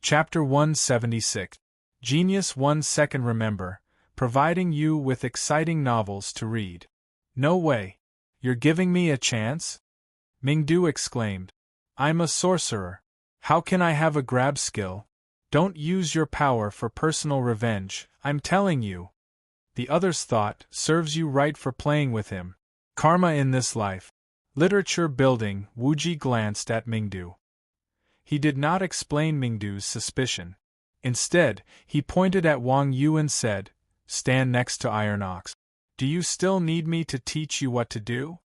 Chapter 176. Genius 1 Second. Remember, providing you with exciting novels to read. No way. You're giving me a chance? Mingdu exclaimed. I'm a sorcerer. How can I have a grab skill? Don't use your power for personal revenge, I'm telling you. The others thought, serves you right for playing with him. Karma in this life. Literature building. Wuji glanced at Mingdu. He did not explain Mingdu's suspicion. Instead, he pointed at Wang Yu and said, Stand next to Iron Ox. Do you still need me to teach you what to do?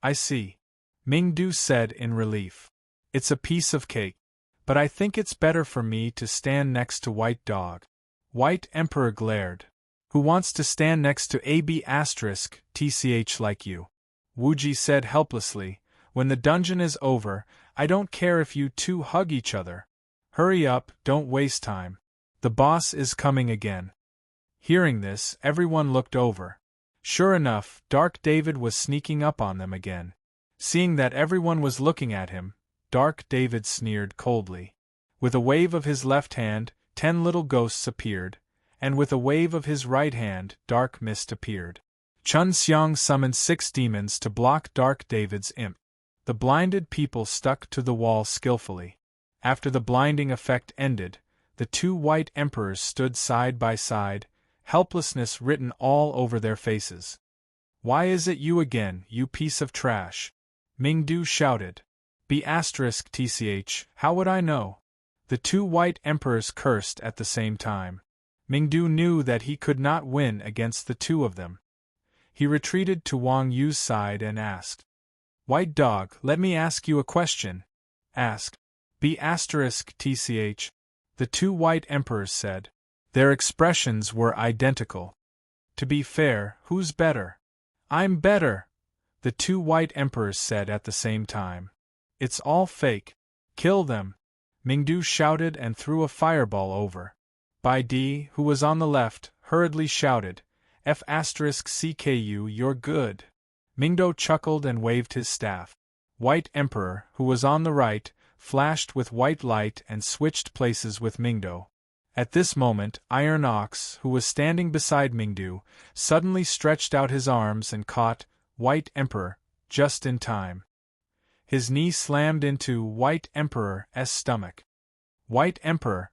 I see. Mingdu said in relief. It's a piece of cake. But I think it's better for me to stand next to White Dog. White Emperor glared. Who wants to stand next to AB** TCH like you? Wuji said helplessly. When the dungeon is over, I don't care if you two hug each other. Hurry up, don't waste time. The boss is coming again. Hearing this, everyone looked over. Sure enough, Dark David was sneaking up on them again. Seeing that everyone was looking at him, Dark David sneered coldly. With a wave of his left hand, 10 little ghosts appeared, and with a wave of his right hand, dark mist appeared. Chun Xiang summoned 6 demons to block Dark David's imp. The blinded people stuck to the wall skillfully. After the blinding effect ended, the 2 white emperors stood side by side, helplessness written all over their faces. Why is it you again, you piece of trash? Mingdu shouted. B** TCH, how would I know? The 2 white emperors cursed at the same time. Mingdu knew that he could not win against the 2 of them. He retreated to Wang Yu's side and asked, White Dog, let me ask you a question. Ask. B** TCH. The 2 white emperors said. Their expressions were identical. To be fair, who's better? I'm better, the 2 white emperors said at the same time. It's all fake. Kill them. Mingdu shouted and threw a fireball over. Bai Di, who was on the left, hurriedly shouted, F***CKU, you're good. Mingdo chuckled and waved his staff. White Emperor, who was on the right, flashed with white light and switched places with Mingdo. At this moment, Iron Ox, who was standing beside Mingdu, suddenly stretched out his arms and caught White Emperor, just in time. His knee slammed into White Emperor's stomach. White Emperor's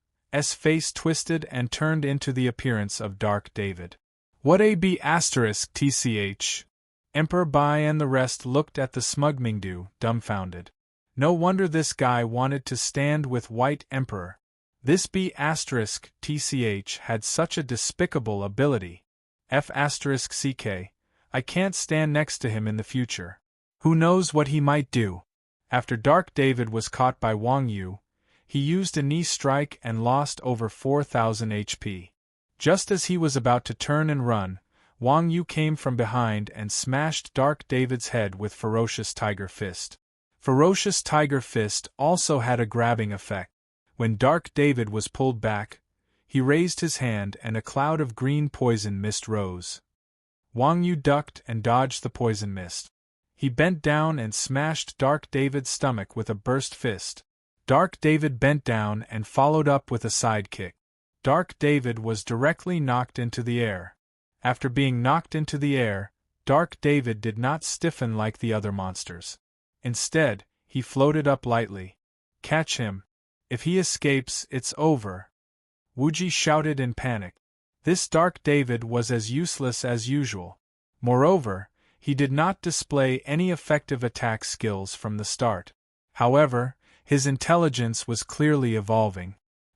face twisted and turned into the appearance of Dark David. What a B** TCH? Emperor Bai and the rest looked at the smug Mingdu, dumbfounded. No wonder this guy wanted to stand with White Emperor. This B** TCH had such a despicable ability. F***CK. I can't stand next to him in the future. Who knows what he might do? After Dark David was caught by Wang Yu, he used a knee strike and lost over 4,000 HP. Just as he was about to turn and run, Wang Yu came from behind and smashed Dark David's head with Ferocious Tiger Fist. Ferocious Tiger Fist also had a grabbing effect. When Dark David was pulled back, he raised his hand and a cloud of green poison mist rose. Wang Yu ducked and dodged the poison mist. He bent down and smashed Dark David's stomach with a burst fist. Dark David bent down and followed up with a side kick. Dark David was directly knocked into the air. After being knocked into the air, Dark David did not stiffen like the other monsters. Instead, he floated up lightly. Catch him. If he escapes, it's over. Wuji shouted in panic. This Dark David was as useless as usual. Moreover, he did not display any effective attack skills from the start. However, his intelligence was clearly evolving.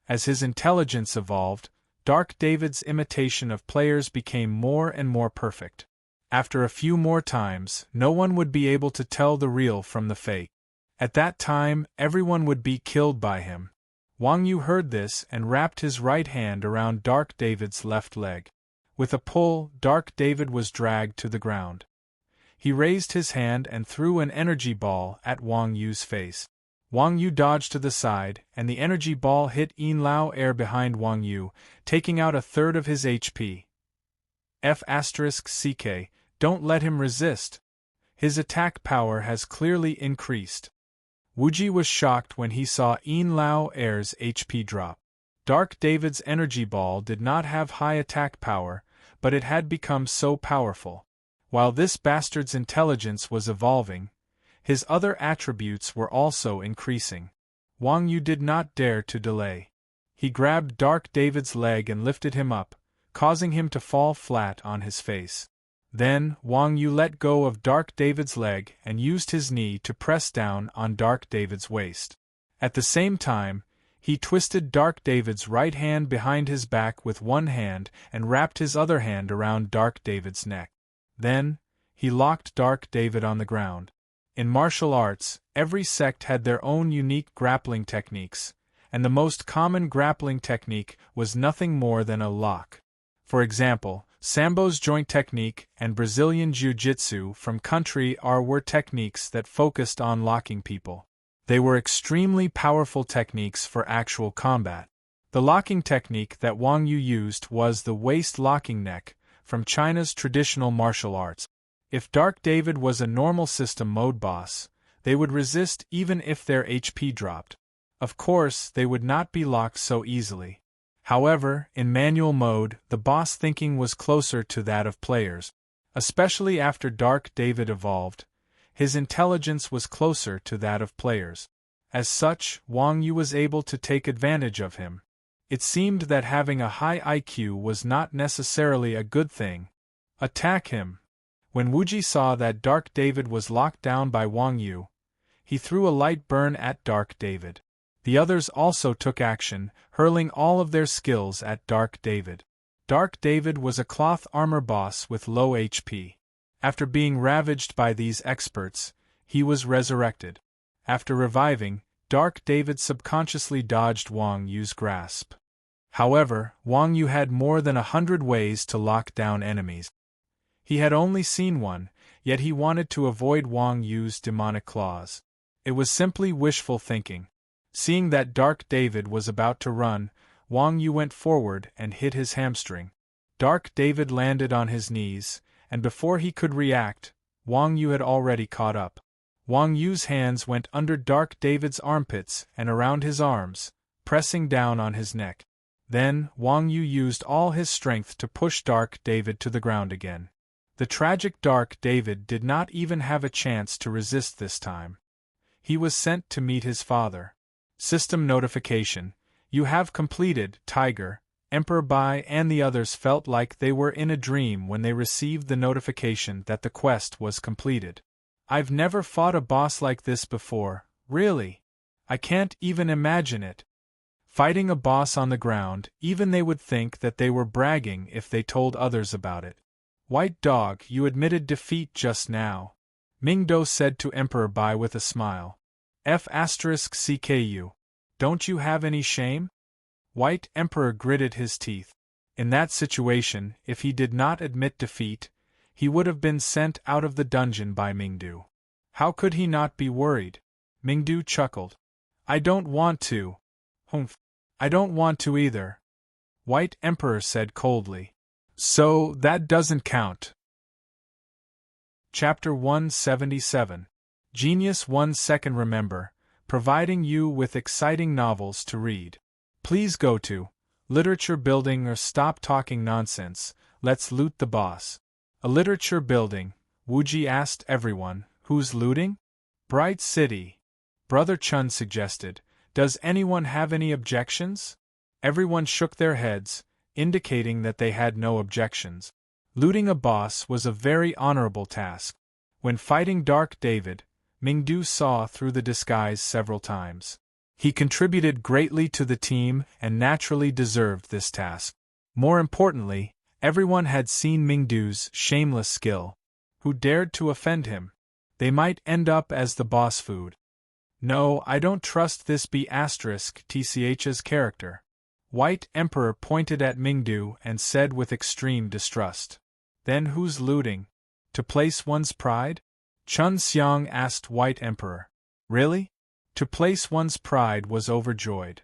As his intelligence evolved, Dark David's imitation of players became more and more perfect. After a few more times, no one would be able to tell the real from the fake. At that time, everyone would be killed by him. Wang Yu heard this and wrapped his right hand around Dark David's left leg. With a pull, Dark David was dragged to the ground. He raised his hand and threw an energy ball at Wang Yu's face. Wang Yu dodged to the side, and the energy ball hit Yin Lao air behind Wang Yu, taking out 1/3 of his HP. F***CK, don't let him resist. His attack power has clearly increased. Wuji was shocked when he saw Yin Lao Air's HP drop. Dark David's energy ball did not have high attack power, but it had become so powerful. While this bastard's intelligence was evolving, his other attributes were also increasing. Wang Yu did not dare to delay. He grabbed Dark David's leg and lifted him up, causing him to fall flat on his face. Then, Wang Yu let go of Dark David's leg and used his knee to press down on Dark David's waist. At the same time, he twisted Dark David's right hand behind his back with one hand and wrapped his other hand around Dark David's neck. Then, he locked Dark David on the ground. In martial arts, every sect had their own unique grappling techniques, and the most common grappling technique was nothing more than a lock. For example, Sambo's joint technique and Brazilian Jiu-Jitsu from country R were techniques that focused on locking people. They were extremely powerful techniques for actual combat. The locking technique that Wang Yu used was the waist locking neck, from China's traditional martial arts. If Dark David was a normal system mode boss, they would resist even if their HP dropped. Of course, they would not be locked so easily. However, in manual mode, the boss thinking was closer to that of players. Especially after Dark David evolved, his intelligence was closer to that of players. As such, Wang Yu was able to take advantage of him. It seemed that having a high IQ was not necessarily a good thing. Attack him. When Wuji saw that Dark David was locked down by Wang Yu, he threw a light burn at Dark David. The others also took action, hurling all of their skills at Dark David. Dark David was a cloth armor boss with low HP. After being ravaged by these experts, he was resurrected. After reviving, Dark David subconsciously dodged Wang Yu's grasp. However, Wang Yu had more than 100 ways to lock down enemies. He had only seen one, yet he wanted to avoid Wang Yu's demonic claws. It was simply wishful thinking. Seeing that Dark David was about to run, Wang Yu went forward and hit his hamstring. Dark David landed on his knees, and before he could react, Wang Yu had already caught up. Wang Yu's hands went under Dark David's armpits and around his arms, pressing down on his neck. Then, Wang Yu used all his strength to push Dark David to the ground again. The tragic Dark David did not even have a chance to resist this time. He was sent to meet his father. System notification: you have completed. Tiger, Emperor Bai and the others felt like they were in a dream when they received the notification that the quest was completed. I've never fought a boss like this before, really. I can't even imagine it. Fighting a boss on the ground, even they would think that they were bragging if they told others about it. White Dog, you admitted defeat just now, Mingdo said to Emperor Bai with a smile. F***CKU. Don't you have any shame? White Emperor gritted his teeth. In that situation, if he did not admit defeat, he would have been sent out of the dungeon by Mingdu. How could he not be worried? Mingdu chuckled. I don't want to. Humph. I don't want to either. White Emperor said coldly. So, that doesn't count. Chapter 177. Genius 1 second. Remember, providing you with exciting novels to read. Please go to literature building or stop talking nonsense. Let's loot the boss. A literature building, Wuji asked everyone. Who's looting? Bright City. Brother Chun suggested. Does anyone have any objections? Everyone shook their heads, indicating that they had no objections. Looting a boss was a very honorable task. When fighting Dark David, Mingdu saw through the disguise several times. He contributed greatly to the team and naturally deserved this task. More importantly, everyone had seen Mingdu's shameless skill. Who dared to offend him? They might end up as the boss food. No, I don't trust this B***TCH's character. White Emperor pointed at Mingdu and said with extreme distrust. Then who's looting? To place one's pride? Chun Xiang asked White Emperor. Really? To place one's pride was overjoyed.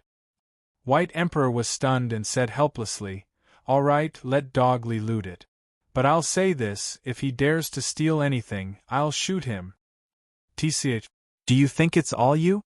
White Emperor was stunned and said helplessly, All right, let Dogly loot it. But I'll say this, if he dares to steal anything, I'll shoot him. TCH. Do you think it's all you?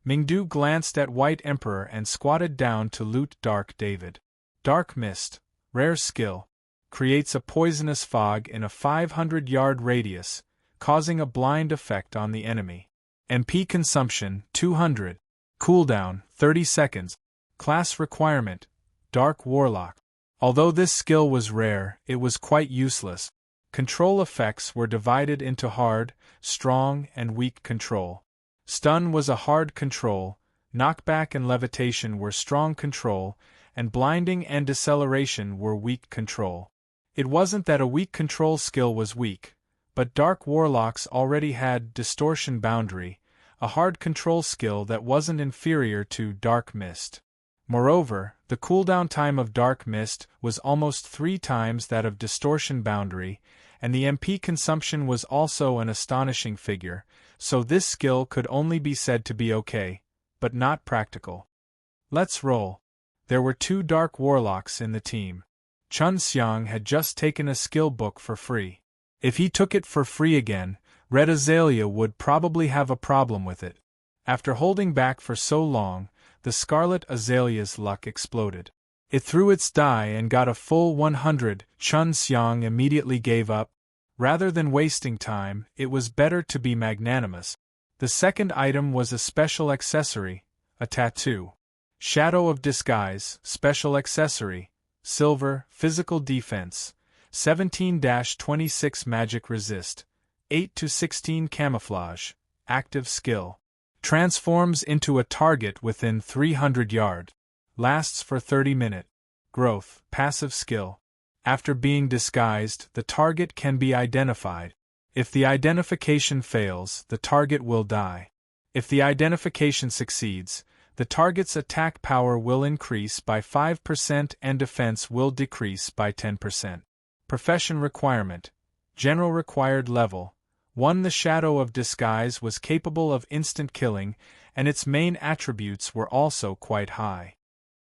Mingdu glanced at White Emperor and squatted down to loot Dark David. Dark Mist, rare skill, creates a poisonous fog in a 500-yard radius, causing a blind effect on the enemy. MP consumption 200, cooldown 30 seconds, class requirement, Dark Warlock. Although this skill was rare, it was quite useless. Control effects were divided into hard, strong, and weak control. Stun was a hard control, knockback and levitation were strong control, and blinding and deceleration were weak control. It wasn't that a weak control skill was weak, but Dark Warlocks already had Distortion Boundary, a hard control skill that wasn't inferior to Dark Mist. Moreover, the cooldown time of Dark Mist was almost 3 times that of Distortion Boundary, and the MP consumption was also an astonishing figure, so this skill could only be said to be okay, but not practical. Let's roll. There were 2 Dark Warlocks in the team. Chun Xiang had just taken a skill book for free. If he took it for free again, Red Azalea would probably have a problem with it. After holding back for so long, the Scarlet Azalea's luck exploded. It threw its die and got a full 100. Chun Xiang immediately gave up. Rather than wasting time, it was better to be magnanimous. The second item was a special accessory, a tattoo. Shadow of Disguise, special accessory, silver, physical defense, 17-26 magic resist, 8-16 camouflage, active skill. Transforms into a target within 300 yards. Lasts for 30 minutes. Growth, passive skill. After being disguised, the target can be identified. If the identification fails, the target will die. If the identification succeeds, the target's attack power will increase by 5% and defense will decrease by 10%. Profession requirement. General required level. 1. The Shadow of Disguise was capable of instant killing, and its main attributes were also quite high.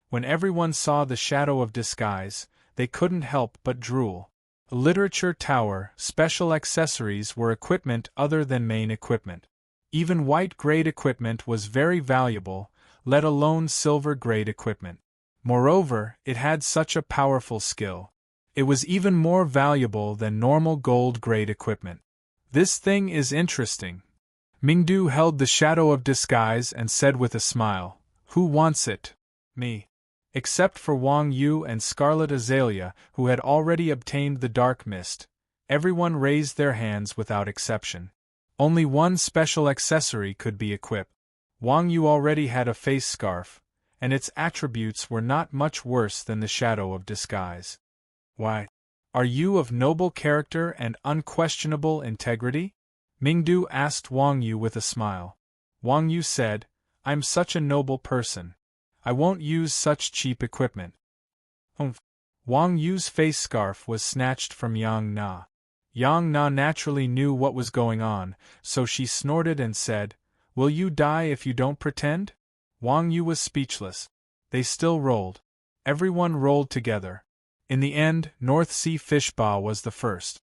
When everyone saw the Shadow of Disguise, they couldn't help but drool. Literature Tower, special accessories were equipment other than main equipment. Even white-grade equipment was very valuable, let alone silver-grade equipment. Moreover, it had such a powerful skill. It was even more valuable than normal gold-grade equipment. This thing is interesting. Mingdu held the Shadow of Disguise and said with a smile, "Who wants it?" "Me." Except for Wang Yu and Scarlet Azalea, who had already obtained the Dark Mist, everyone raised their hands without exception. Only one special accessory could be equipped. Wang Yu already had a face scarf, and its attributes were not much worse than the Shadow of Disguise. "Why? Are you of noble character and unquestionable integrity?" Mingdu asked Wang Yu with a smile. Wang Yu said, "I'm such a noble person. I won't use such cheap equipment." Wang Yu's face scarf was snatched from Yang Na. Yang Na naturally knew what was going on, so she snorted and said, "Will you die if you don't pretend?" Wang Yu was speechless. They still rolled. Everyone rolled together. In the end, North Sea Fishba was the first.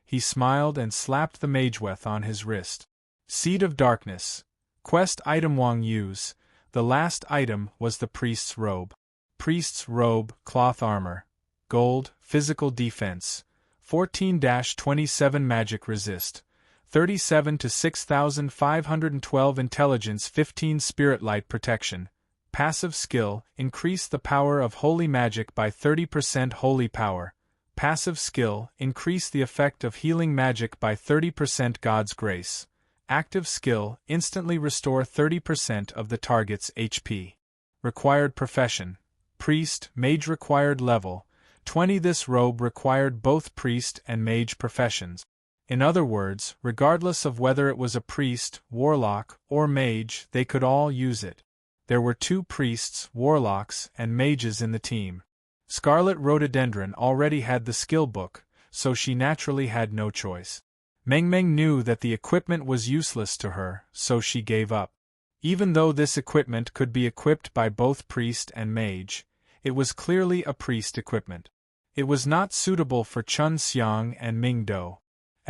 He smiled and slapped the Mageweth on his wrist. Seed of Darkness. Quest item Wang Yu's. The last item was the priest's robe. Priest's robe, cloth armor. Gold, physical defense. 14-27 magic resist. 37 to 6512 intelligence. 15 spirit light protection. Passive skill, increase the power of holy magic by 30%. Holy power. Passive skill, increase the effect of healing magic by 30%. God's grace. Active skill, instantly restore 30% of the target's HP. Required profession. Priest, mage. Required level 20. This robe required both priest and mage professions. In other words, regardless of whether it was a priest, warlock, or mage, they could all use it. There were 2 priests, warlocks, and mages in the team. Scarlet Rhododendron already had the skill book, so she naturally had no choice. Meng Meng knew that the equipment was useless to her, so she gave up. Even though this equipment could be equipped by both priest and mage, it was clearly a priest equipment. It was not suitable for Chun Xiang and Ming Do.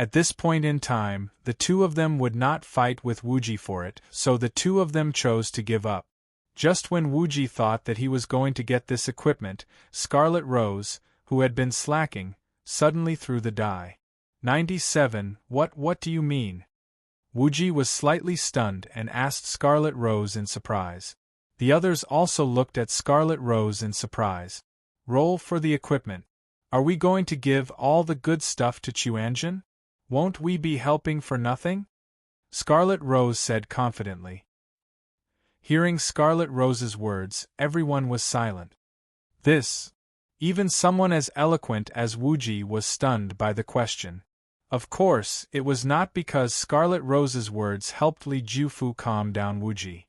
At this point in time, the two of them would not fight with Wuji for it, so the two of them chose to give up. Just when Wuji thought that he was going to get this equipment, Scarlet Rose, who had been slacking, suddenly threw the die. 97, what do you mean? Wuji was slightly stunned and asked Scarlet Rose in surprise. The others also looked at Scarlet Rose in surprise. Roll for the equipment. Are we going to give all the good stuff to Chuanjin? Won't we be helping for nothing? Scarlet Rose said confidently. Hearing Scarlet Rose's words, everyone was silent. Even someone as eloquent as Wuji was stunned by the question. Of course, it was not because Scarlet Rose's words helped Li Jufu calm down Wuji.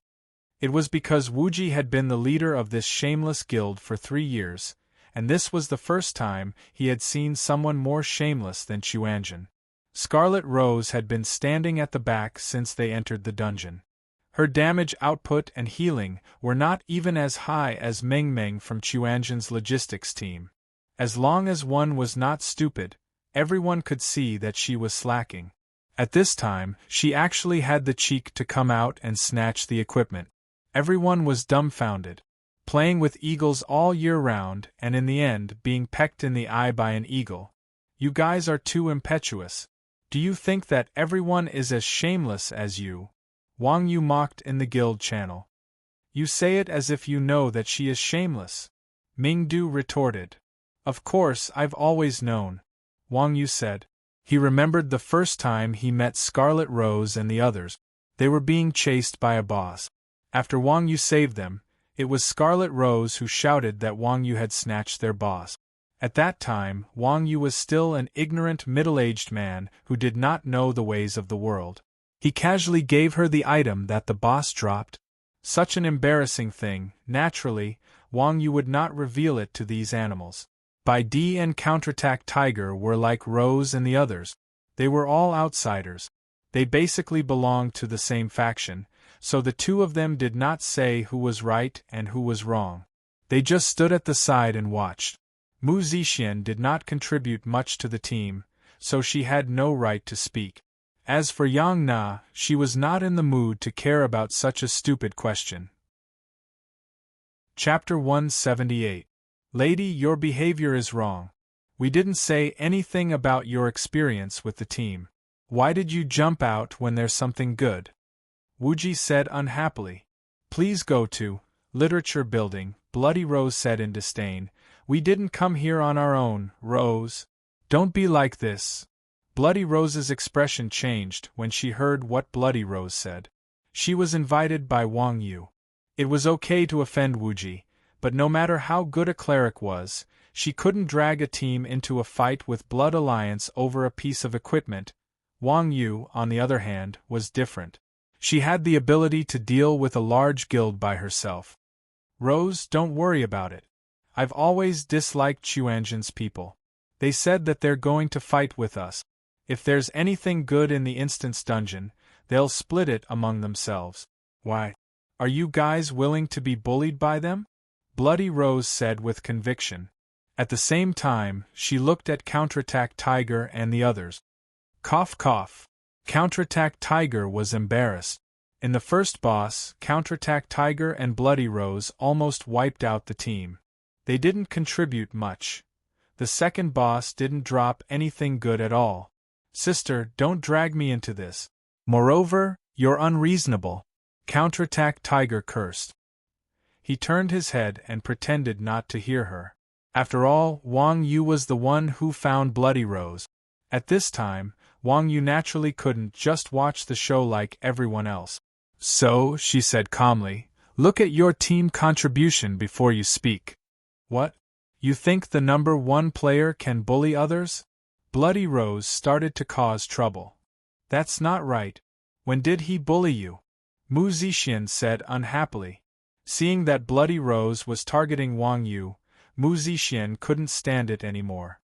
It was because Wuji had been the leader of this shameless guild for 3 years, and this was the first time he had seen someone more shameless than Chuanjin. Scarlet Rose had been standing at the back since they entered the dungeon. Her damage output and healing were not even as high as Meng Meng from Chuanjin's logistics team. As long as one was not stupid, everyone could see that she was slacking. At this time, she actually had the cheek to come out and snatch the equipment. Everyone was dumbfounded. Playing with eagles all year round and in the end being pecked in the eye by an eagle. You guys are too impetuous. Do you think that everyone is as shameless as you? Wang Yu mocked in the guild channel. You say it as if you know that she is shameless. Ming Du retorted. Of course, I've always known, Wang Yu said. He remembered the first time he met Scarlet Rose and the others. They were being chased by a boss. After Wang Yu saved them, it was Scarlet Rose who shouted that Wang Yu had snatched their boss. At that time, Wang Yu was still an ignorant middle-aged man who did not know the ways of the world. He casually gave her the item that the boss dropped. Such an embarrassing thing, naturally, Wang Yu would not reveal it to these animals. Bai Di and Counterattack Tiger were like Rose and the others. They were all outsiders. They basically belonged to the same faction, so the two of them did not say who was right and who was wrong. They just stood at the side and watched. Mu Zixian did not contribute much to the team, so she had no right to speak. As for Yang Na, she was not in the mood to care about such a stupid question. Chapter 178. Lady, your behavior is wrong. We didn't say anything about your experience with the team. Why did you jump out when there's something good? Wuji said unhappily. Please go to Literature Building, Bloody Rose said in disdain. We didn't come here on our own, Rose. Don't be like this. Bloody Rose's expression changed when she heard what Bloody Rose said. She was invited by Wang Yu. It was okay to offend Wuji, but no matter how good a cleric was, she couldn't drag a team into a fight with Blood Alliance over a piece of equipment. Wang Yu, on the other hand, was different. She had the ability to deal with a large guild by herself. Rose, don't worry about it. I've always disliked Chuanjin's people. They said that they're going to fight with us. If there's anything good in the instance dungeon, they'll split it among themselves. Why? Are you guys willing to be bullied by them? Bloody Rose said with conviction. At the same time, she looked at Counterattack Tiger and the others. Cough cough. Counterattack Tiger was embarrassed. In the first boss, Counterattack Tiger and Bloody Rose almost wiped out the team. They didn't contribute much. The second boss didn't drop anything good at all. Sister, don't drag me into this. Moreover, you're unreasonable. Counterattack Tiger cursed. He turned his head and pretended not to hear her. After all, Wang Yu was the one who found Bloody Rose. At this time, Wang Yu naturally couldn't just watch the show like everyone else. So, she said calmly, look at your team contribution before you speak. What? You think the number 1 player can bully others? Bloody Rose started to cause trouble. That's not right. When did he bully you? Mu Zixian said unhappily. Seeing that Bloody Rose was targeting Wang Yu, Mu Zixian couldn't stand it anymore.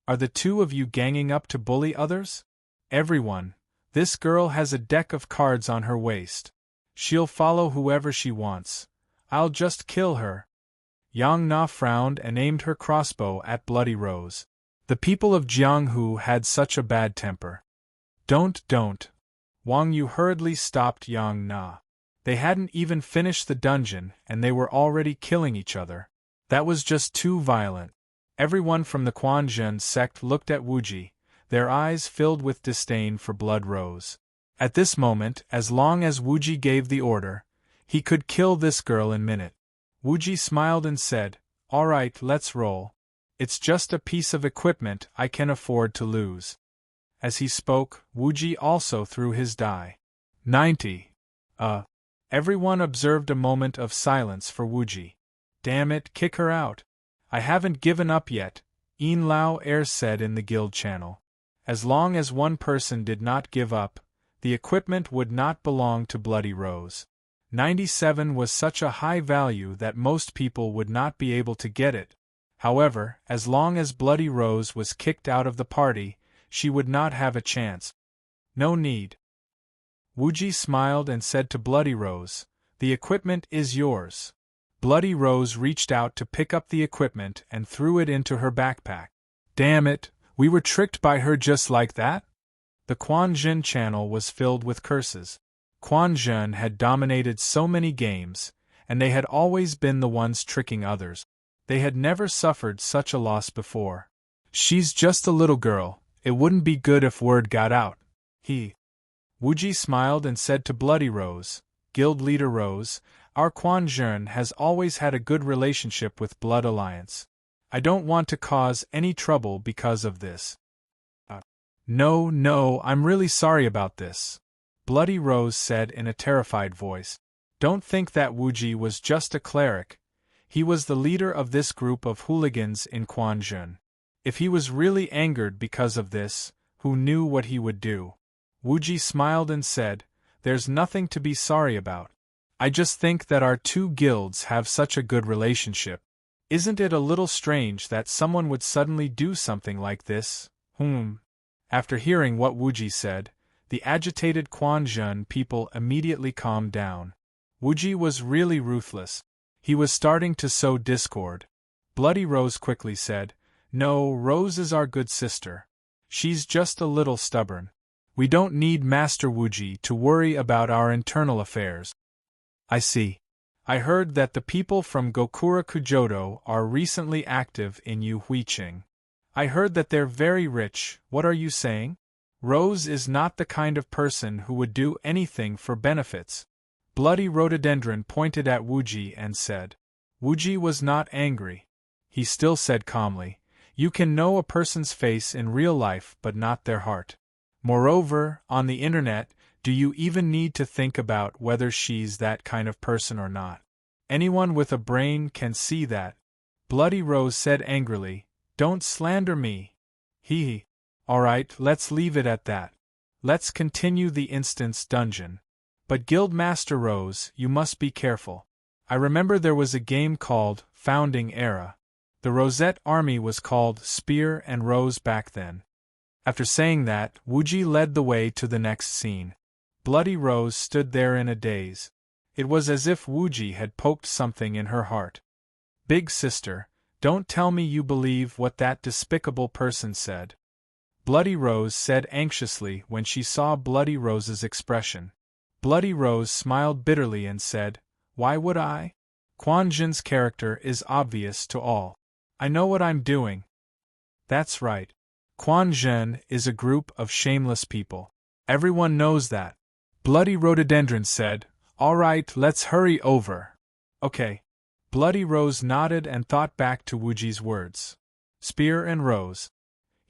Are the two of you ganging up to bully others? Everyone, this girl has a deck of cards on her waist. She'll follow whoever she wants. I'll just kill her. Yang Na frowned and aimed her crossbow at Bloody Rose. The people of Jianghu had such a bad temper. Don't. Wang Yu hurriedly stopped Yang Na. They hadn't even finished the dungeon and they were already killing each other. That was just too violent. Everyone from the Quanzhen sect looked at Wuji, their eyes filled with disdain for Blood Rose. At this moment, as long as Wuji gave the order, he could kill this girl in a minute. Wuji smiled and said, "All right, let's roll. It's just a piece of equipment I can afford to lose." As he spoke, Wuji also threw his die. 90. Everyone observed a moment of silence for Wuji. "Damn it, kick her out. I haven't given up yet," Yin Lao Er said in the guild channel. As long as one person did not give up, the equipment would not belong to Bloody Rose. 97 was such a high value that most people would not be able to get it. However, as long as Bloody Rose was kicked out of the party, she would not have a chance. No need. Wuji smiled and said to Bloody Rose, "The equipment is yours." Bloody Rose reached out to pick up the equipment and threw it into her backpack. "Damn it, we were tricked by her just like that?" The Quanzhen channel was filled with curses. Quanzhen had dominated so many games, and they had always been the ones tricking others. They had never suffered such a loss before. "She's just a little girl, it wouldn't be good if word got out." Wuji smiled and said to Bloody Rose, "Guild Leader Rose, our Quanzhen has always had a good relationship with Blood Alliance. I don't want to cause any trouble because of this." No, I'm really sorry about this," Bloody Rose said in a terrified voice. "Don't think that Wuji was just a cleric. He was the leader of this group of hooligans in Quanzhen. If he was really angered because of this, who knew what he would do?" Wuji smiled and said, "There's nothing to be sorry about. I just think that our two guilds have such a good relationship. Isn't it a little strange that someone would suddenly do something like this?" After hearing what Wuji said, the agitated Quanzhen people immediately calmed down. Wuji was really ruthless. He was starting to sow discord. Bloody Rose quickly said, "No, Rose is our good sister. She's just a little stubborn. We don't need Master Wuji to worry about our internal affairs." "I see. I heard that the people from Gokura Kujodo are recently active in Yu Huiqing. I heard that they're very rich. What are you saying? Rose is not the kind of person who would do anything for benefits." Bloody Rhododendron pointed at Wuji and said. Wuji was not angry. He still said calmly, "You can know a person's face in real life but not their heart. Moreover, on the internet, do you even need to think about whether she's that kind of person or not? Anyone with a brain can see that." Bloody Rose said angrily, "Don't slander me." All right, let's leave it at that. Let's continue the instance dungeon. But Guildmaster Rose, you must be careful. I remember there was a game called Founding Era. The Rosette Army was called Spear and Rose back then. After saying that, Wuji led the way to the next scene. Bloody Rose stood there in a daze. It was as if Wuji had poked something in her heart. "Big sister, don't tell me you believe what that despicable person said," Bloody Rose said anxiously when she saw Bloody Rose's expression. Bloody Rose smiled bitterly and said, "Why would I? Quanzhen's character is obvious to all. I know what I'm doing." "That's right. Quanzhen is a group of shameless people. Everyone knows that," Bloody Rhododendron said. "All right, let's hurry over." "Okay." Bloody Rose nodded and thought back to Wuji's words. "Spear and Rose.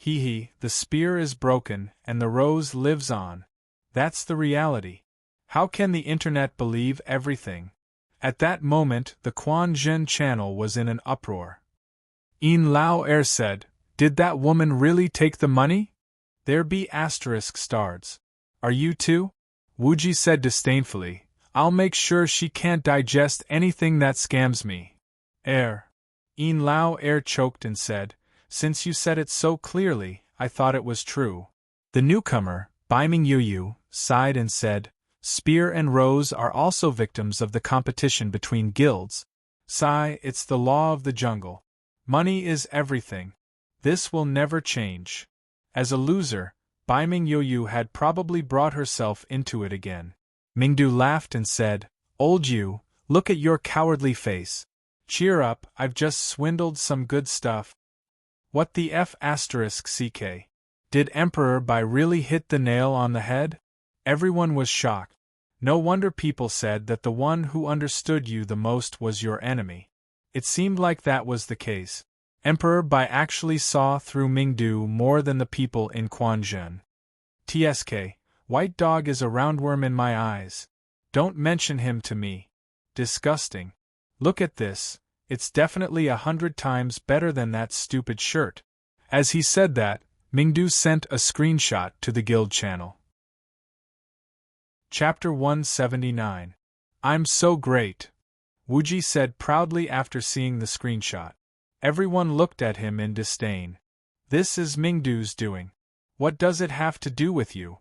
The spear is broken and the rose lives on. That's the reality. How can the internet believe everything?" At that moment, the Quanzhen channel was in an uproar. Yin Lao Er said, "Did that woman really take the money? There be asterisk stars. Are you too?" Wuji said disdainfully, "I'll make sure she can't digest anything that scams me." Yin Lao Er choked and said, "Since you said it so clearly, I thought it was true." The newcomer, Baiming Yuyu, sighed and said, "Spear and Rose are also victims of the competition between guilds. It's the law of the jungle. Money is everything. This will never change. As a loser, Bai Ming Yoyu had probably brought herself into it again. Mingdu laughed and said, "Old you, look at your cowardly face. Cheer up, I've just swindled some good stuff." What the F***ck? Did Emperor Bai really hit the nail on the head? Everyone was shocked. No wonder people said that the one who understood you the most was your enemy. It seemed like that was the case. Emperor Bai actually saw through Mingdu more than the people in Quanzhen. "Tsk, White Dog is a roundworm in my eyes. Don't mention him to me. Disgusting. Look at this, it's definitely 100 times better than that stupid shirt." As he said that, Mingdu sent a screenshot to the guild channel. Chapter 179. "I'm so great," Wuji said proudly after seeing the screenshot. Everyone looked at him in disdain. "This is Mingdu's doing. What does it have to do with you?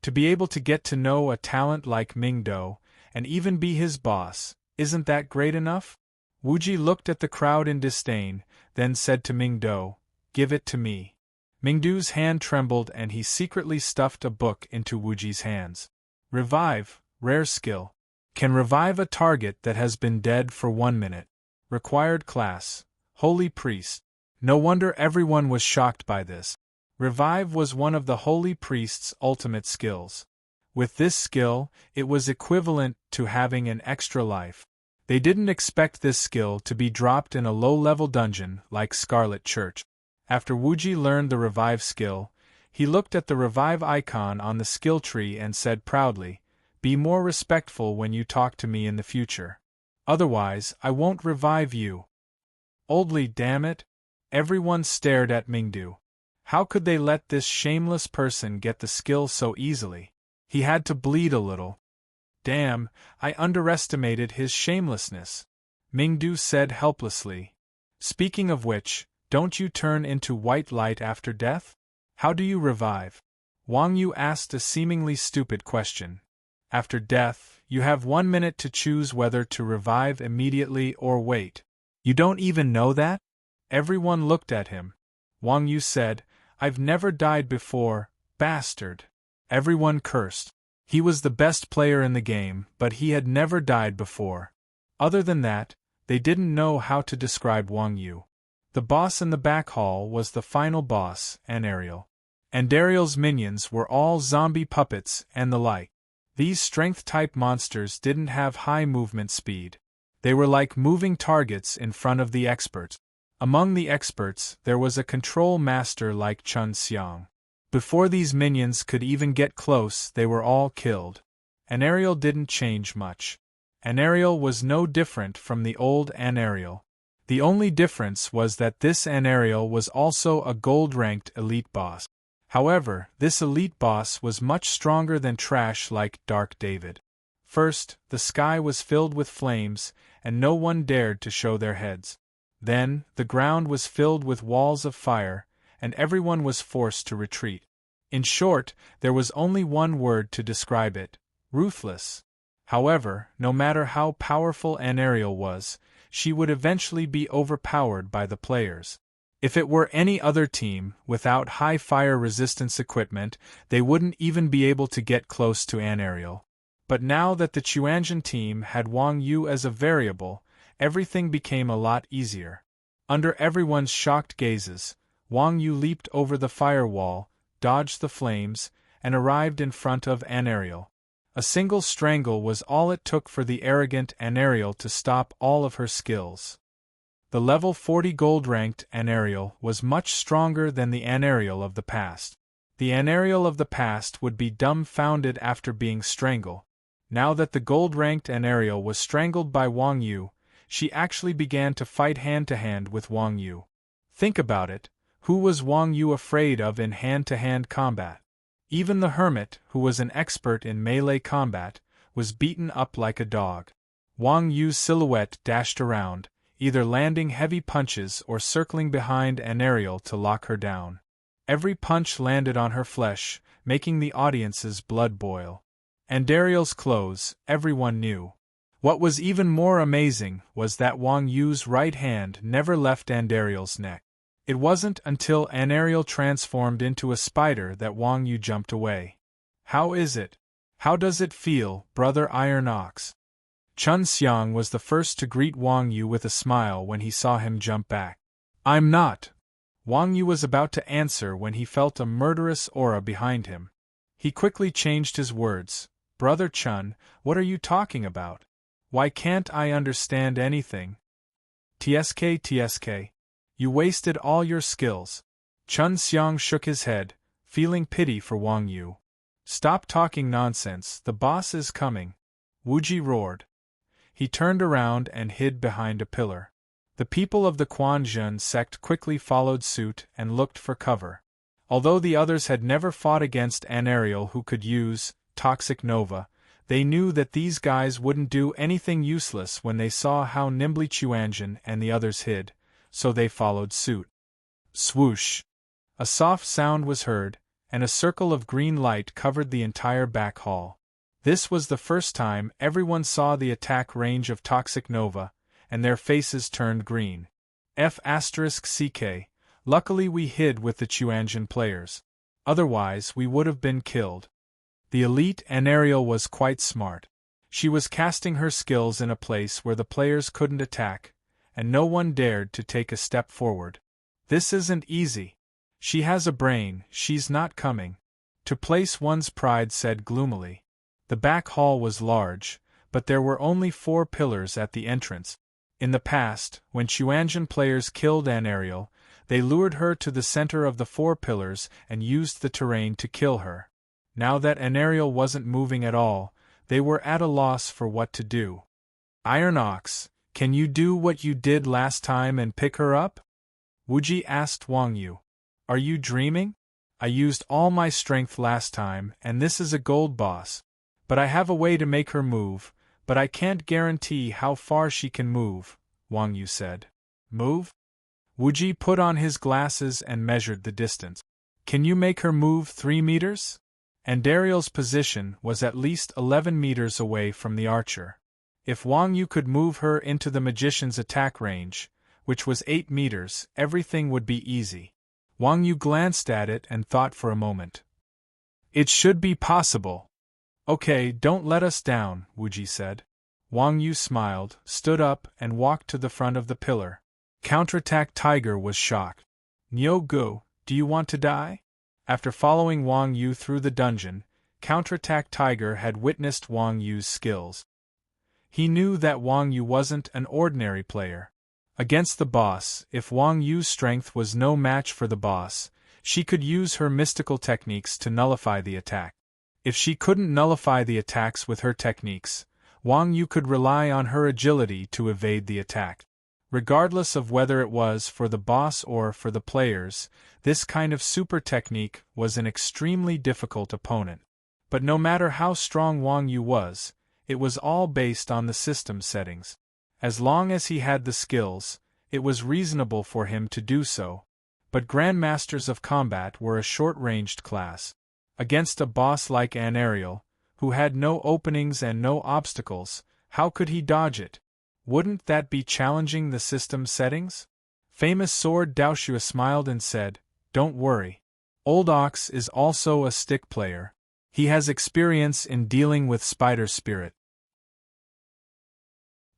To be able to get to know a talent like Mingdu, and even be his boss, isn't that great enough?" Wuji looked at the crowd in disdain, then said to Mingdu, "Give it to me." Mingdu's hand trembled and he secretly stuffed a book into Wuji's hands. "Revive, rare skill. Can revive a target that has been dead for 1 minute. Required class, Holy Priest." No wonder everyone was shocked by this. Revive was one of the Holy Priest's ultimate skills. With this skill, it was equivalent to having an extra life. They didn't expect this skill to be dropped in a low-level dungeon like Scarlet Church. After Wuji learned the revive skill, he looked at the revive icon on the skill tree and said proudly, "Be more respectful when you talk to me in the future. Otherwise, I won't revive you." Oldly, damn it! Everyone stared at Mingdu. How could they let this shameless person get the skill so easily? He had to bleed a little. "Damn, I underestimated his shamelessness," Mingdu said helplessly. "Speaking of which, don't you turn into white light after death? How do you revive?" Wang Yu asked a seemingly stupid question. "After death, you have 1 minute to choose whether to revive immediately or wait." "You don't even know that?" Everyone looked at him. Wang Yu said, "I've never died before, bastard." Everyone cursed. He was the best player in the game, but he had never died before. Other than that, they didn't know how to describe Wang Yu. The boss in the back hall was the final boss, Andariel. Andariel's minions were all zombie puppets and the like. These strength-type monsters didn't have high movement speed. They were like moving targets in front of the experts. Among the experts, there was a control master like Chun Xiang. Before these minions could even get close, they were all killed. Andariel didn't change much. Andariel was no different from the old Andariel. The only difference was that this Andariel was also a gold-ranked elite boss. However, this elite boss was much stronger than trash like Dark David. First, the sky was filled with flames, and no one dared to show their heads. Then, the ground was filled with walls of fire, and everyone was forced to retreat. In short, there was only one word to describe it: ruthless. However, no matter how powerful Andariel was, she would eventually be overpowered by the players. If it were any other team, without high fire resistance equipment, they wouldn't even be able to get close to Andariel. But now that the Chuanzhen team had Wang Yu as a variable, everything became a lot easier. Under everyone's shocked gazes, Wang Yu leaped over the firewall, dodged the flames, and arrived in front of Andariel. A single strangle was all it took for the arrogant Andariel to stop all of her skills. The level 40 gold-ranked Andariel was much stronger than the Andariel of the past. The Andariel of the past would be dumbfounded after being strangled. Now that the gold-ranked Andariel was strangled by Wang Yu, she actually began to fight hand-to-hand with Wang Yu. Think about it, who was Wang Yu afraid of in hand-to-hand combat? Even the hermit, who was an expert in melee combat, was beaten up like a dog. Wang Yu's silhouette dashed around, either landing heavy punches or circling behind Andariel to lock her down. Every punch landed on her flesh, making the audience's blood boil. Andariel's clothes, everyone knew. What was even more amazing was that Wang Yu's right hand never left Andariel's neck. It wasn't until Anariel transformed into a spider that Wang Yu jumped away. How is it? How does it feel, Brother Iron Ox? Chun Xiang was the first to greet Wang Yu with a smile when he saw him jump back. I'm not. Wang Yu was about to answer when he felt a murderous aura behind him. He quickly changed his words. Brother Chun, what are you talking about? Why can't I understand anything? TSK. You wasted all your skills. Chun Xiang shook his head, feeling pity for Wang Yu. Stop talking nonsense, the boss is coming. Wu Ji roared. He turned around and hid behind a pillar. The people of the Quan Zhen sect quickly followed suit and looked for cover. Although the others had never fought against Anariel who could use Toxic Nova, they knew that these guys wouldn't do anything useless when they saw how nimbly Chuanzhen and the others hid, so they followed suit. Swoosh! A soft sound was heard, and a circle of green light covered the entire back hall. This was the first time everyone saw the attack range of Toxic Nova, and their faces turned green. F***ck. Luckily we hid with the Chuanzhen players. Otherwise we would have been killed. The elite Anariel was quite smart. She was casting her skills in a place where the players couldn't attack, and no one dared to take a step forward. This isn't easy. She has a brain, she's not coming. To place one's pride said gloomily. The back hall was large, but there were only 4 pillars at the entrance. In the past, when Chuanzhen players killed Anariel, they lured her to the center of the 4 pillars and used the terrain to kill her. Now that Anariel wasn't moving at all, they were at a loss for what to do. Iron Ox, can you do what you did last time and pick her up? Wu Ji asked Wang Yu. Are you dreaming? I used all my strength last time and this is a gold boss. But I have a way to make her move, but I can't guarantee how far she can move, Wang Yu said. Move? Wu Ji put on his glasses and measured the distance. Can you make her move 3 meters? Andariel's position was at least 11 meters away from the archer. If Wang Yu could move her into the magician's attack range, which was 8 meters, everything would be easy. Wang Yu glanced at it and thought for a moment. It should be possible. Okay, don't let us down, Wu Ji said. Wang Yu smiled, stood up, and walked to the front of the pillar. Counterattack Tiger was shocked. Niu Gu, do you want to die? After following Wang Yu through the dungeon, Counterattack Tiger had witnessed Wang Yu's skills. He knew that Wang Yu wasn't an ordinary player. Against the boss, if Wang Yu's strength was no match for the boss, she could use her mystical techniques to nullify the attack. If she couldn't nullify the attacks with her techniques, Wang Yu could rely on her agility to evade the attack. Regardless of whether it was for the boss or for the players, this kind of super technique was an extremely difficult opponent. But no matter how strong Wang Yu was, it was all based on the system settings. As long as he had the skills, it was reasonable for him to do so. But Grandmasters of Combat were a short-ranged class. Against a boss like Anariel, who had no openings and no obstacles, how could he dodge it? Wouldn't that be challenging the system settings? Famous Sword Daoshua smiled and said, Don't worry. Old Ox is also a stick player. He has experience in dealing with spider spirit.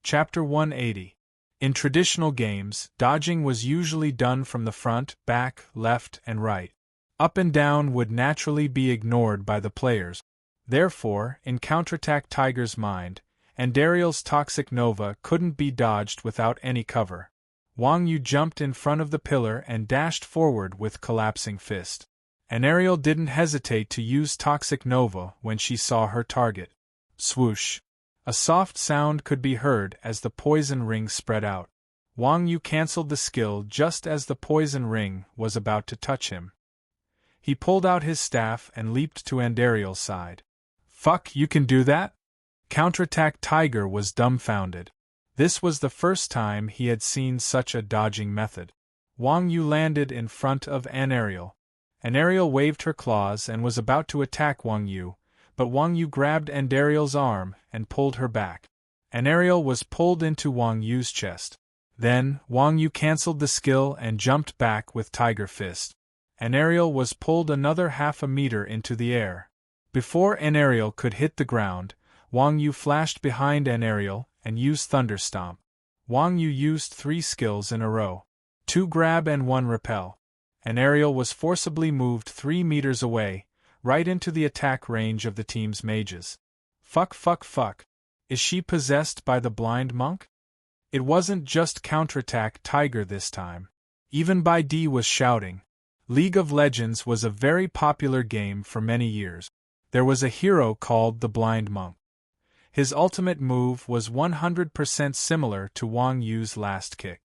Chapter 180. In traditional games, dodging was usually done from the front, back, left, and right. Up and down would naturally be ignored by the players. Therefore, in Counterattack Tiger's mind, Andariel's Toxic Nova couldn't be dodged without any cover. Wang Yu jumped in front of the pillar and dashed forward with collapsing fist. Anariel didn't hesitate to use Toxic Nova when she saw her target. Swoosh! A soft sound could be heard as the poison ring spread out. Wang Yu cancelled the skill just as the poison ring was about to touch him. He pulled out his staff and leaped to Andariel's side. Fuck, you can do that? Counterattack Tiger was dumbfounded. This was the first time he had seen such a dodging method. Wang Yu landed in front of Anariel. Anariel waved her claws and was about to attack Wang Yu, but Wang Yu grabbed Andariel's arm and pulled her back. Anariel was pulled into Wang Yu's chest. Then, Wang Yu cancelled the skill and jumped back with Tiger Fist. An aerial was pulled another half a meter into the air. Before an aerial could hit the ground, Wang Yu flashed behind an aerial and used Thunder Stomp. Wang Yu used 3 skills in a row. 2 grab and 1 repel. An aerial was forcibly moved 3 meters away, right into the attack range of the team's mages. Fuck. Is she possessed by the blind monk? It wasn't just counterattack Tiger this time. Even Bai Di was shouting. League of Legends was a very popular game for many years. There was a hero called the Blind Monk. His ultimate move was 100% similar to Wang Yu's last kick.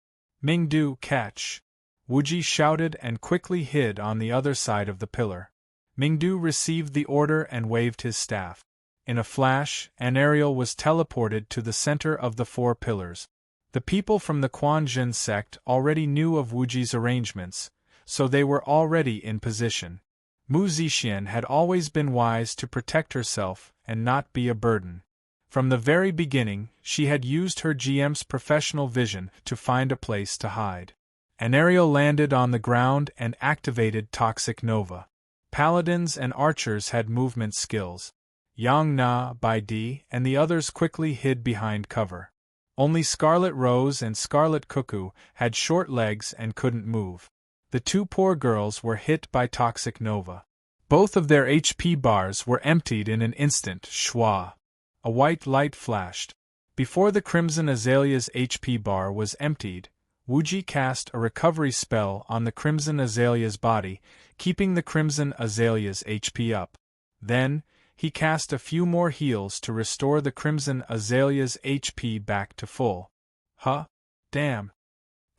Mingdu, catch! Wuji shouted and quickly hid on the other side of the pillar. Mingdu received the order and waved his staff. In a flash, an aerial was teleported to the center of the 4 pillars. The people from the Quanjin sect already knew of Wuji's arrangements, so they were already in position. Mu Zixian had always been wise to protect herself and not be a burden. From the very beginning, she had used her GM's professional vision to find a place to hide. An aerial landed on the ground and activated Toxic Nova. Paladins and archers had movement skills. Yang Na, Bai Di, and the others quickly hid behind cover. Only Scarlet Rose and Scarlet Cuckoo had short legs and couldn't move. The 2 poor girls were hit by Toxic Nova. Both of their HP bars were emptied in an instant. Shwa! A white light flashed. Before the Crimson Azalea's HP bar was emptied, Wuji cast a recovery spell on the Crimson Azalea's body, keeping the Crimson Azalea's HP up. Then, he cast a few more heals to restore the Crimson Azalea's HP back to full. Damn.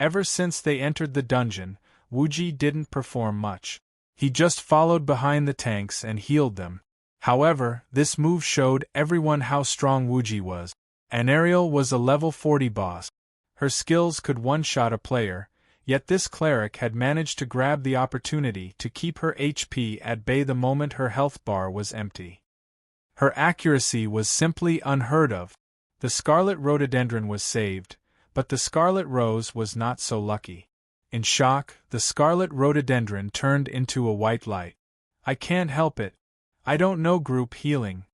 Ever since they entered the dungeon, Wuji didn't perform much. He just followed behind the tanks and healed them. However, this move showed everyone how strong Wuji was. An aerial was a level 40 boss. Her skills could one-shot a player, yet this cleric had managed to grab the opportunity to keep her HP at bay the moment her health bar was empty. Her accuracy was simply unheard of. The Scarlet Rhododendron was saved, but the Scarlet Rose was not so lucky. In shock, the Scarlet Rhododendron turned into a white light. I can't help it. I don't know group healing,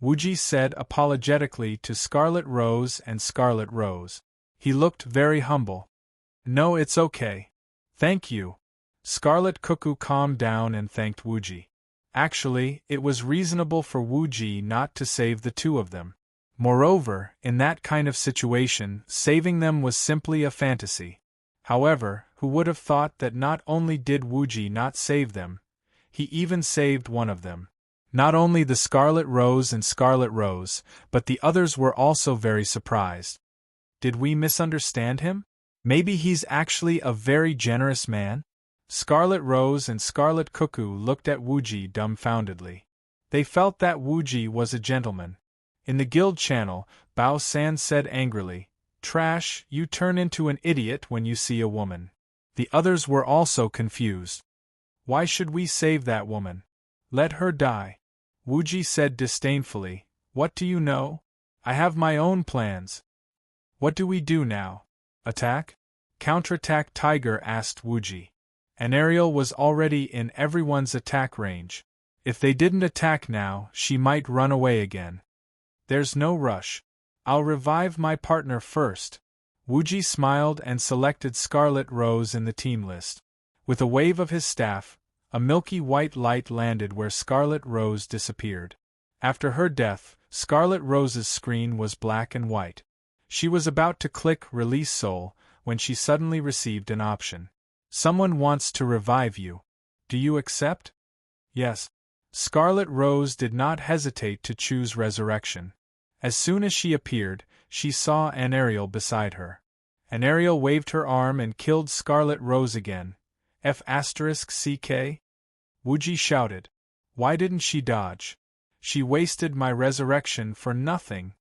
Wuji said apologetically to Scarlet Rose and Scarlet Rose. He looked very humble. No, it's okay. Thank you. Scarlet Cuckoo calmed down and thanked Wuji. Actually, it was reasonable for Wuji not to save the 2 of them. Moreover, in that kind of situation, saving them was simply a fantasy. However, who would have thought that not only did Wuji not save them, he even saved one of them. Not only the Scarlet Rose and Scarlet Rose, but the others were also very surprised. Did we misunderstand him? Maybe he's actually a very generous man? Scarlet Rose and Scarlet Cuckoo looked at Wuji dumbfoundedly. They felt that Wuji was a gentleman. In the guild channel, Bao San said angrily, "Trash, you turn into an idiot when you see a woman." The others were also confused. Why should we save that woman? Let her die. Wuji said disdainfully, "What do you know? I have my own plans." What do we do now? Attack? Counterattack? Tiger asked Wuji. An aerial was already in everyone's attack range. If they didn't attack now, she might run away again. There's no rush. I'll revive my partner first. Wuji smiled and selected Scarlet Rose in the team list. With a wave of his staff, a milky white light landed where Scarlet Rose disappeared. After her death, Scarlet Rose's screen was black and white. She was about to click Release Soul when she suddenly received an option. Someone wants to revive you. Do you accept? Yes. Scarlet Rose did not hesitate to choose resurrection. As soon as she appeared, she saw an aerial beside her. An aerial waved her arm and killed Scarlet Rose again. F***CK? Wuji shouted. Why didn't she dodge? She wasted my resurrection for nothing.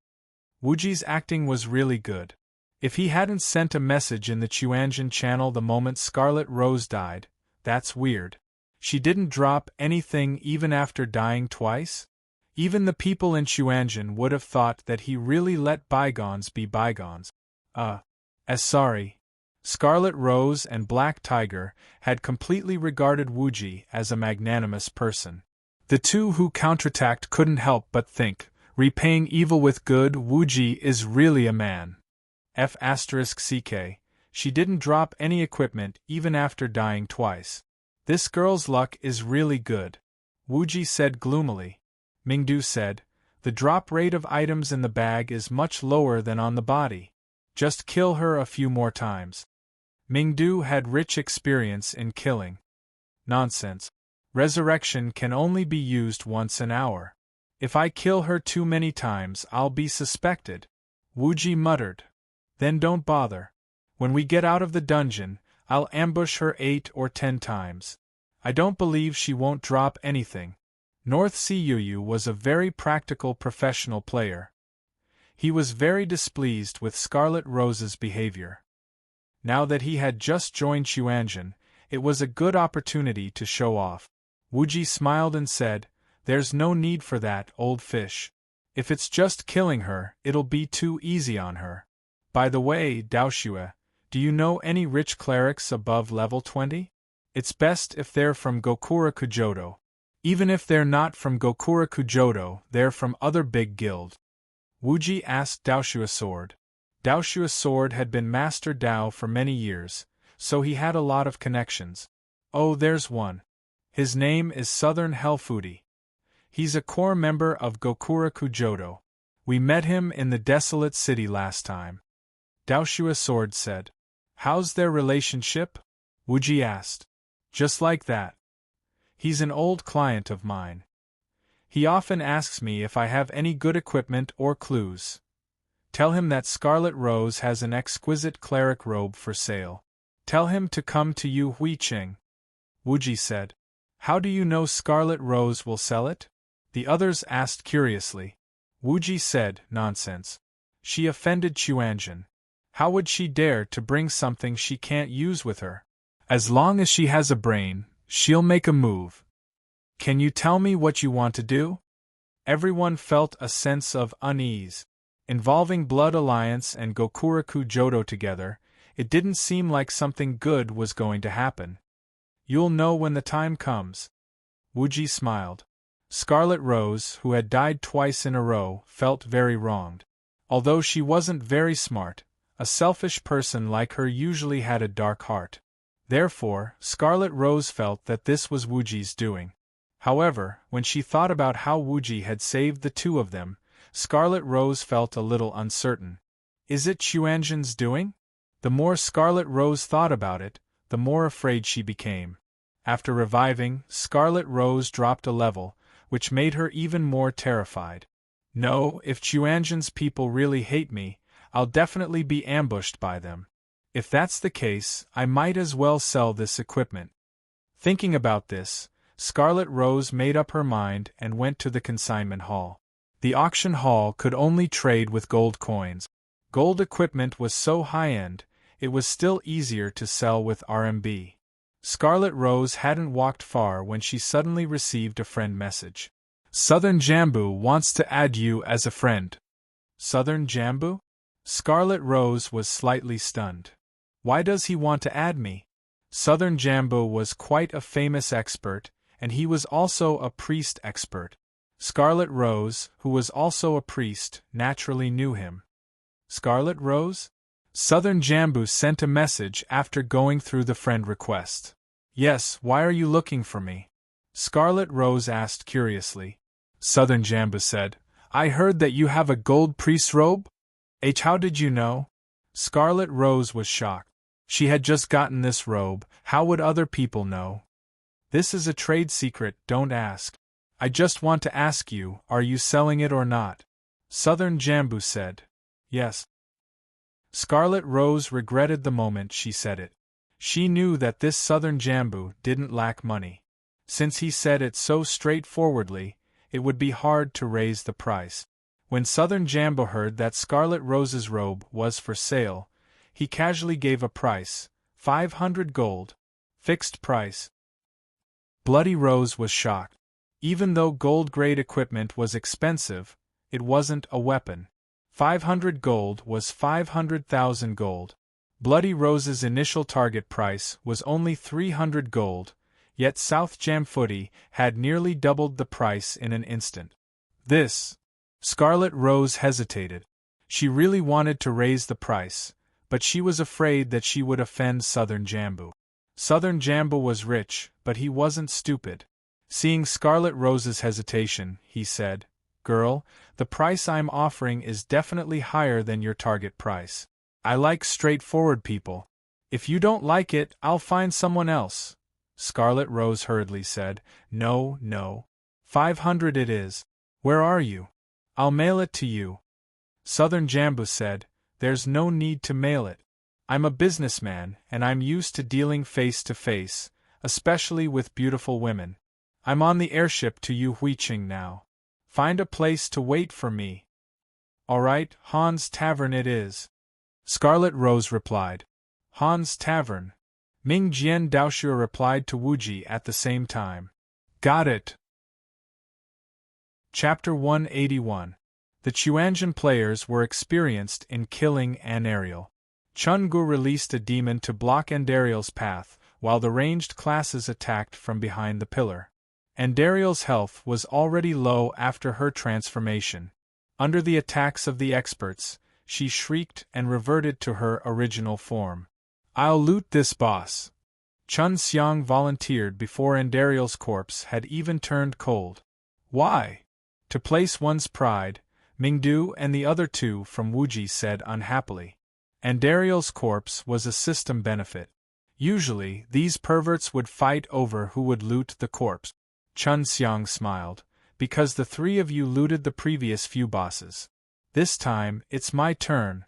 Wuji's acting was really good. If he hadn't sent a message in the Chuanjin channel the moment Scarlet Rose died, that's weird. She didn't drop anything even after dying twice? Even the people in Chuanjin would have thought that he really let bygones be bygones. Sorry, Scarlet Rose and Black Tiger had completely regarded Wuji as a magnanimous person. The two who counterattacked couldn't help but think, repaying evil with good, Wuji is really a man. F***ck, she didn't drop any equipment even after dying twice. This girl's luck is really good, Wuji said gloomily. Mingdu said, the drop rate of items in the bag is much lower than on the body. Just kill her a few more times. Mingdu had rich experience in killing. Nonsense. Resurrection can only be used once an hour. If I kill her too many times, I'll be suspected, Wuji muttered. Then don't bother. When we get out of the dungeon, I'll ambush her 8 or 10 times. I don't believe she won't drop anything. North Sea Yu was a very practical professional player. He was very displeased with Scarlet Rose's behavior. Now that he had just joined Xuanzhen, it was a good opportunity to show off. Wuji smiled and said, there's no need for that, old fish. If it's just killing her, it'll be too easy on her. By the way, Daoxue, do you know any rich clerics above level 20? It's best if they're from Gokura Kujodo. Even if they're not from Gokura Kujodo, they're from other big guild. Wuji asked Daoxue's sword. Daoxue's sword had been Master Dao for many years, so he had a lot of connections. Oh, there's one. His name is Southern Hellfoodie. He's a core member of Gokura Kujodo. We met him in the desolate city last time. Daoxue's sword said. How's their relationship? Wuji asked. Just like that. He's an old client of mine. He often asks me if I have any good equipment or clues. Tell him that Scarlet Rose has an exquisite cleric robe for sale. Tell him to come to you, Huiqing. Wuji said. How do you know Scarlet Rose will sell it? The others asked curiously. Wuji said, nonsense. She offended Xuanzhen. How would she dare to bring something she can't use with her? As long as she has a brain, she'll make a move. Can you tell me what you want to do? Everyone felt a sense of unease. Involving Blood Alliance and Gokura Kujodo together, it didn't seem like something good was going to happen. You'll know when the time comes. Wuji smiled. Scarlet Rose, who had died twice in a row, felt very wronged. Although she wasn't very smart, a selfish person like her usually had a dark heart. Therefore, Scarlet Rose felt that this was Wuji's doing. However, when she thought about how Wuji had saved the two of them, Scarlet Rose felt a little uncertain. Is it Xuanzhen's doing? The more Scarlet Rose thought about it, the more afraid she became. After reviving, Scarlet Rose dropped a level, which made her even more terrified. No, if Xuanzhen's people really hate me, I'll definitely be ambushed by them. If that's the case, I might as well sell this equipment. Thinking about this, Scarlet Rose made up her mind and went to the consignment hall. The auction hall could only trade with gold coins. Gold equipment was so high-end, it was still easier to sell with RMB. Scarlet Rose hadn't walked far when she suddenly received a friend message. Southern Jambu wants to add you as a friend. Southern Jambu? Scarlet Rose was slightly stunned. Why does he want to add me? Southern Jambu was quite a famous expert, and he was also a priest expert. Scarlet Rose, who was also a priest, naturally knew him. Scarlet Rose? Southern Jambu sent a message after going through the friend request. Yes, why are you looking for me? Scarlet Rose asked curiously. Southern Jambu said, I heard that you have a gold priest robe? How did you know? Scarlet Rose was shocked. She had just gotten this robe, how would other people know? This is a trade secret, don't ask. I just want to ask you, are you selling it or not? Southern Jambu said. Yes. Scarlet Rose regretted the moment she said it. She knew that this Southern Jambu didn't lack money. Since he said it so straightforwardly, it would be hard to raise the price. When Southern Jambu heard that Scarlet Rose's robe was for sale, he casually gave a price, 500 gold. Fixed price. Bloody Rose was shocked. Even though gold-grade equipment was expensive, it wasn't a weapon. 500 gold was 500,000 gold. Bloody Rose's initial target price was only 300 gold, yet South Jamfooty had nearly doubled the price in an instant. This. Scarlet Rose hesitated. She really wanted to raise the price, but she was afraid that she would offend Southern Jambu. Southern Jambu was rich, but he wasn't stupid. Seeing Scarlet Rose's hesitation, he said, "Girl, the price I'm offering is definitely higher than your target price. I like straightforward people. If you don't like it, I'll find someone else." Scarlet Rose hurriedly said, No. 500 it is. Where are you? I'll mail it to you." Southern Jambu said, "There's no need to mail it. I'm a businessman, and I'm used to dealing face to face, especially with beautiful women. I'm on the airship to Yuhuiqing now. Find a place to wait for me." "All right, Han's Tavern it is," Scarlet Rose replied. "Han's Tavern." Ming Jian Daoshua replied to Wuji at the same time. "Got it." Chapter 181. The Chuanjian players were experienced in killing Andariel. Chun Gu released a demon to block Andariel's path, while the ranged classes attacked from behind the pillar. Andariel's health was already low after her transformation. Under the attacks of the experts, she shrieked and reverted to her original form. "I'll loot this boss." Chun Xiang volunteered before Andariel's corpse had even turned cold. "Why?" "To place one's pride," Mingdu and the other two from Wuji said unhappily. Andariel's corpse was a system benefit. Usually, these perverts would fight over who would loot the corpse. Chun Xiang smiled, "Because the three of you looted the previous few bosses. This time, it's my turn."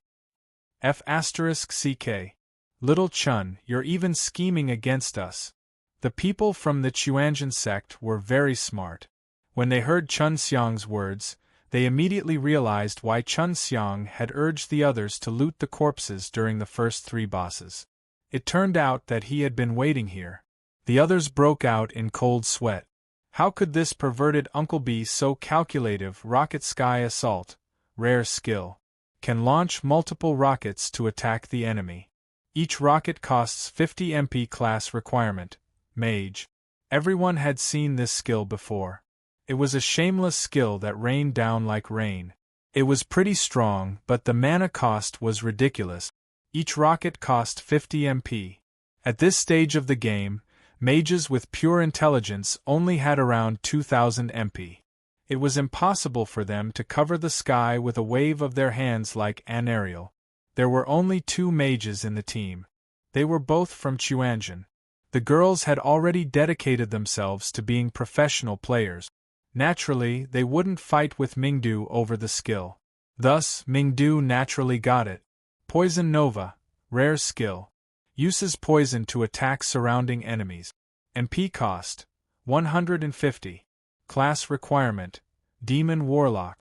F***CK. Little Chun, you're even scheming against us. The people from the Chuanjian sect were very smart. When they heard Chun Xiang's words, they immediately realized why Chun Xiang had urged the others to loot the corpses during the first three bosses. It turned out that he had been waiting here. The others broke out in cold sweat. How could this perverted uncle be so calculative? Rocket Sky Assault, rare skill. Can launch multiple rockets to attack the enemy. Each rocket costs 50 MP class requirement. Mage. Everyone had seen this skill before. It was a shameless skill that rained down like rain. It was pretty strong, but the mana cost was ridiculous. Each rocket cost 50 MP. At this stage of the game, mages with pure intelligence only had around 2000 MP. It was impossible for them to cover the sky with a wave of their hands like Andariel. There were only 2 mages in the team. They were both from Chuanjian. The girls had already dedicated themselves to being professional players. Naturally, they wouldn't fight with Mingdu over the skill. Thus, Mingdu naturally got it. Poison Nova, rare skill. Uses poison to attack surrounding enemies. MP cost, 150. Class requirement, Demon Warlock.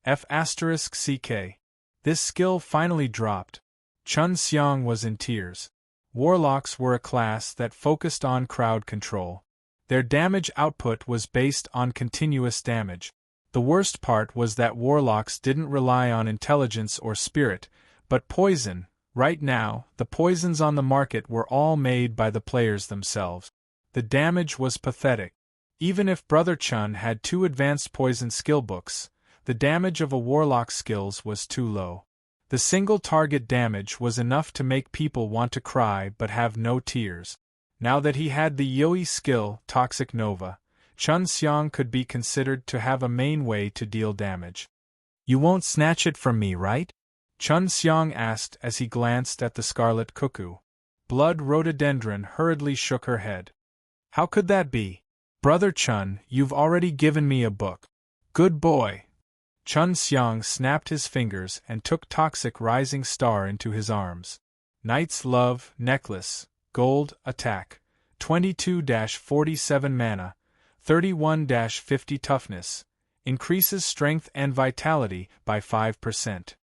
F***CK. This skill finally dropped. Chun Xiang was in tears. Warlocks were a class that focused on crowd control. Their damage output was based on continuous damage. The worst part was that warlocks didn't rely on intelligence or spirit, but poison. Right now, the poisons on the market were all made by the players themselves. The damage was pathetic. Even if Brother Chun had 2 advanced poison skill books, the damage of a warlock's skills was too low. The single target damage was enough to make people want to cry but have no tears. Now that he had the Yoi skill, Toxic Nova, Chun Xiang could be considered to have a main way to deal damage. "You won't snatch it from me, right?" Chun Xiang asked as he glanced at the scarlet cuckoo. Blood Rhododendron hurriedly shook her head. "How could that be? Brother Chun, you've already given me a book." "Good boy." Chun Xiang snapped his fingers and took Toxic Rising Star into his arms. Knight's Love Necklace, Gold, Attack, 22-47 mana, 31-50 toughness, increases strength and vitality by 5%.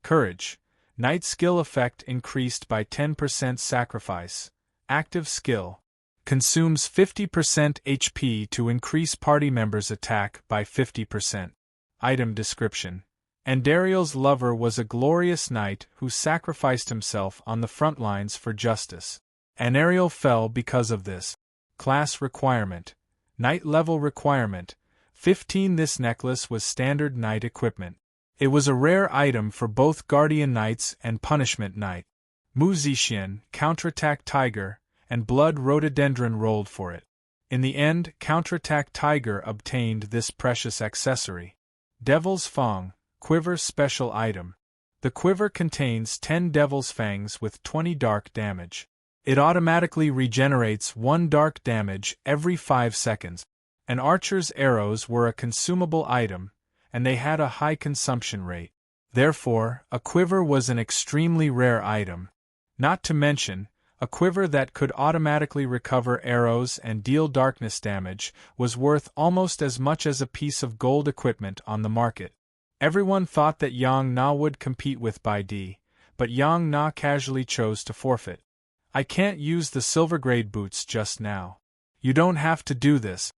Courage, Knight skill effect increased by 10% sacrifice, active skill, consumes 50% HP to increase party members' attack by 50%. Item description: And Ariel's lover was a glorious knight who sacrificed himself on the front lines for justice. And Ariel fell because of this. Class requirement. Knight level requirement. 15. This necklace was standard knight equipment. It was a rare item for both Guardian Knights and Punishment Knight. Musician, Counterattack Tiger, and Blood Rhododendron rolled for it. In the end, Counterattack Tiger obtained this precious accessory. Devil's Fang, Quiver Special Item. The quiver contains 10 Devil's Fangs with 20 dark damage. It automatically regenerates 1 dark damage every 5 seconds. An archer's arrows were a consumable item, and they had a high consumption rate. Therefore, a quiver was an extremely rare item. Not to mention, a quiver that could automatically recover arrows and deal darkness damage was worth almost as much as a piece of gold equipment on the market. Everyone thought that Yang Na would compete with Bai Di, but Yang Na casually chose to forfeit. I can't use the silver-grade boots just now. You don't have to do this.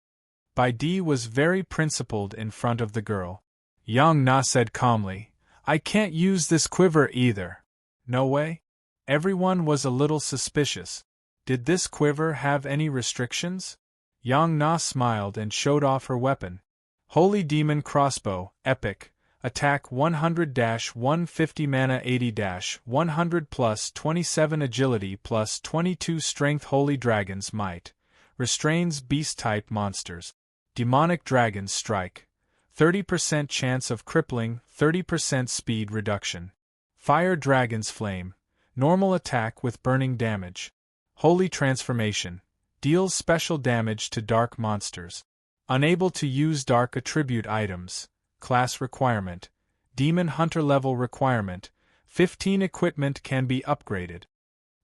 Bai Di was very principled in front of the girl. Yang Na said calmly, I can't use this quiver either. No way? Everyone was a little suspicious. Did this quiver have any restrictions? Yang Na smiled and showed off her weapon. Holy Demon Crossbow, Epic, Attack 100-150 Mana 80-100 plus 27 Agility plus 22 Strength Holy Dragon's Might. Restrains Beast-type monsters. Demonic Dragon's Strike. 30% chance of crippling, 30% speed reduction. Fire Dragon's Flame. Normal attack with burning damage. Holy Transformation. Deals special damage to dark monsters. Unable to use dark attribute items. Class requirement. Demon Hunter level requirement. 15 equipment can be upgraded.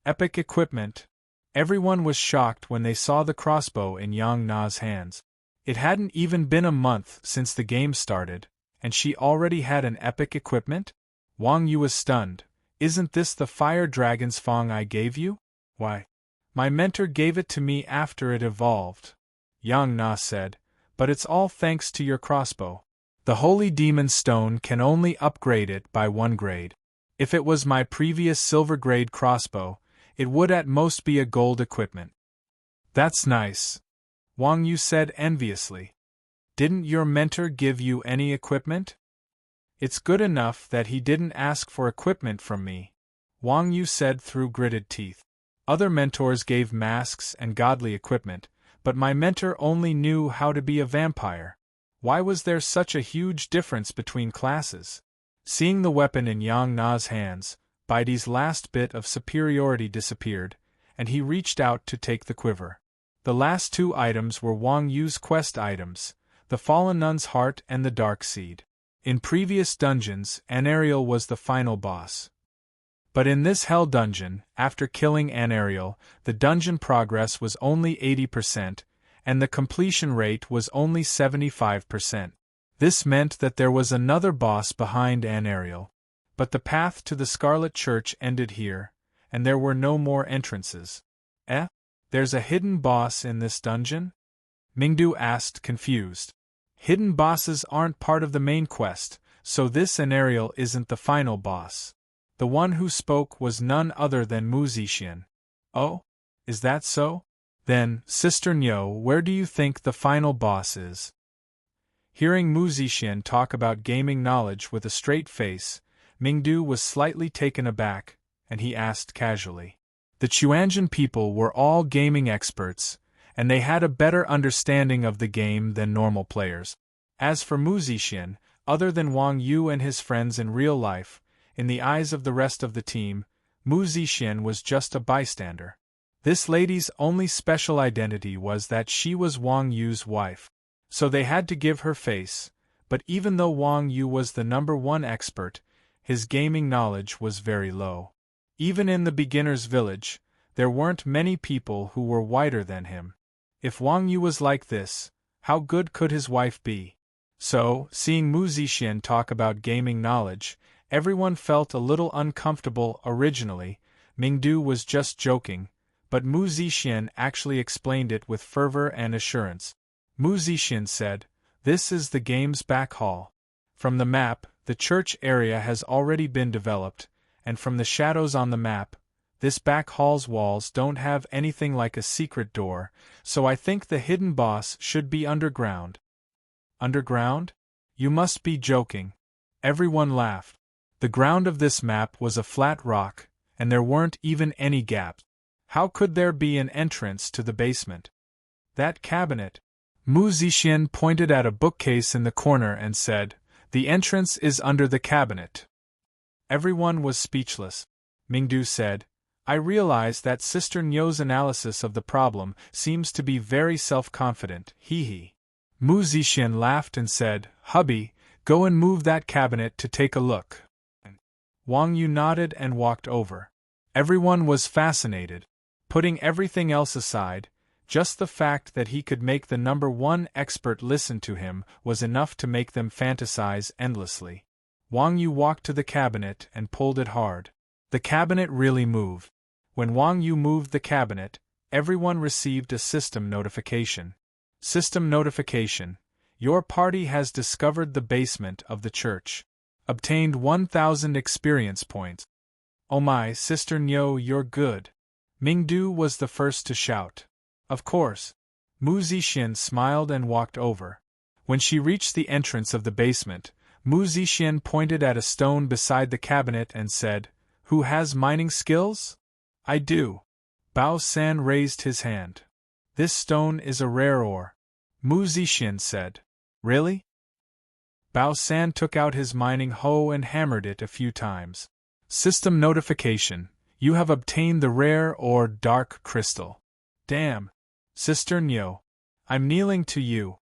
Epic equipment. Everyone was shocked when they saw the crossbow in Yang Na's hands. It hadn't even been a month since the game started, and she already had an epic equipment? Wang Yu was stunned. Isn't this the fire dragon's fang I gave you? Why? My mentor gave it to me after it evolved. Yang Na said, but it's all thanks to your crossbow. The Holy Demon Stone can only upgrade it by 1 grade. If it was my previous silver grade crossbow, it would at most be a gold equipment. That's nice. Wang Yu said enviously. Didn't your mentor give you any equipment? It's good enough that he didn't ask for equipment from me, Wang Yu said through gritted teeth. Other mentors gave masks and godly equipment, but my mentor only knew how to be a vampire. Why was there such a huge difference between classes? Seeing the weapon in Yang Na's hands, Baidi's last bit of superiority disappeared, and he reached out to take the quiver. The last 2 items were Wang Yu's quest items, the Fallen Nun's Heart and the Dark Seed. In previous dungeons, Anariel was the final boss. But in this hell dungeon, after killing Anariel, the dungeon progress was only 80%, and the completion rate was only 75%. This meant that there was another boss behind Anariel. But the path to the Scarlet Church ended here, and there were no more entrances. There's a hidden boss in this dungeon? Mingdu asked, confused. Hidden bosses aren't part of the main quest, so this Anariel isn't the final boss. The one who spoke was none other than Mu Zixian. Oh? Is that so? Then, Sister Nyo, where do you think the final boss is? Hearing Mu Zixian talk about gaming knowledge with a straight face, Mingdu was slightly taken aback, and he asked casually. The Chuanjian people were all gaming experts, and they had a better understanding of the game than normal players. As for Mu Zixian, other than Wang Yu and his friends in real life, in the eyes of the rest of the team, Mu Zixian was just a bystander. This lady's only special identity was that she was Wang Yu's wife. So they had to give her face, but even though Wang Yu was the #1 expert, his gaming knowledge was very low. Even in the beginner's village, there weren't many people who were whiter than him. If Wang Yu was like this, how good could his wife be? So, seeing Mu Zixian talk about gaming knowledge, everyone felt a little uncomfortable. Originally, Mingdu was just joking, but Mu Zixian actually explained it with fervor and assurance. Mu Zixian said, "This is the game's back hall. From the map, The church area has already been developed, and from the shadows on the map, this back hall's walls don't have anything like a secret door, so I think the hidden boss should be underground. Underground? You must be joking. Everyone laughed. The ground of this map was a flat rock, and there weren't even any gaps. How could there be an entrance to the basement? That cabinet. Mu Zixin pointed at a bookcase in the corner and said, "The entrance is under the cabinet." Everyone was speechless. Mingdu said, "I realize that Sister Nyo's analysis of the problem seems to be very self-confident, hee. Mu Zixin laughed and said, "Hubby, go and move that cabinet to take a look." Wang Yu nodded and walked over. Everyone was fascinated. Putting everything else aside, just the fact that he could make the #1 expert listen to him was enough to make them fantasize endlessly. Wang Yu walked to the cabinet and pulled it hard. The cabinet really moved. When Wang Yu moved the cabinet, everyone received a system notification. System notification: your party has discovered the basement of the church. Obtained 1,000 experience points. Oh my, Sister Nyo, you're good. Mingdu was the first to shout. Of course. Mu Zixin smiled and walked over. When she reached the entrance of the basement, Mu Zixin pointed at a stone beside the cabinet and said, "Who has mining skills?" "I do." Bao San raised his hand. "This stone is a rare ore," Mu Zixin said. "Really?" Bao San took out his mining hoe and hammered it a few times. System notification: you have obtained the rare ore dark crystal. Damn. Sister Nyo, I'm kneeling to you.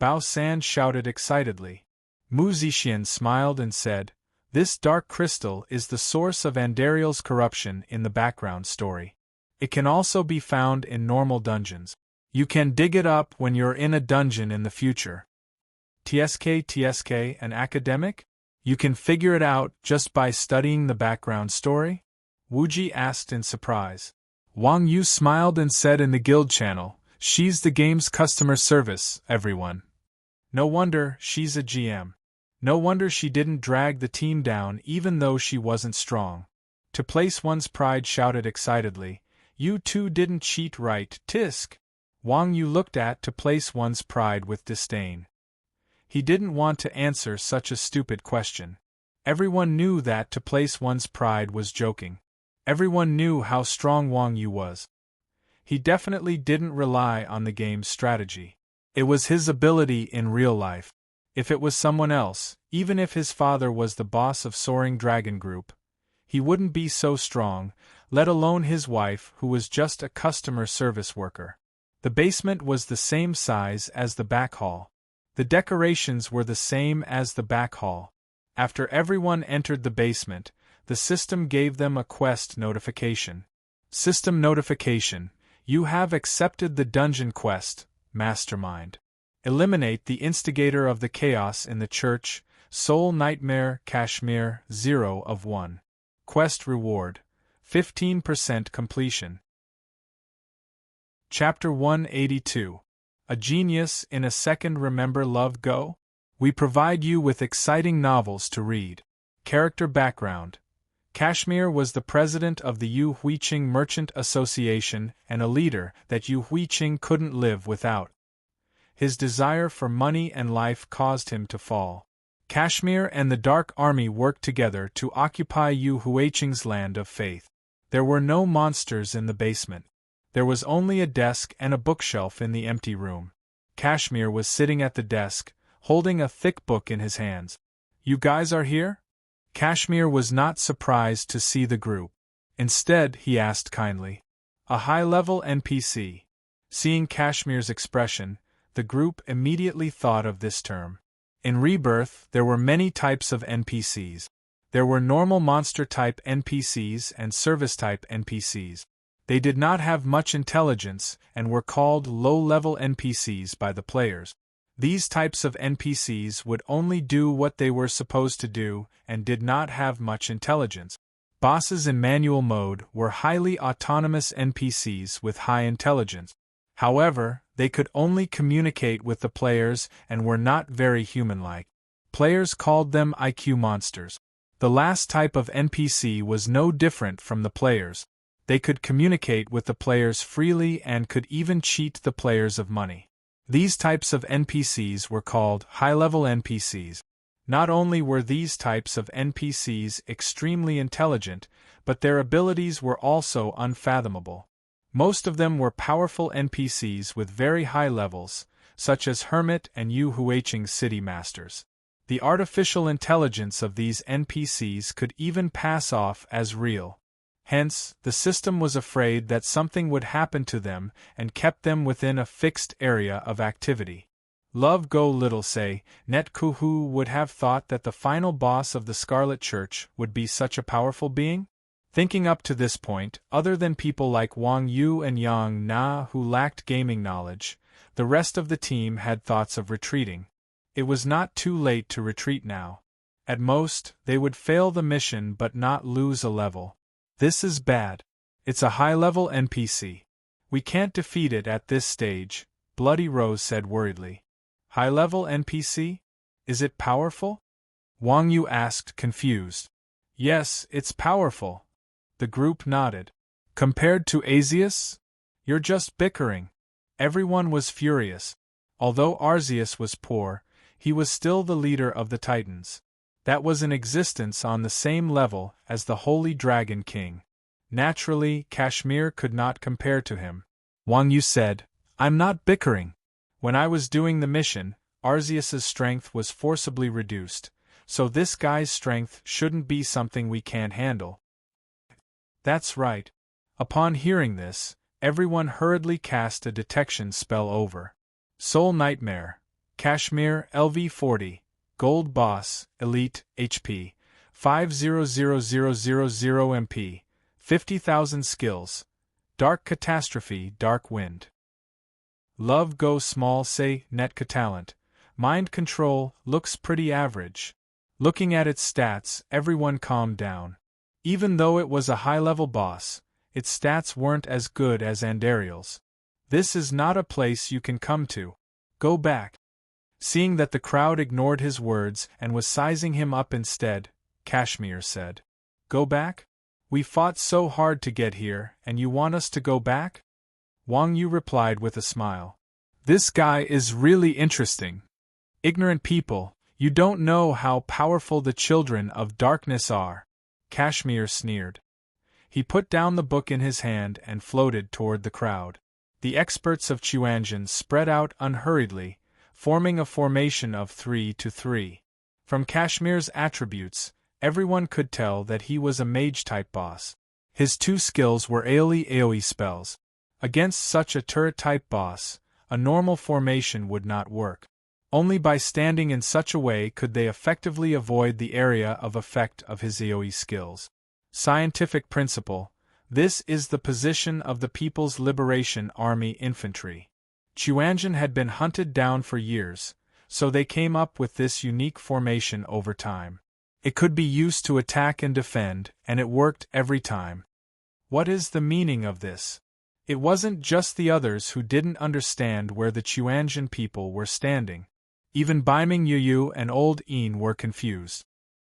Bao San shouted excitedly. Mu Zixin smiled and said, "This dark crystal is the source of Andariel's corruption in the background story. It can also be found in normal dungeons. You can dig it up when you're in a dungeon in the future." TSK, an academic? You can figure it out just by studying the background story? Wuji asked in surprise. Wang Yu smiled and said in the guild channel, "She's the game's customer service, everyone. No wonder she's a GM. No wonder she didn't drag the team down even though she wasn't strong." To Place One's Pride shouted excitedly, "You two didn't cheat, right, Tisk?" Wang Yu looked at To Place One's Pride with disdain. He didn't want to answer such a stupid question. Everyone knew that To Place One's Pride was joking. Everyone knew how strong Wang Yu was. He definitely didn't rely on the game's strategy. It was his ability in real life. If it was someone else, even if his father was the boss of Soaring Dragon Group, he wouldn't be so strong, let alone his wife who was just a customer service worker. The basement was the same size as the back hall. The decorations were the same as the back hall. After everyone entered the basement, the system gave them a quest notification. System notification: you have accepted the dungeon quest, Mastermind. Eliminate the instigator of the chaos in the church, Soul Nightmare Kashmir 0 of 1. Quest reward: 15% completion. Chapter 182. A Genius in a Second. Remember Love Go? We provide you with exciting novels to read. Character background: Kashmir was the president of the Yu Huiqing Merchant Association and a leader that Yu Huiqing couldn't live without. His desire for money and life caused him to fall. Kashmir and the Dark Army worked together to occupy Yu Huiqing's land of faith. There were no monsters in the basement. There was only a desk and a bookshelf in the empty room. Kashmir was sitting at the desk, holding a thick book in his hands. "You guys are here?" Kashmir was not surprised to see the group. Instead, he asked kindly. A high-level NPC. Seeing Kashmir's expression, the group immediately thought of this term. In Rebirth, there were many types of NPCs. There were normal monster-type NPCs and service-type NPCs. They did not have much intelligence and were called low-level NPCs by the players. These types of NPCs would only do what they were supposed to do and did not have much intelligence. Bosses in manual mode were highly autonomous NPCs with high intelligence. However, they could only communicate with the players and were not very human-like. Players called them IQ monsters. The last type of NPC was no different from the players. They could communicate with the players freely and could even cheat the players of money. These types of NPCs were called high-level NPCs. Not only were these types of NPCs extremely intelligent, but their abilities were also unfathomable. Most of them were powerful NPCs with very high levels, such as Hermit and Yu Huiching City Masters. The artificial intelligence of these NPCs could even pass off as real. Hence, the system was afraid that something would happen to them and kept them within a fixed area of activity. Love Go Little say, Netkuhu would have thought that the final boss of the Scarlet Church would be such a powerful being? Thinking up to this point, other than people like Wang Yu and Yang Na who lacked gaming knowledge, the rest of the team had thoughts of retreating. It was not too late to retreat now. At most, they would fail the mission but not lose a level. This is bad. It's a high-level NPC. We can't defeat it at this stage, Bloody Rose said worriedly. High-level NPC? Is it powerful? Wang Yu asked, confused. Yes, it's powerful. The group nodded. Compared to Arceus? You're just bickering. Everyone was furious. Although Arceus was poor, he was still the leader of the Titans. That was in existence on the same level as the Holy Dragon King. Naturally, Kashmir could not compare to him. Wang Yu said, I'm not bickering. When I was doing the mission, Arceus's strength was forcibly reduced, so this guy's strength shouldn't be something we can't handle. That's right. Upon hearing this, everyone hurriedly cast a detection spell over. Soul Nightmare, Kashmir LV40, Gold Boss, Elite, HP, 500000 MP, 50,000 skills, Dark Catastrophe, Dark Wind. Love Go Small say, Netka Talent, Mind Control, looks pretty average. Looking at its stats, everyone calmed down. Even though it was a high-level boss, its stats weren't as good as Andariel's. This is not a place you can come to. Go back. Seeing that the crowd ignored his words and was sizing him up instead, Kashmir said, Go back? We fought so hard to get here, and you want us to go back? Wang Yu replied with a smile. This guy is really interesting. Ignorant people, you don't know how powerful the children of darkness are. Kashmir sneered. He put down the book in his hand and floated toward the crowd. The experts of Chuanjin spread out unhurriedly, forming a formation of 3 to 3. From Kashmir's attributes, everyone could tell that he was a mage-type boss. His two skills were AoE spells. Against such a turret-type boss, a normal formation would not work. Only by standing in such a way could they effectively avoid the area of effect of his AoE skills. Scientific principle: this is the position of the People's Liberation Army infantry. Chuanjin had been hunted down for years, so they came up with this unique formation over time. It could be used to attack and defend, and it worked every time. What is the meaning of this? It wasn't just the others who didn't understand where the Chuanjin people were standing. Even Baiming Yuyu and Old Een were confused.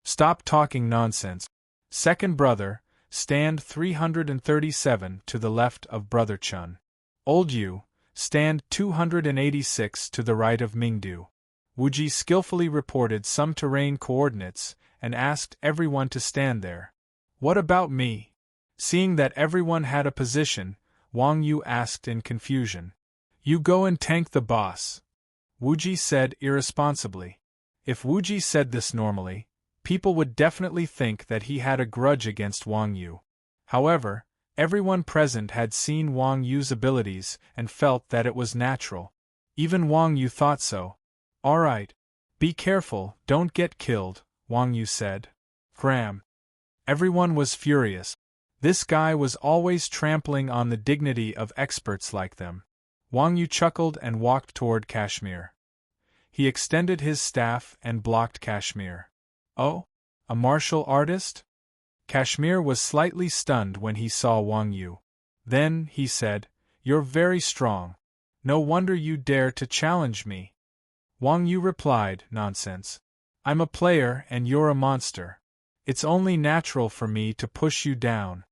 Stop talking nonsense. Second brother, stand 337 to the left of Brother Chun. Old Yu, stand 286 to the right of Mingdu. Wuji skillfully reported some terrain coordinates and asked everyone to stand there. What about me? Seeing that everyone had a position, Wang Yu asked in confusion. You go and tank the boss, Wuji said irresponsibly. If Wuji said this normally, people would definitely think that he had a grudge against Wang Yu. However, everyone present had seen Wang Yu's abilities and felt that it was natural. Even Wang Yu thought so. Alright. Be careful, don't get killed, Wang Yu said. Cram. Everyone was furious. This guy was always trampling on the dignity of experts like them. Wang Yu chuckled and walked toward Kashmir. He extended his staff and blocked Kashmir. Oh? A martial artist? Kashmir was slightly stunned when he saw Wang Yu. Then, he said, You're very strong. No wonder you dare to challenge me. Wang Yu replied, Nonsense. I'm a player and you're a monster. It's only natural for me to push you down.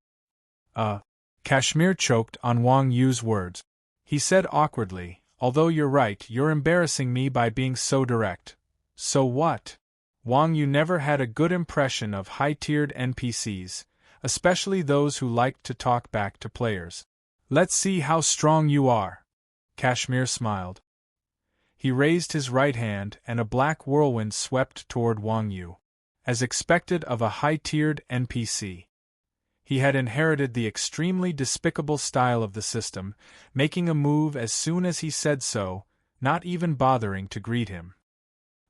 Kashmir choked on Wang Yu's words. He said awkwardly, although you're right, you're embarrassing me by being so direct. So what? Wang Yu never had a good impression of high-tiered NPCs, especially those who liked to talk back to players. Let's see how strong you are. Kashmir smiled. He raised his right hand and a black whirlwind swept toward Wang Yu. As expected of a high-tiered NPC, he had inherited the extremely despicable style of the system, making a move as soon as he said so, not even bothering to greet him.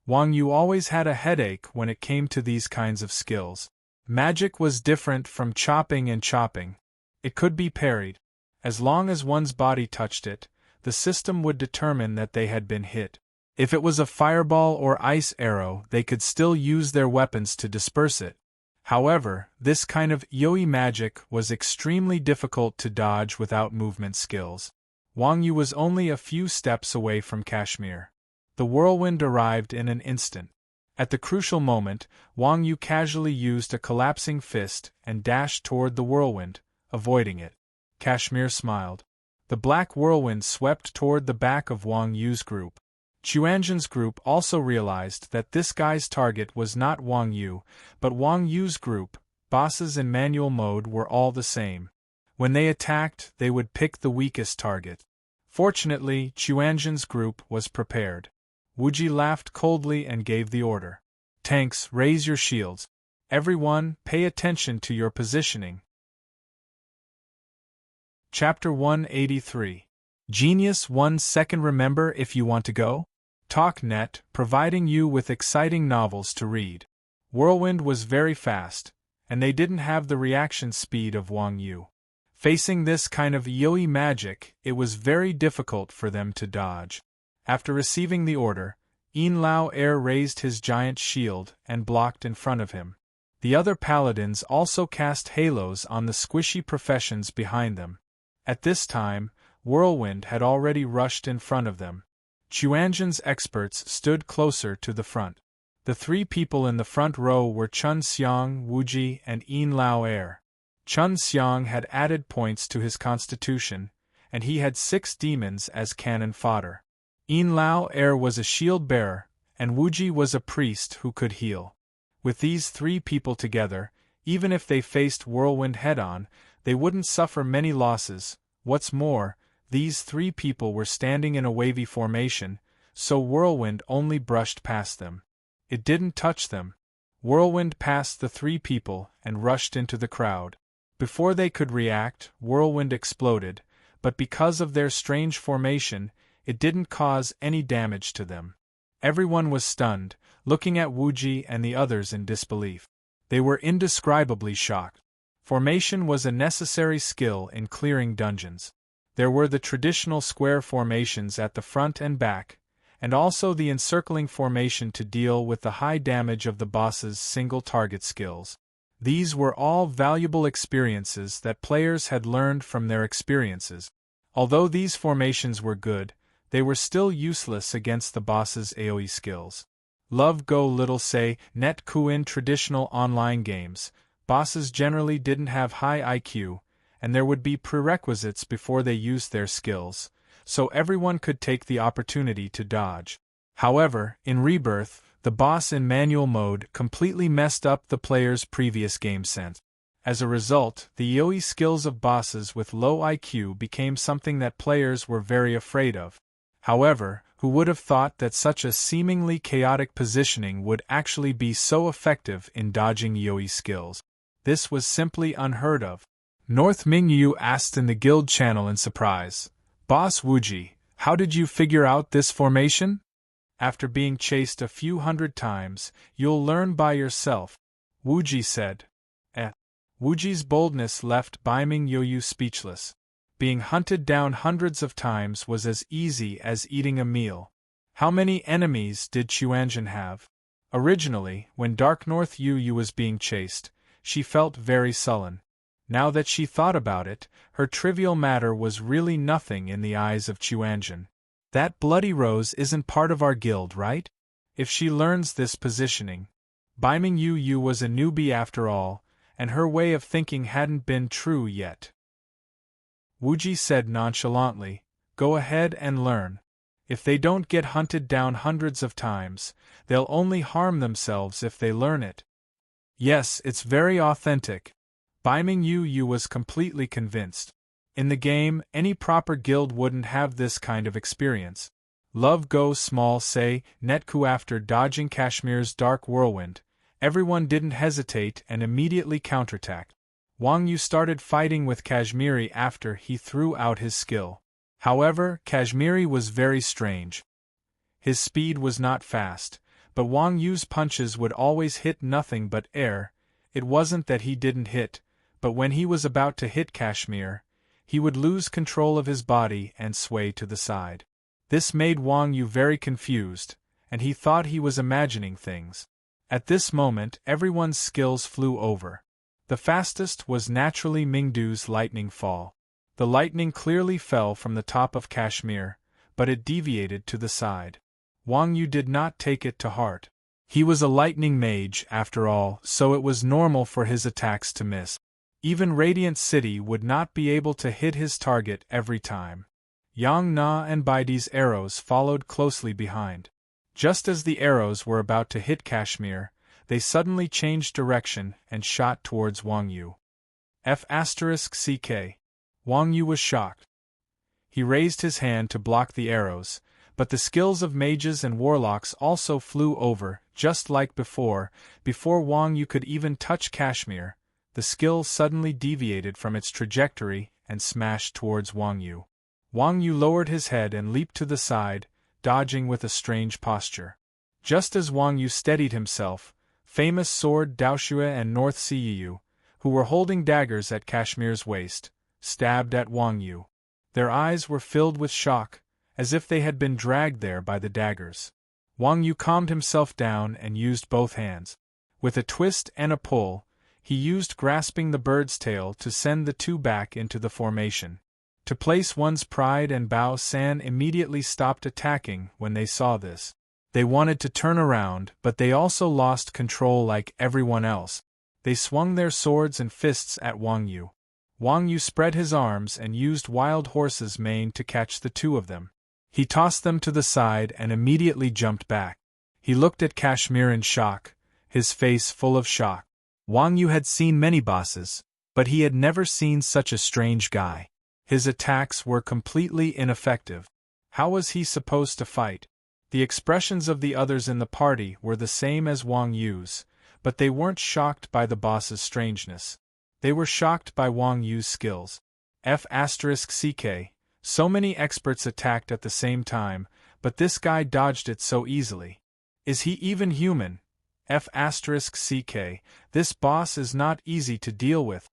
Wang Yu always had a headache when it came to these kinds of skills. Magic was different from chopping and chopping. It could be parried. As long as one's body touched it, the system would determine that they had been hit. If it was a fireball or ice arrow, they could still use their weapons to disperse it. However, this kind of yoi magic was extremely difficult to dodge without movement skills. Wang Yu was only a few steps away from Kashmir. The whirlwind arrived in an instant. At the crucial moment, Wang Yu casually used a collapsing fist and dashed toward the whirlwind, avoiding it. Kashmir smiled. The black whirlwind swept toward the back of Wang Yu's group. Chuanjin's group also realized that this guy's target was not Wang Yu, but Wang Yu's group. Bosses in manual mode were all the same. When they attacked, they would pick the weakest target. Fortunately, Chuanjin's group was prepared. Wuji laughed coldly and gave the order. Tanks, raise your shields. Everyone, pay attention to your positioning. Chapter 183. Genius 1 second. Remember if you want to go? TalkNet, providing you with exciting novels to read. Whirlwind was very fast, and they didn't have the reaction speed of Wang Yu. Facing this kind of yoi magic, it was very difficult for them to dodge. After receiving the order, Yin Lao Air raised his giant shield and blocked in front of him. The other paladins also cast halos on the squishy professions behind them. At this time, Whirlwind had already rushed in front of them. Chuanjin's experts stood closer to the front. The three people in the front row were Chun Xiang, Wuji, and Yin Lao Air. Chun Xiang had added points to his constitution, and he had 6 demons as cannon fodder. Yin Lao Air was a shield bearer, and Wuji was a priest who could heal. With these 3 people together, even if they faced Whirlwind head-on, they wouldn't suffer many losses. What's more, these 3 people were standing in a wavy formation, so Whirlwind only brushed past them. It didn't touch them. Whirlwind passed the 3 people and rushed into the crowd. Before they could react, Whirlwind exploded, but because of their strange formation, it didn't cause any damage to them. Everyone was stunned, looking at Wuji and the others in disbelief. They were indescribably shocked. Formation was a necessary skill in clearing dungeons. There were the traditional square formations at the front and back, and also the encircling formation to deal with the high damage of the boss's single-target skills. These were all valuable experiences that players had learned from their experiences. Although these formations were good, they were still useless against the boss's AoE skills. Love Go Little Say, Net Kuin traditional online games, bosses generally didn't have high IQ, and there would be prerequisites before they used their skills, so everyone could take the opportunity to dodge. However, in Rebirth, the boss in manual mode completely messed up the player's previous game sense. As a result, the AoE skills of bosses with low IQ became something that players were very afraid of. However, who would have thought that such a seemingly chaotic positioning would actually be so effective in dodging AoE skills? This was simply unheard of. North Mingyu asked in the guild channel in surprise, "Boss Wuji, how did you figure out this formation? After being chased a few hundred times, you'll learn by yourself," Wuji said. Wuji's boldness left Baiming Yoyu speechless. Being hunted down hundreds of times was as easy as eating a meal. How many enemies did Chuanjin have? Originally, when Dark North Yu was being chased, she felt very sullen. Now that she thought about it, her trivial matter was really nothing in the eyes of Chuanjin. "That bloody rose isn't part of our guild, right? If she learns this positioning. Biming Yu was a newbie after all, and her way of thinking hadn't been true yet. Wuji said nonchalantly, "Go ahead and learn. If they don't get hunted down hundreds of times, they'll only harm themselves if they learn it." Yes, it's very authentic. Biming Yu was completely convinced. In the game, any proper guild wouldn't have this kind of experience. Love Go Small say, Netku after dodging Kashmir's dark whirlwind, everyone didn't hesitate and immediately counterattacked. Wang Yu started fighting with Kashmiri after he threw out his skill. However, Kashmiri was very strange. His speed was not fast, but Wang Yu's punches would always hit nothing but air. It wasn't that he didn't hit, but when he was about to hit Kashmir, he would lose control of his body and sway to the side. This made Wang Yu very confused, and he thought he was imagining things. At this moment, everyone's skills flew over. The fastest was naturally Mingdu's lightning fall. The lightning clearly fell from the top of Kashmir, but it deviated to the side. Wang Yu did not take it to heart. He was a lightning mage, after all, so it was normal for his attacks to miss. Even Radiant City would not be able to hit his target every time. Yang Na and Baidi's arrows followed closely behind. Just as the arrows were about to hit Kashmir, they suddenly changed direction and shot towards Wang Yu. F***ck. Wang Yu was shocked. He raised his hand to block the arrows, but the skills of mages and warlocks also flew over, just like before. Before Wang Yu could even touch Kashmir, the skill suddenly deviated from its trajectory and smashed towards Wang Yu. Wang Yu lowered his head and leaped to the side, dodging with a strange posture. Just as Wang Yu steadied himself, famous sword Daoshue and North Siyu, who were holding daggers at Kashmir's waist, stabbed at Wang Yu. Their eyes were filled with shock, as if they had been dragged there by the daggers. Wang Yu calmed himself down and used both hands. With a twist and a pull, he used grasping the bird's tail to send the two back into the formation. To place one's pride and Bao San immediately stopped attacking when they saw this. They wanted to turn around, but they also lost control like everyone else. They swung their swords and fists at Wang Yu. Wang Yu spread his arms and used Wild Horse's mane to catch the two of them. He tossed them to the side and immediately jumped back. He looked at Kashmir in shock, his face full of shock. Wang Yu had seen many bosses, but he had never seen such a strange guy. His attacks were completely ineffective. How was he supposed to fight? The expressions of the others in the party were the same as Wang Yu's, but they weren't shocked by the boss's strangeness. They were shocked by Wang Yu's skills. F***ck. So many experts attacked at the same time, but this guy dodged it so easily. Is he even human? F***ck. This boss is not easy to deal with.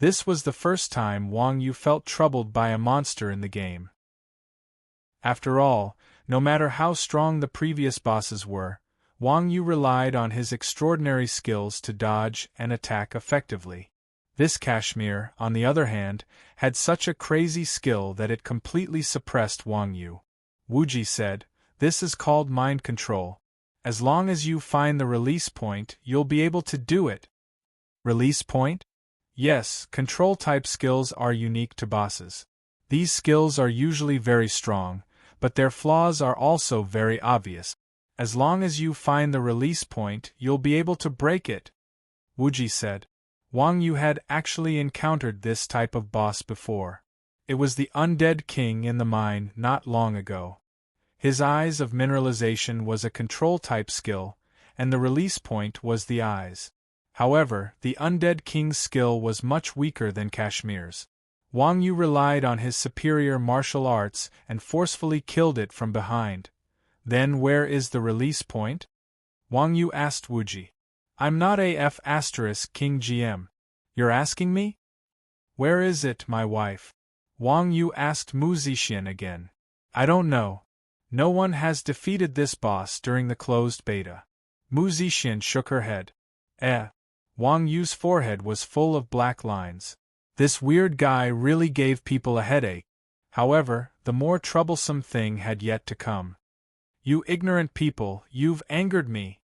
This was the first time Wang Yu felt troubled by a monster in the game. After all, no matter how strong the previous bosses were, Wang Yu relied on his extraordinary skills to dodge and attack effectively. This Kashmir, on the other hand, had such a crazy skill that it completely suppressed Wang Yu. Wuji said, "This is called mind control. As long as you find the release point, you'll be able to do it." Release point? Yes, control-type skills are unique to bosses. These skills are usually very strong, but their flaws are also very obvious. As long as you find the release point, you'll be able to break it, Wuji said. Wang Yu had actually encountered this type of boss before. It was the undead king in the mine not long ago. His eyes of mineralization was a control-type skill, and the release point was the eyes. However, the undead king's skill was much weaker than Kashmir's. Wang Yu relied on his superior martial arts and forcefully killed it from behind. Then where is the release point? Wang Yu asked Wuji. I'm not AF** King GM. You're asking me? Where is it, my wife? Wang Yu asked Mu Zixian again. I don't know. No one has defeated this boss during the closed beta. Mu Zixian shook her head. Wang Yu's forehead was full of black lines. This weird guy really gave people a headache. However, the more troublesome thing had yet to come. You ignorant people, you've angered me.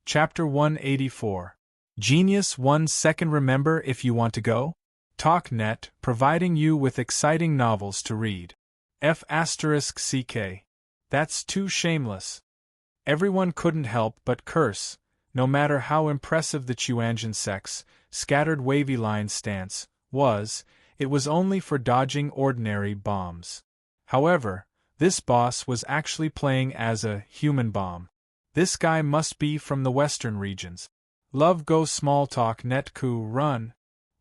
Chapter 184. Genius 1 Second. Remember, if you want to go? TalkNet, providing you with exciting novels to read. F***ck. That's too shameless. Everyone couldn't help but curse, no matter how impressive the Chuanjian sect's scattered wavy line stance was. It was only for dodging ordinary bombs. However, this boss was actually playing as a human bomb. This guy must be from the western regions. Love go small talk net ku run.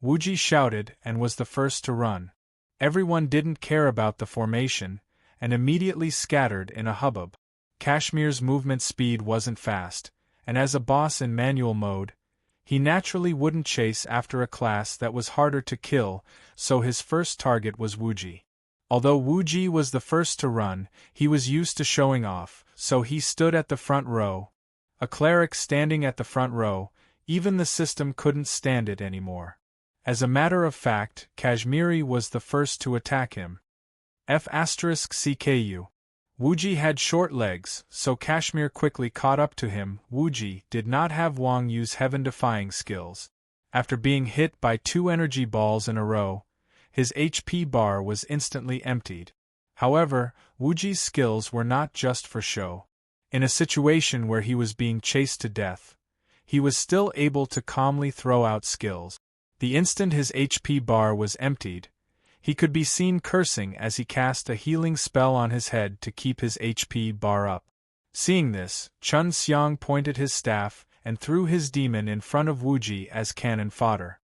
Wuji shouted and was the first to run. Everyone didn't care about the formation, and immediately scattered in a hubbub. Kashmir's movement speed wasn't fast, and as a boss in manual mode, he naturally wouldn't chase after a class that was harder to kill, so his first target was Wuji. Although Wuji was the first to run, he was used to showing off, so he stood at the front row. A cleric standing at the front row, even the system couldn't stand it anymore. As a matter of fact, Kashmiri was the first to attack him. F***cku. Wuji had short legs, so Kashmir quickly caught up to him. Wuji did not have Wang Yu's heaven-defying skills. After being hit by 2 energy balls in a row, his HP bar was instantly emptied. However, Wuji's skills were not just for show. In a situation where he was being chased to death, he was still able to calmly throw out skills. The instant his HP bar was emptied, he could be seen cursing as he cast a healing spell on his head to keep his HP bar up. Seeing this, Chun Xiang pointed his staff and threw his demon in front of Wuji as cannon fodder.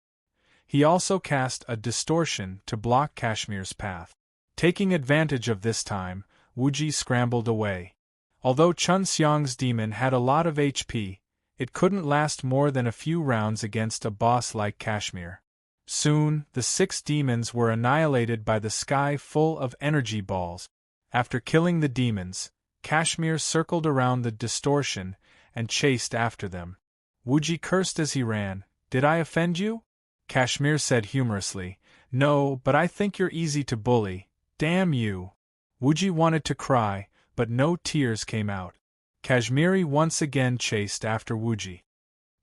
He also cast a distortion to block Kashmir's path. Taking advantage of this time, Wuji scrambled away. Although Chun Xiang's demon had a lot of HP, it couldn't last more than a few rounds against a boss like Kashmir. Soon, the 6 demons were annihilated by the sky full of energy balls. After killing the demons, Kashmir circled around the distortion and chased after them. Wuji cursed as he ran. "Did I offend you?" Kashmir said humorously. "No, but I think you're easy to bully. Damn you." Wuji wanted to cry, but no tears came out. Kashmiri once again chased after Wuji.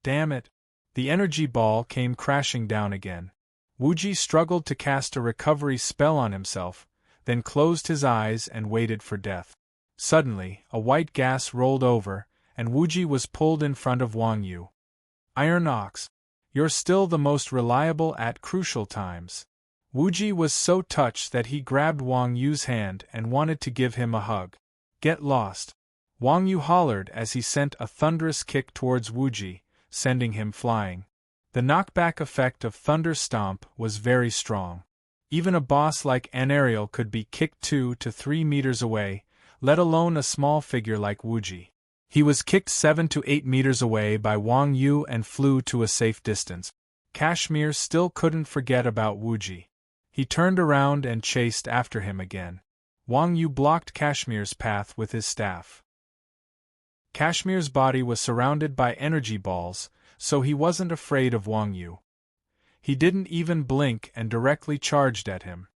Damn it. The energy ball came crashing down again. Wuji struggled to cast a recovery spell on himself, then closed his eyes and waited for death. Suddenly, a white gas rolled over, and Wuji was pulled in front of Wang Yu. "Iron Ox, you're still the most reliable at crucial times." Wuji was so touched that he grabbed Wang Yu's hand and wanted to give him a hug. "Get lost." Wang Yu hollered as he sent a thunderous kick towards Wuji, sending him flying. The knockback effect of Thunder Stomp was very strong. Even a boss like Anariel could be kicked 2 to 3 meters away, let alone a small figure like Wuji. He was kicked 7 to 8 meters away by Wang Yu and flew to a safe distance. Kashmir still couldn't forget about Wuji. He turned around and chased after him again. Wang Yu blocked Kashmir's path with his staff. Kashmir's body was surrounded by energy balls, so he wasn't afraid of Wang Yu. He didn't even blink and directly charged at him.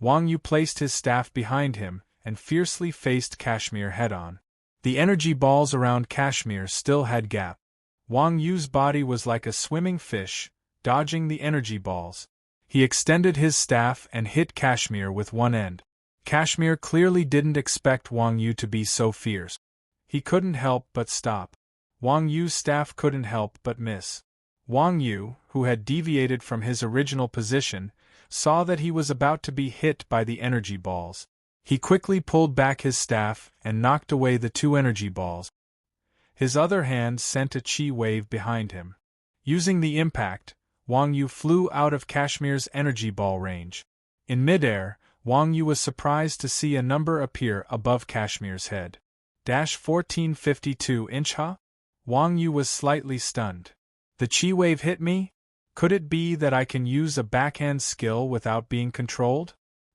Wang Yu placed his staff behind him and fiercely faced Kashmir head-on. The energy balls around Kashmir still had gap. Wang Yu's body was like a swimming fish, dodging the energy balls. He extended his staff and hit Kashmir with one end. Kashmir clearly didn't expect Wang Yu to be so fierce. He couldn't help but stop. Wang Yu's staff couldn't help but miss. Wang Yu, who had deviated from his original position, saw that he was about to be hit by the energy balls. He quickly pulled back his staff and knocked away the 2 energy balls. His other hand sent a chi wave behind him. Using the impact, Wang Yu flew out of Kashmir's energy ball range. In midair, Wang Yu was surprised to see a number appear above Kashmir's head. 1452 inch huh? Wang Yu was slightly stunned. The chi wave hit me? Could it be that I can use a backhand skill without being controlled?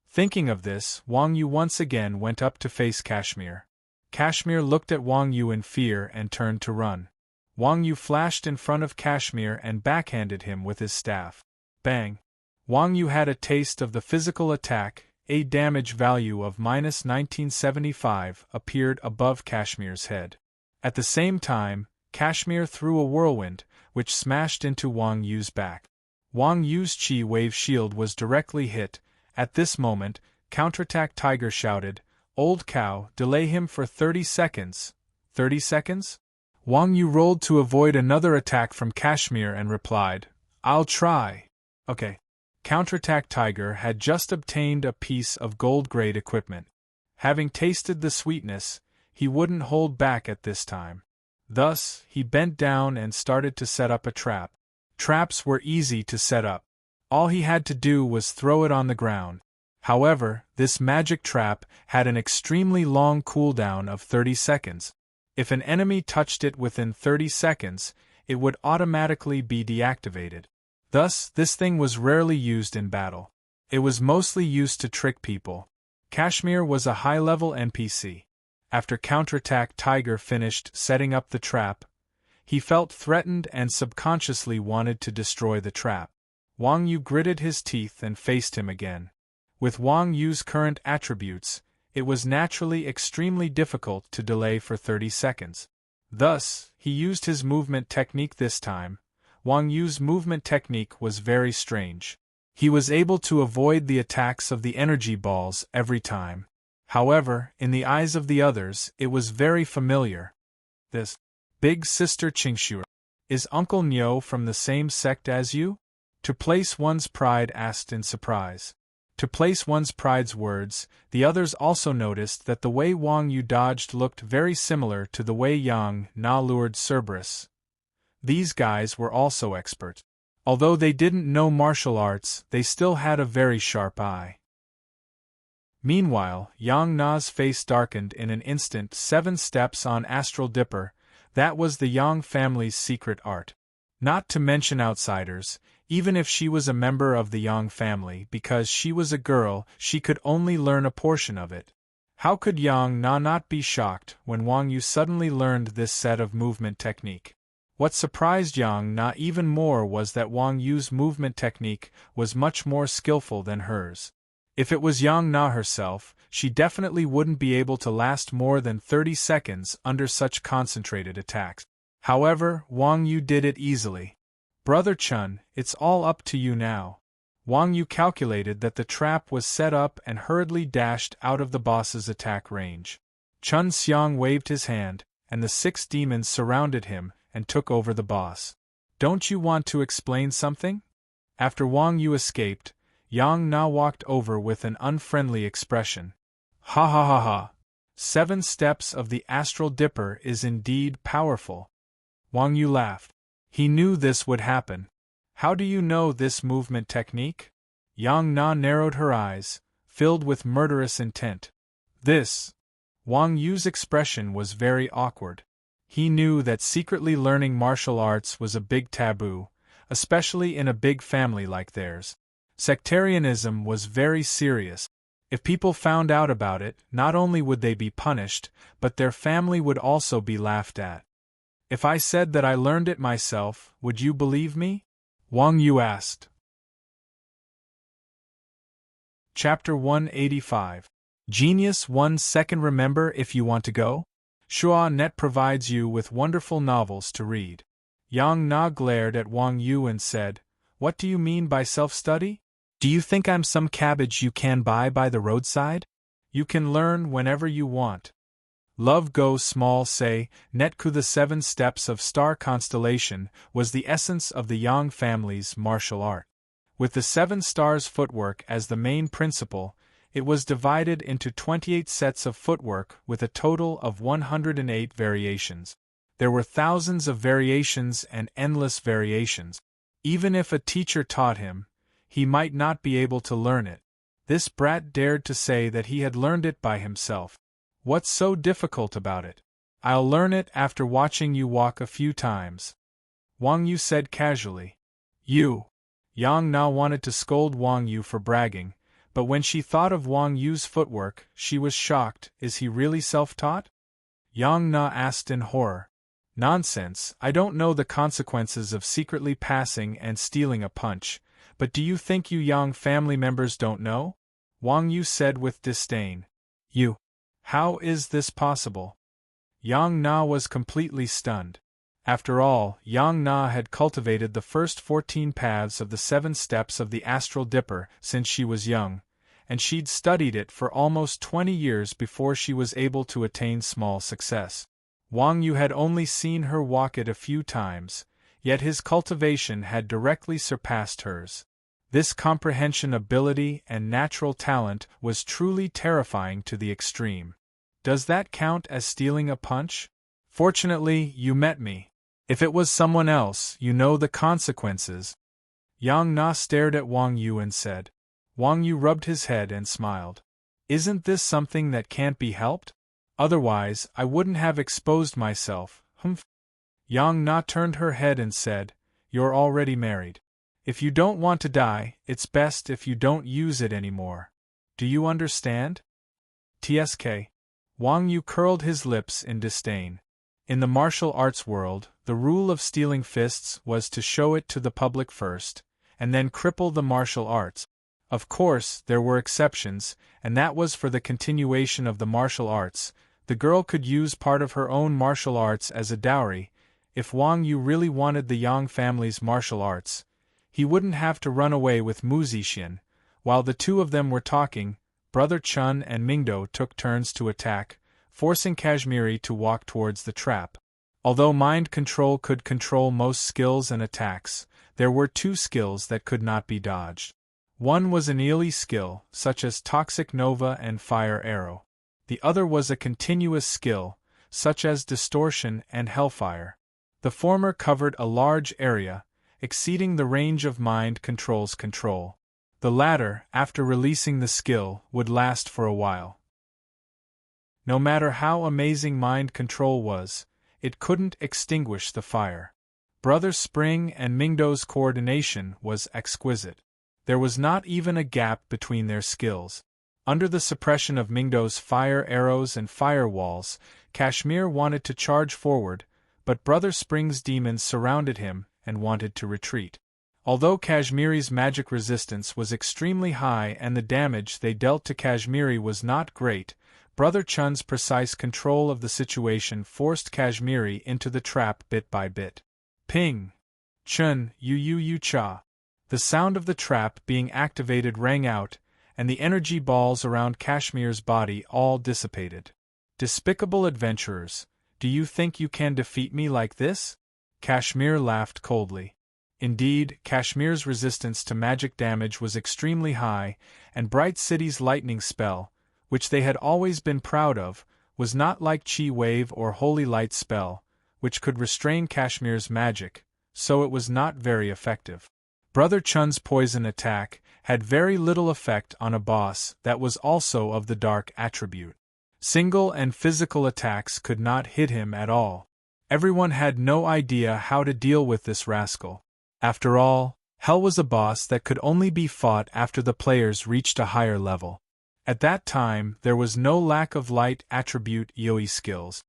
Thinking of this, Wang Yu once again went up to face Kashmir. Kashmir looked at Wang Yu in fear and turned to run. Wang Yu flashed in front of Kashmir and backhanded him with his staff. Bang! Wang Yu had a taste of the physical attack, A damage value of -1975 appeared above Kashmir's head. At the same time, Kashmir threw a whirlwind, which smashed into Wang Yu's back. Wang Yu's chi wave shield was directly hit. At this moment, Counterattack Tiger shouted, "Old cow, delay him for 30 seconds. 30 seconds? Wang Yu rolled to avoid another attack from Kashmir and replied, "I'll try." Okay. Counterattack Tiger had just obtained a piece of gold-grade equipment. Having tasted the sweetness, he wouldn't hold back at this time. Thus, he bent down and started to set up a trap. Traps were easy to set up. All he had to do was throw it on the ground. However, this magic trap had an extremely long cooldown of 30 seconds. If an enemy touched it within 30 seconds, it would automatically be deactivated. Thus, this thing was rarely used in battle. It was mostly used to trick people. Kashmir was a high-level NPC. After Counterattack Tiger finished setting up the trap, he felt threatened and subconsciously wanted to destroy the trap. Wang Yu gritted his teeth and faced him again. With Wang Yu's current attributes, it was naturally extremely difficult to delay for 30 seconds. Thus, he used his movement technique this time. Wang Yu's movement technique was very strange. He was able to avoid the attacks of the energy balls every time. However, in the eyes of the others, it was very familiar. This big sister Qingxue. Is Uncle Niu from the same sect as you? To place one's pride asked in surprise. To place one's pride's words, the others also noticed that the way Wang Yu dodged looked very similar to the way Yang Na lured Cerberus. These guys were also expert. Although they didn't know martial arts, they still had a very sharp eye. Meanwhile, Yang Na's face darkened in an instant. 7 steps on Astral Dipper, that was the Yang family's secret art. Not to mention outsiders, even if she was a member of the Yang family, because she was a girl, she could only learn a portion of it. How could Yang Na not be shocked when Wang Yu suddenly learned this set of movement technique? What surprised Yang Na even more was that Wang Yu's movement technique was much more skillful than hers. If it was Yang Na herself, she definitely wouldn't be able to last more than 30 seconds under such concentrated attacks. However, Wang Yu did it easily. Brother Chun, it's all up to you now. Wang Yu calculated that the trap was set up and hurriedly dashed out of the boss's attack range. Chun Xiang waved his hand, and the 6 demons surrounded him and took over the boss. Don't you want to explain something? After Wang Yu escaped, Yang Na walked over with an unfriendly expression. Ha ha ha ha. 7 steps of the Astral Dipper is indeed powerful. Wang Yu laughed. He knew this would happen. How do you know this movement technique? Yang Na narrowed her eyes, filled with murderous intent. This. Wang Yu's expression was very awkward. He knew that secretly learning martial arts was a big taboo, especially in a big family like theirs. Sectarianism was very serious. If people found out about it, not only would they be punished, but their family would also be laughed at. If I said that I learned it myself, would you believe me? Wang Yu asked. Chapter 185. Genius 1 second. Remember if you want to go? Shua.net provides you with wonderful novels to read. Yang Na glared at Wang Yu and said, "What do you mean by self-study? Do you think I'm some cabbage you can buy by the roadside? You can learn whenever you want." Love Go Small Say, Netku. The 7 steps of Star Constellation was the essence of the Yang family's martial art. With the 7 stars footwork as the main principle, it was divided into 28 sets of footwork with a total of 108 variations. There were thousands of variations and endless variations. Even if a teacher taught him, he might not be able to learn it. This brat dared to say that he had learned it by himself. What's so difficult about it? I'll learn it after watching you walk a few times. Wang Yu said casually. You. Yang Na wanted to scold Wang Yu for bragging, but when she thought of Wang Yu's footwork, she was shocked. Is he really self-taught? Yang Na asked in horror. Nonsense, I don't know the consequences of secretly passing and stealing a punch, but do you think you Yang family members don't know? Wang Yu said with disdain. You. How is this possible? Yang Na was completely stunned. After all, Yang Na had cultivated the first 14 paths of the 7 steps of the astral dipper since she was young, and she'd studied it for almost 20 years before she was able to attain small success. Wang Yu had only seen her walk it a few times, yet his cultivation had directly surpassed hers. This comprehension ability and natural talent was truly terrifying to the extreme. Does that count as stealing a punch? Fortunately, you met me. If it was someone else, you know the consequences. Yang Na stared at Wang Yu and said. Wang Yu rubbed his head and smiled. Isn't this something that can't be helped? Otherwise, I wouldn't have exposed myself, humph. Yang Na turned her head and said, You're already married. If you don't want to die, it's best if you don't use it anymore. Do you understand? TSK. Wang Yu curled his lips in disdain. In the martial arts world, the rule of stealing fists was to show it to the public first, and then cripple the martial arts. Of course, there were exceptions, and that was for the continuation of the martial arts. The girl could use part of her own martial arts as a dowry. If Wang Yu really wanted the Yang family's martial arts, he wouldn't have to run away with Mu Zixin. While the two of them were talking, Brother Chun and Mingdo took turns to attack, forcing Kashmiri to walk towards the trap. Although mind control could control most skills and attacks, there were 2 skills that could not be dodged. One was an Ely skill, such as Toxic Nova and Fire Arrow. The other was a continuous skill, such as Distortion and Hellfire. The former covered a large area, exceeding the range of mind control's control. The latter, after releasing the skill, would last for a while. No matter how amazing mind control was, it couldn't extinguish the fire. Brother Spring and Mingdo's coordination was exquisite. There was not even a gap between their skills. Under the suppression of Mingdo's fire arrows and firewalls, Kashmir wanted to charge forward, but Brother Spring's demons surrounded him and wanted to retreat. Although Kashmiri's magic resistance was extremely high and the damage they dealt to Kashmiri was not great, Brother Chun's precise control of the situation forced Kashmiri into the trap bit by bit. Ping! Chun, you cha! The sound of the trap being activated rang out, and the energy balls around Kashmir's body all dissipated. Despicable adventurers, do you think you can defeat me like this? Kashmir laughed coldly. Indeed, Kashmir's resistance to magic damage was extremely high, and Bright City's lightning spell, which they had always been proud of, was not like Chi Wave or Holy Light spell, which could restrain Kashmir's magic, so it was not very effective. Brother Chun's poison attack had very little effect on a boss that was also of the dark attribute. Single and physical attacks could not hit him at all. Everyone had no idea how to deal with this rascal. After all, Hell was a boss that could only be fought after the players reached a higher level. At that time, there was no lack of light attribute Yoi skills.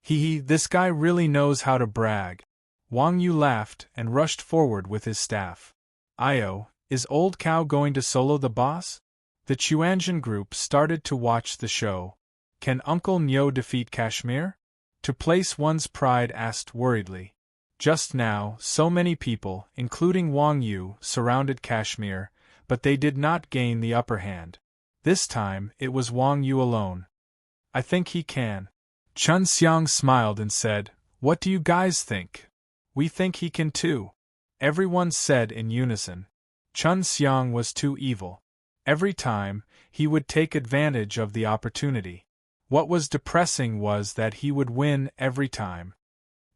This guy really knows how to brag. Wang Yu laughed and rushed forward with his staff. Io, is Old Cow going to solo the boss? The Chuanjin group started to watch the show. Can Uncle Nyo defeat Kashmir? To place one's pride asked worriedly. Just now, so many people, including Wang Yu, surrounded Kashmir, but they did not gain the upper hand. This time, it was Wang Yu alone. I think he can. Chun Xiang smiled and said, What do you guys think? We think he can too. Everyone said in unison. Chun Xiang was too evil. Every time, he would take advantage of the opportunity. What was depressing was that he would win every time.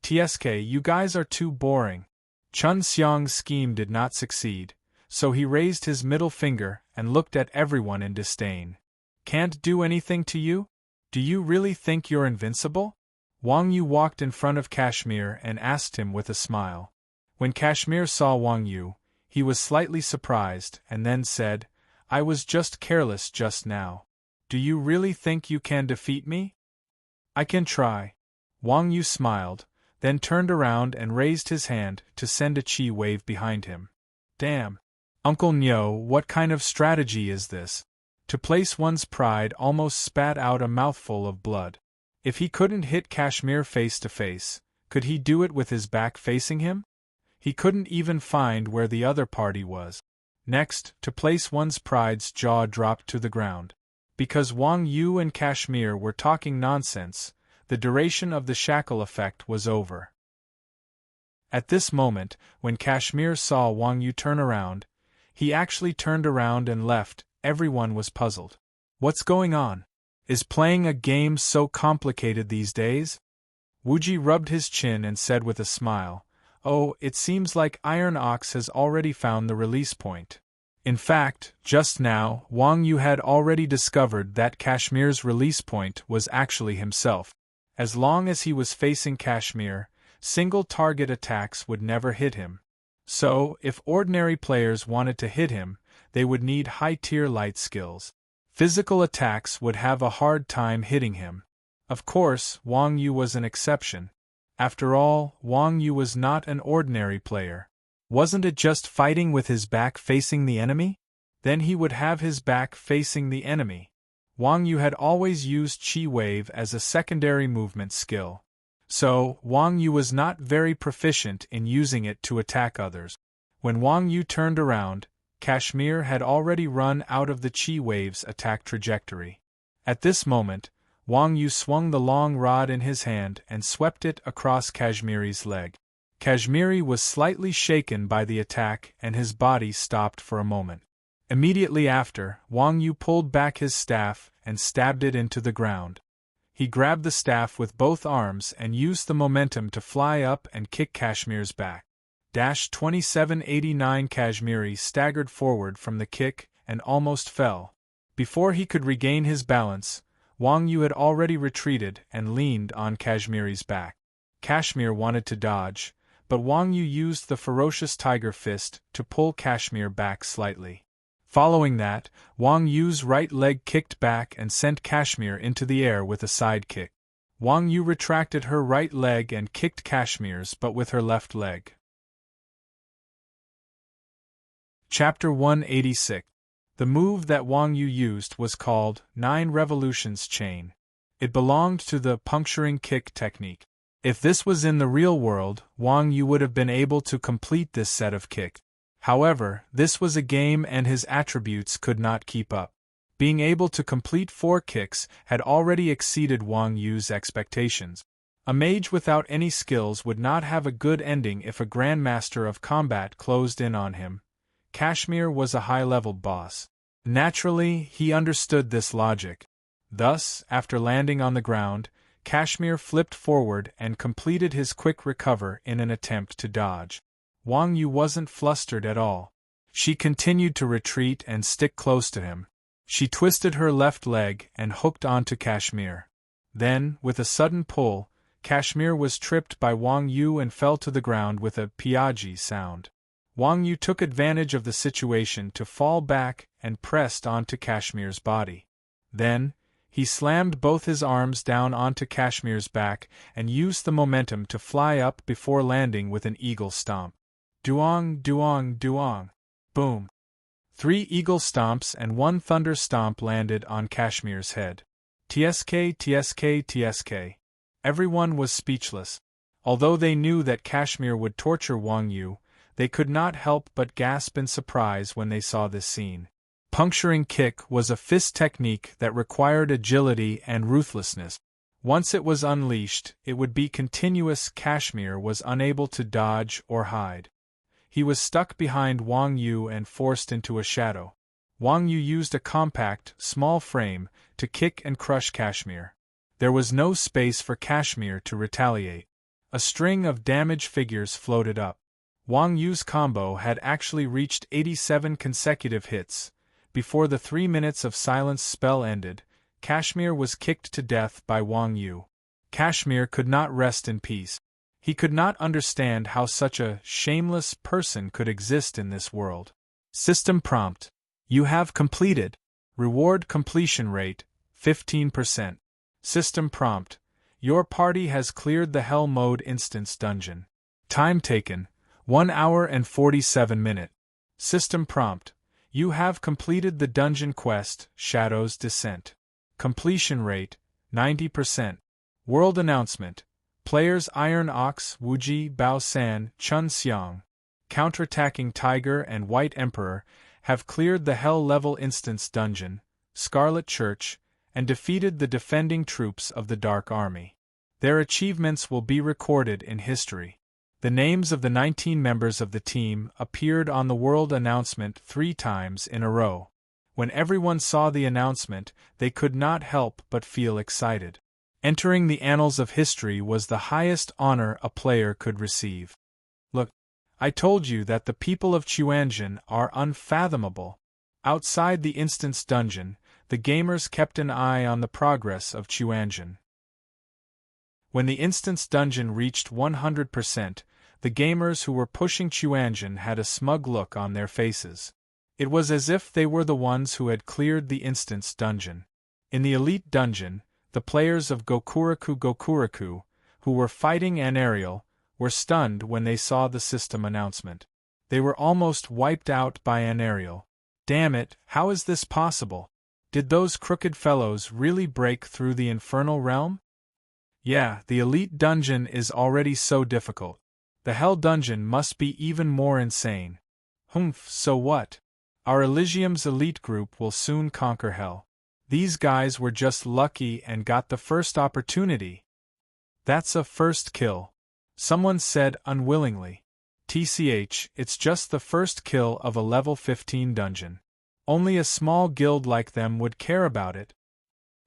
TSK, you guys are too boring. Chun Xiang's scheme did not succeed, so he raised his middle finger and looked at everyone in disdain. Can't do anything to you? Do you really think you're invincible? Wang Yu walked in front of Kashmir and asked him with a smile. When Kashmir saw Wang Yu, he was slightly surprised and then said, I was just careless just now. Do you really think you can defeat me? I can try. Wang Yu smiled, then turned around and raised his hand to send a chi wave behind him. Damn. Uncle Nyo, what kind of strategy is this? To place one's pride almost spat out a mouthful of blood. If he couldn't hit Kashmir face to face, could he do it with his back facing him? He couldn't even find where the other party was. Next, to place one's pride's jaw dropped to the ground. Because Wang Yu and Kashmir were talking nonsense, the duration of the shackle effect was over. At this moment, when Kashmir saw Wang Yu turn around, he actually turned around and left. Everyone was puzzled. What's going on? Is playing a game so complicated these days? Wuji rubbed his chin and said with a smile, "Oh, it seems like Iron Ox has already found the release point." In fact, just now, Wang Yu had already discovered that Kashmir's release point was actually himself. As long as he was facing Kashmir, single target attacks would never hit him. So, if ordinary players wanted to hit him, they would need high-tier light skills. Physical attacks would have a hard time hitting him. Of course, Wang Yu was an exception. After all, Wang Yu was not an ordinary player. Wasn't it just fighting with his back facing the enemy? Then he would have his back facing the enemy. Wang Yu had always used Qi Wave as a secondary movement skill. So, Wang Yu was not very proficient in using it to attack others. When Wang Yu turned around, Kashmir had already run out of the Qi Wave's attack trajectory. At this moment, Wang Yu swung the long rod in his hand and swept it across Kashmir's leg. Kashmir was slightly shaken by the attack and his body stopped for a moment. Immediately after, Wang Yu pulled back his staff and stabbed it into the ground. He grabbed the staff with both arms and used the momentum to fly up and kick Kashmir's back. 2789 Kashmir staggered forward from the kick and almost fell. Before he could regain his balance, Wang Yu had already retreated and leaned on Kashmir's back. Kashmir wanted to dodge, but Wang Yu used the ferocious tiger fist to pull Kashmir back slightly. Following that, Wang Yu's right leg kicked back and sent Kashmir into the air with a side kick. Wang Yu retracted her right leg and kicked Kashmir's but with her left leg. Chapter 186. The move that Wang Yu used was called 9 Revolutions Chain. It belonged to the puncturing kick technique. If this was in the real world, Wang Yu would have been able to complete this set of kicks. However, this was a game and his attributes could not keep up. Being able to complete 4 kicks had already exceeded Wang Yu's expectations. A mage without any skills would not have a good ending if a grandmaster of combat closed in on him. Kashmir was a high-level boss. Naturally, he understood this logic. Thus, after landing on the ground, Kashmir flipped forward and completed his quick recover in an attempt to dodge. Wang Yu wasn't flustered at all. She continued to retreat and stick close to him. She twisted her left leg and hooked onto Kashmir. Then, with a sudden pull, Kashmir was tripped by Wang Yu and fell to the ground with a piaji sound. Wang Yu took advantage of the situation to fall back and pressed onto Kashmir's body. Then, he slammed both his arms down onto Kashmir's back and used the momentum to fly up before landing with an eagle stomp. Duong, duong, duong. Boom. 3 eagle stomps and 1 thunder stomp landed on Kashmir's head. Tsk, tsk, tsk. Everyone was speechless. Although they knew that Kashmir would torture Wang Yu, they could not help but gasp in surprise when they saw this scene. Puncturing kick was a fist technique that required agility and ruthlessness. Once it was unleashed, it would be continuous. Kashmir was unable to dodge or hide. He was stuck behind Wang Yu and forced into a shadow. Wang Yu used a compact, small frame to kick and crush Kashmir. There was no space for Kashmir to retaliate. A string of damage figures floated up. Wang Yu's combo had actually reached 87 consecutive hits. Before the 3 minutes of silence spell ended, Kashmir was kicked to death by Wang Yu. Kashmir could not rest in peace. He could not understand how such a shameless person could exist in this world. System prompt. You have completed. Reward completion rate, 15%. System prompt. Your party has cleared the Hell Mode instance dungeon. Time taken, 1 hour and 47 minutes. System prompt. You have completed the dungeon quest, Shadow's Descent. Completion rate, 90%. World announcement. Players Iron Ox, Wuji, Bao San, Chun Xiang, Counterattacking Tiger and White Emperor, have cleared the Hell-level instance dungeon, Scarlet Church, and defeated the defending troops of the Dark Army. Their achievements will be recorded in history. The names of the 19 members of the team appeared on the world announcement 3 times in a row. When everyone saw the announcement, they could not help but feel excited. Entering the annals of history was the highest honor a player could receive. Look, I told you that the people of Chuanjin are unfathomable. Outside the instance dungeon, the gamers kept an eye on the progress of Chuanjin. When the instance dungeon reached 100%, the gamers who were pushing Chuanjin had a smug look on their faces. It was as if they were the ones who had cleared the instance dungeon. In the elite dungeon, the players of Gokuraku, who were fighting Anariel, were stunned when they saw the system announcement. They were almost wiped out by Anariel. Damn it, how is this possible? Did those crooked fellows really break through the infernal realm? Yeah, the elite dungeon is already so difficult. The hell dungeon must be even more insane. Humph, so what? Our Elysium's elite group will soon conquer hell. These guys were just lucky and got the first opportunity. That's a first kill. Someone said unwillingly. TCH, it's just the first kill of a level 15 dungeon. Only a small guild like them would care about it.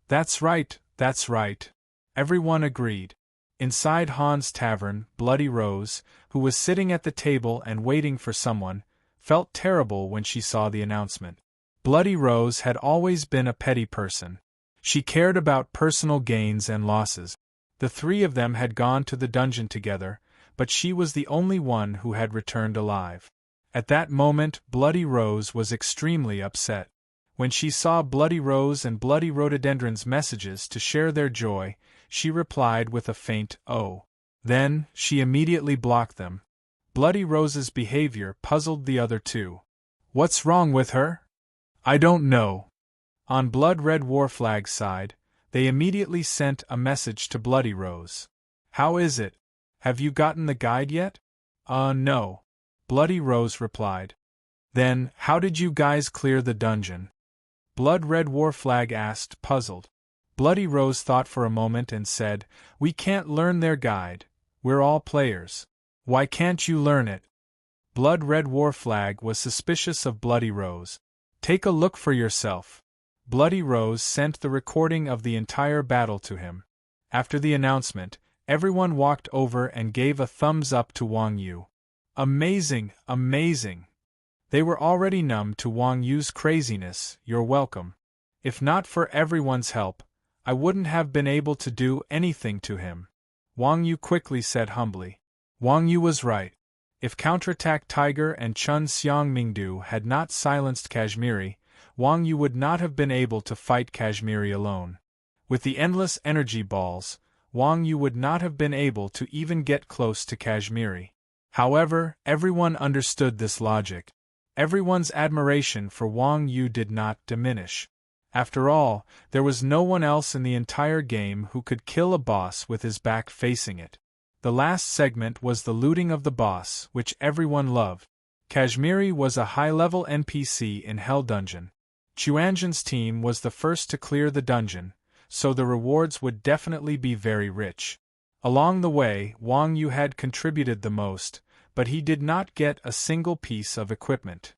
That's right, that's right. Everyone agreed. Inside Han's tavern, Bloody Rose, who was sitting at the table and waiting for someone, felt terrible when she saw the announcement. Bloody Rose had always been a petty person. She cared about personal gains and losses. The 3 of them had gone to the dungeon together, but she was the only one who had returned alive. At that moment, Bloody Rose was extremely upset. When she saw Bloody Rose and Bloody Rhododendron's messages to share their joy, she replied with a faint "oh." Then, she immediately blocked them. Bloody Rose's behavior puzzled the other 2. What's wrong with her? I don't know. On Blood Red Warflag's side, they immediately sent a message to Bloody Rose. How is it? Have you gotten the guide yet? No. Bloody Rose replied. Then, how did you guys clear the dungeon? Blood Red Warflag asked, puzzled. Bloody Rose thought for a moment and said, We can't learn their guide. We're all players. Why can't you learn it? Blood Red Warflag was suspicious of Bloody Rose. Take a look for yourself. Bloody Rose sent the recording of the entire battle to him. After the announcement, everyone walked over and gave a thumbs up to Wang Yu. Amazing, amazing. They were already numb to Wang Yu's craziness. You're welcome. If not for everyone's help, I wouldn't have been able to do anything to him. Wang Yu quickly said humbly. Wang Yu was right. If Counterattack Tiger and Chun Xiang Mingdu had not silenced Kashmiri, Wang Yu would not have been able to fight Kashmiri alone. With the endless energy balls, Wang Yu would not have been able to even get close to Kashmiri. However, everyone understood this logic. Everyone's admiration for Wang Yu did not diminish. After all, there was no one else in the entire game who could kill a boss with his back facing it. The last segment was the looting of the boss, which everyone loved. Kashmiri was a high-level NPC in Hell Dungeon. Chuanjin's team was the first to clear the dungeon, so the rewards would definitely be very rich. Along the way, Wang Yu had contributed the most, but he did not get a single piece of equipment.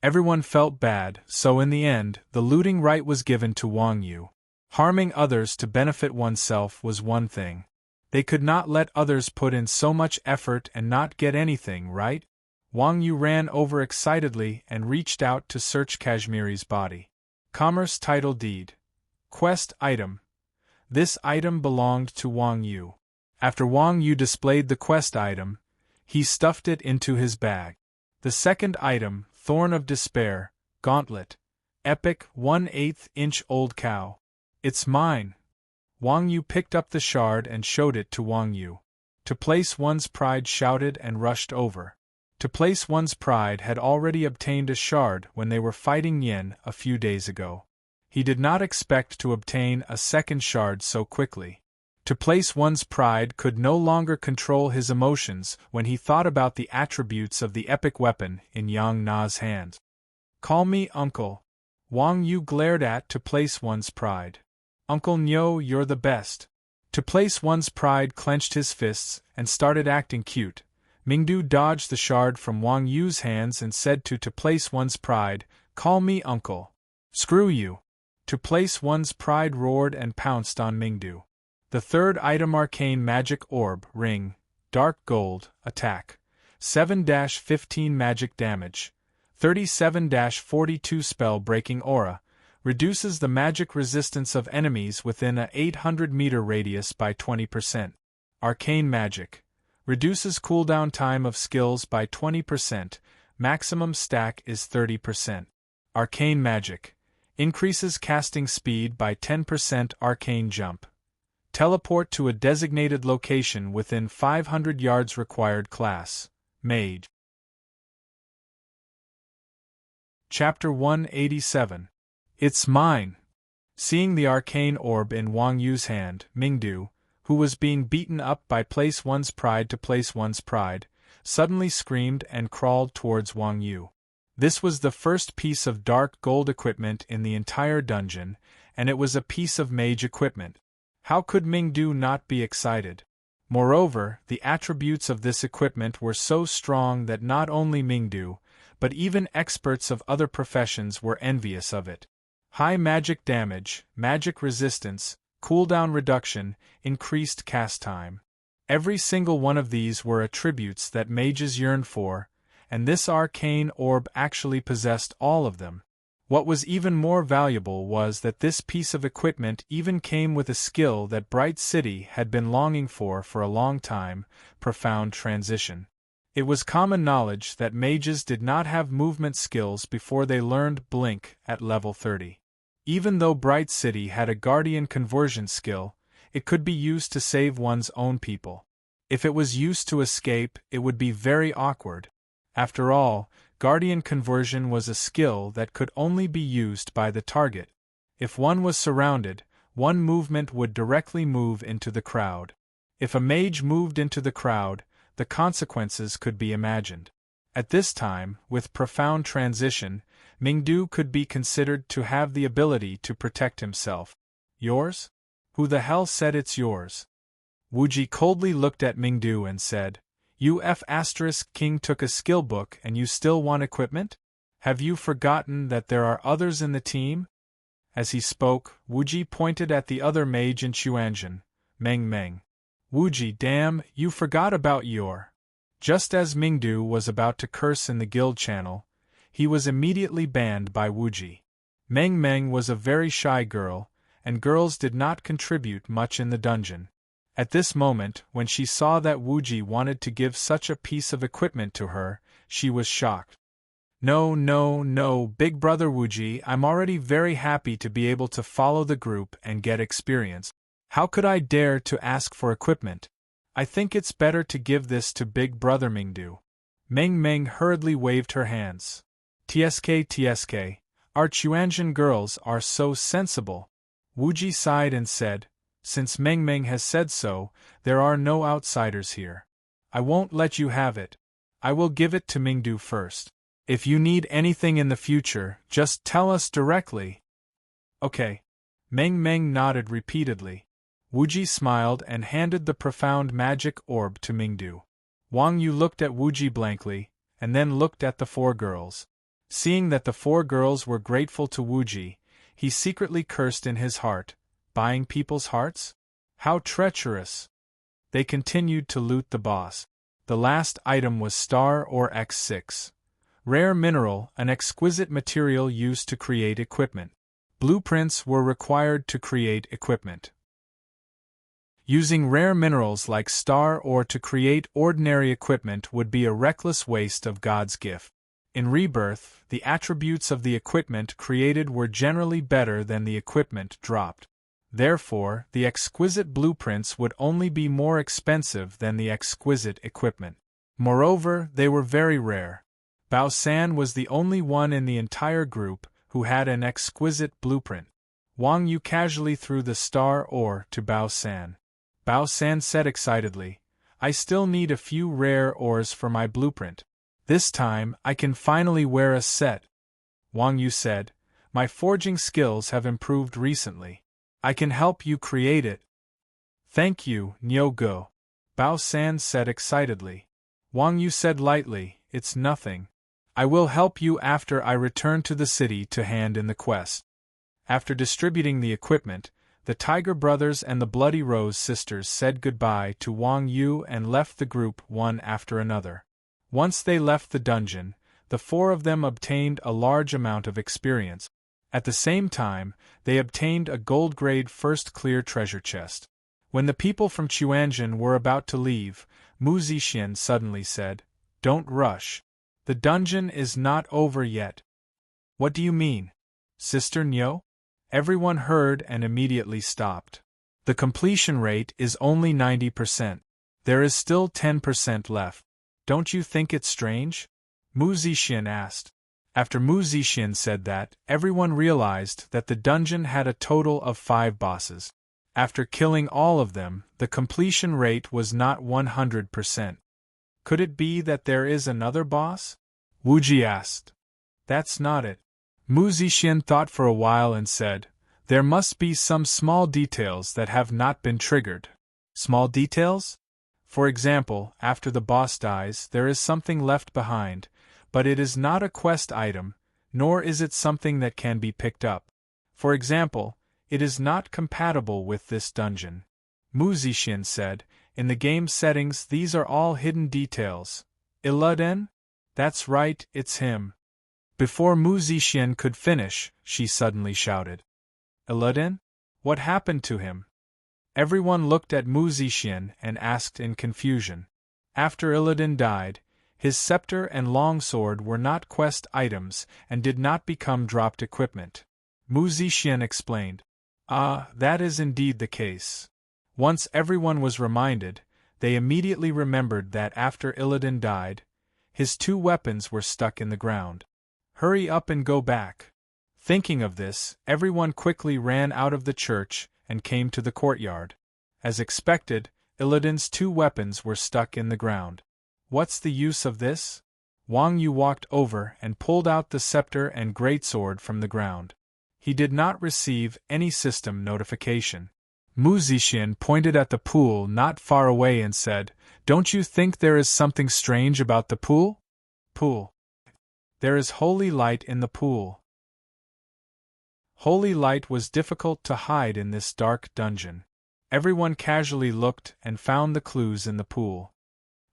Everyone felt bad, so in the end, the looting right was given to Wang Yu. Harming others to benefit oneself was one thing. They could not let others put in so much effort and not get anything, right? Wang Yu ran over excitedly and reached out to search Kashmiri's body. Commerce Title Deed. Quest Item. This item belonged to Wang Yu. After Wang Yu displayed the quest item, he stuffed it into his bag. The second item, Thorn of Despair, Gauntlet. Epic 1/8-inch old cow. It's mine. Wang Yu picked up the shard and showed it to Wang Yu. To place one's pride shouted and rushed over. To place one's pride had already obtained a shard when they were fighting Yin a few days ago. He did not expect to obtain a second shard so quickly. To place one's pride could no longer control his emotions when he thought about the attributes of the epic weapon in Yang Na's hand. "Call me uncle," Wang Yu glared at to place one's pride. "Uncle Nyo, you're the best." To place one's pride clenched his fists and started acting cute. Mingdu dodged the shard from Wang Yu's hands and said to place one's pride, "Call me uncle." "Screw you." To place one's pride roared and pounced on Mingdu. The third item, arcane magic orb, ring, dark gold, attack, 7-15 magic damage, 37-42 spell breaking aura, reduces the magic resistance of enemies within a 800-meter radius by 20%. Arcane magic, reduces cooldown time of skills by 20%, maximum stack is 30%. Arcane magic, increases casting speed by 10%. Arcane jump, teleport to a designated location within 500 yards. Required class, Mage. Chapter 187. It's mine. Seeing the arcane orb in Wang Yu's hand, Mingdu, who was being beaten up by place one's pride to place one's pride, suddenly screamed and crawled towards Wang Yu. This was the first piece of dark gold equipment in the entire dungeon, and it was a piece of mage equipment. How could Mingdu not be excited? Moreover, the attributes of this equipment were so strong that not only Mingdu, but even experts of other professions were envious of it. High magic damage, magic resistance, cooldown reduction, increased cast time. Every single one of these were attributes that mages yearned for, and this arcane orb actually possessed all of them. What was even more valuable was that this piece of equipment even came with a skill that Bright City had been longing for a long time, profound transition. It was common knowledge that mages did not have movement skills before they learned Blink at level 30. Even though Bright City had a guardian conversion skill, it could be used to save one's own people. If it was used to escape, it would be very awkward. After all, guardian conversion was a skill that could only be used by the target. If one was surrounded, one movement would directly move into the crowd. If a mage moved into the crowd, the consequences could be imagined. At this time, with profound transition, Mingdu could be considered to have the ability to protect himself. Yours? Who the hell said it's yours? Wuji coldly looked at Mingdu and said, King took a skill book and you still want equipment? Have you forgotten that there are others in the team? As he spoke, Wuji pointed at the other mage in Xuanzhen, Meng Meng. Wuji, damn, you forgot about your. Just as Mingdu was about to curse in the guild channel, he was immediately banned by Wuji. Meng Meng was a very shy girl, and girls did not contribute much in the dungeon. At this moment, when she saw that Wuji wanted to give such a piece of equipment to her, she was shocked. No, big brother Wuji, I'm already very happy to be able to follow the group and get experience. How could I dare to ask for equipment? I think it's better to give this to big brother Mingdu. Meng Meng hurriedly waved her hands. TSK, our Xuanzhen girls are so sensible. Wuji sighed and said, since Meng Meng has said so, there are no outsiders here. I won't let you have it. I will give it to Mingdu first. If you need anything in the future, just tell us directly. Okay. Meng Meng nodded repeatedly. Wuji smiled and handed the profound magic orb to Mingdu. Wang Yu looked at Wuji blankly, and then looked at the four girls. Seeing that the four girls were grateful to Wuji, he secretly cursed in his heart. Buying people's hearts? How treacherous! They continued to loot the boss. The last item was Star or X6. Rare mineral, an exquisite material used to create equipment. Blueprints were required to create equipment. Using rare minerals like Star ore to create ordinary equipment would be a reckless waste of God's gift. In Rebirth, the attributes of the equipment created were generally better than the equipment dropped. Therefore, the exquisite blueprints would only be more expensive than the exquisite equipment. Moreover, they were very rare. Bao San was the only one in the entire group who had an exquisite blueprint. Wang Yu casually threw the star ore to Bao San. Bao San said excitedly, I still need a few rare ores for my blueprint. This time, I can finally wear a set. Wang Yu said, my forging skills have improved recently. I can help you create it. Thank you, Nyogo. Bao San said excitedly. Wang Yu said lightly, it's nothing. I will help you after I return to the city to hand in the quest. After distributing the equipment, the Tiger Brothers and the Bloody Rose Sisters said goodbye to Wang Yu and left the group one after another. Once they left the dungeon, the four of them obtained a large amount of experience. At the same time, they obtained a gold-grade first clear treasure chest. When the people from Chuanjin were about to leave, Mu Zixin suddenly said, Don't rush. The dungeon is not over yet. What do you mean, Sister Nyo? Everyone heard and immediately stopped. The completion rate is only 90%. There is still 10% left. Don't you think it's strange? Mu Zixin asked. After Mu Zixin said that, everyone realized that the dungeon had a total of 5 bosses. After killing all of them, the completion rate was not 100%. Could it be that there is another boss? Wuji asked. That's not it. Mu Zixin thought for a while and said, there must be some small details that have not been triggered. Small details? For example, after the boss dies, there is something left behind, but it is not a quest item, nor is it something that can be picked up. For example, it is not compatible with this dungeon. Mu Zixin said, in the game settings these are all hidden details. Iluden? That's right, it's him. Before Mu Zixin could finish, she suddenly shouted. Iluden? What happened to him? Everyone looked at Mu Zixin and asked in confusion. After Iluden died, his scepter and longsword were not quest items and did not become dropped equipment. Mu Zixin explained. That is indeed the case. Once everyone was reminded, they immediately remembered that after Illidan died, his 2 weapons were stuck in the ground. Hurry up and go back. Thinking of this, everyone quickly ran out of the church and came to the courtyard. As expected, Illidan's 2 weapons were stuck in the ground. What's the use of this? Wang Yu walked over and pulled out the scepter and greatsword from the ground. He did not receive any system notification. Mu Zixin pointed at the pool not far away and said, Don't you think there is something strange about the pool? Pool. There is holy light in the pool. Holy light was difficult to hide in this dark dungeon. Everyone casually looked and found the clues in the pool.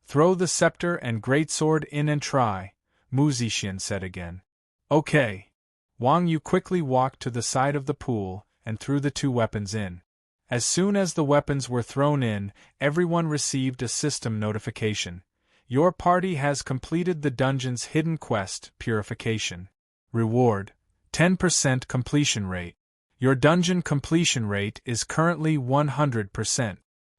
Throw the scepter and greatsword in and try, Mu Zixin said again. Okay. Wang Yu quickly walked to the side of the pool and threw the 2 weapons in. As soon as the weapons were thrown in, everyone received a system notification. Your party has completed the dungeon's hidden quest, Purification. Reward: 10% completion rate. Your dungeon completion rate is currently 100%.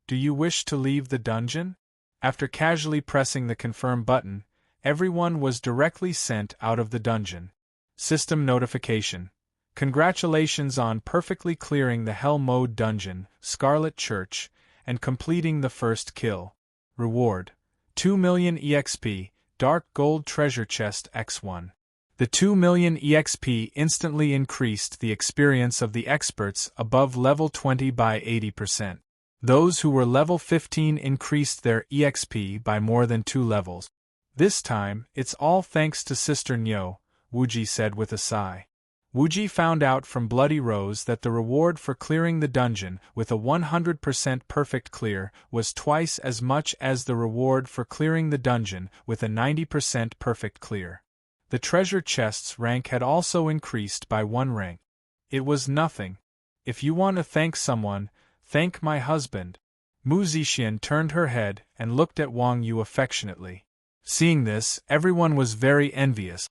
Do you wish to leave the dungeon? After casually pressing the confirm button, everyone was directly sent out of the dungeon. System notification. Congratulations on perfectly clearing the Hell Mode dungeon, Scarlet Church, and completing the first kill. Reward: 2 million EXP, Dark Gold Treasure Chest X1. The 2 million EXP instantly increased the experience of the experts above level 20 by 80%. Those who were level 15 increased their EXP by more than 2 levels. This time, it's all thanks to Sister Nyo, Wuji said with a sigh. Wuji found out from Bloody Rose that the reward for clearing the dungeon with a 100% perfect clear was twice as much as the reward for clearing the dungeon with a 90% perfect clear. The treasure chest's rank had also increased by 1 rank. It was nothing. If you want to thank someone, thank my husband. Mu Zixin turned her head and looked at Wang Yu affectionately. Seeing this, everyone was very envious.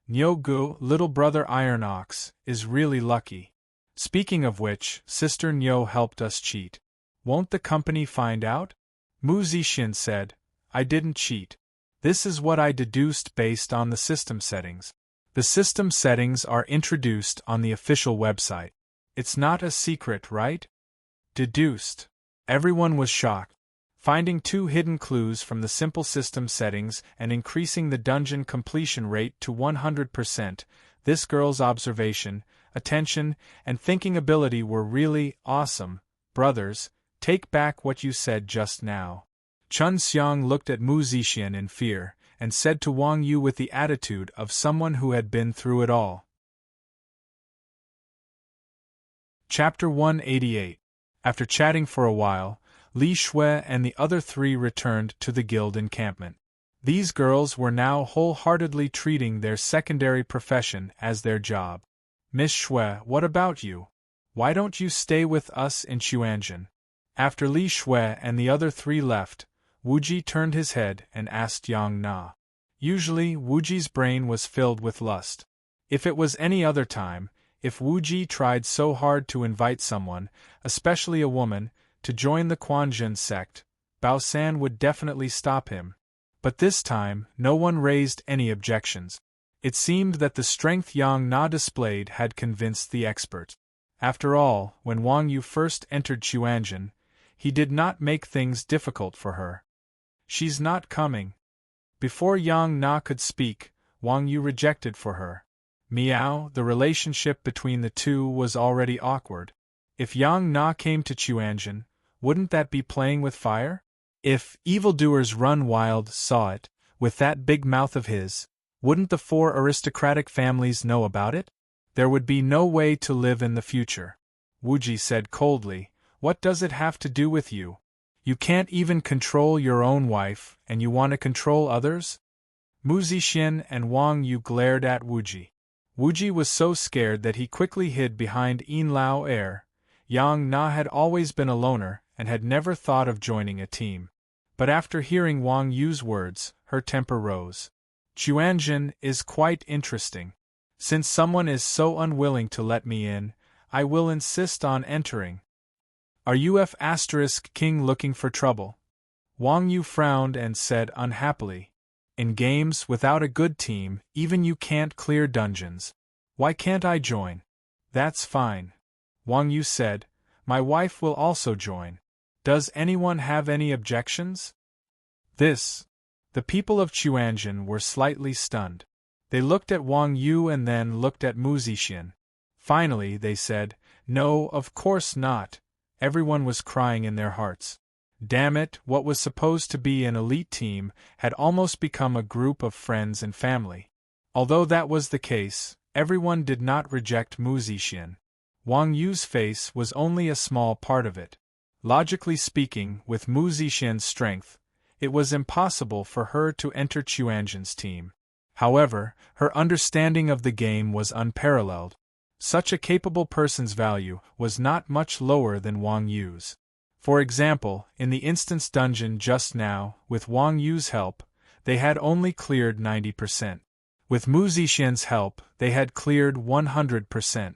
Nyo-gu, little brother Iron Ox, is really lucky. Speaking of which, Sister Nyo helped us cheat. Won't the company find out? Mu Zixin said, I didn't cheat. This is what I deduced based on the system settings. The system settings are introduced on the official website. It's not a secret, right? Deduced. Everyone was shocked. Finding 2 hidden clues from the simple system settings and increasing the dungeon completion rate to 100%, this girl's observation, attention, and thinking ability were really awesome. Brothers, take back what you said just now. Chun Xiang looked at Mu Zixin in fear, and said to Wang Yu with the attitude of someone who had been through it all. Chapter 188. After chatting for a while, Li Shui and the other 3 returned to the guild encampment. These girls were now wholeheartedly treating their secondary profession as their job. Miss Shui, what about you? Why don't you stay with us in Chuanjin? After Li Shui and the other 3 left, Wuji turned his head and asked Yang Na. Usually, Wuji's brain was filled with lust. If it was any other time, if Wuji tried so hard to invite someone, especially a woman, to join the Quanjin sect, Bao San would definitely stop him. But this time, no one raised any objections. It seemed that the strength Yang Na displayed had convinced the expert. After all, when Wang Yu first entered Chuanjin, he did not make things difficult for her. She's not coming. Before Yang Na could speak, Wang Yu rejected for her. Meow, the relationship between the two was already awkward. If Yang Na came to Chuanjin, wouldn't that be playing with fire? If evildoers run wild saw it, with that big mouth of his, wouldn't the 4 aristocratic families know about it? There would be no way to live in the future. Wuji said coldly, what does it have to do with you? You can't even control your own wife, and you want to control others? Mu Zixin and Wang Yu glared at Wuji. Wuji was so scared that he quickly hid behind Yin Lao Air. Yang Na had always been a loner and had never thought of joining a team. But after hearing Wang Yu's words, her temper rose. Chuanjin is quite interesting. Since someone is so unwilling to let me in, I will insist on entering. Are you F***King looking for trouble? Wang Yu frowned and said unhappily. In games without a good team, even you can't clear dungeons. Why can't I join? That's fine. Wang Yu said, my wife will also join. Does anyone have any objections? The people of Chuanjin were slightly stunned. They looked at Wang Yu and then looked at Mu Zixin. Finally, they said, no, of course not. Everyone was crying in their hearts. Damn it, what was supposed to be an elite team had almost become a group of friends and family. Although that was the case, everyone did not reject Mu Zixin. Wang Yu's face was only a small part of it. Logically speaking, with Mu Zixin's strength, it was impossible for her to enter Chuanjin's team. However, her understanding of the game was unparalleled. Such a capable person's value was not much lower than Wang Yu's. For example, in the instance dungeon just now, with Wang Yu's help, they had only cleared 90%. With Mu Zixin's help, they had cleared 100%.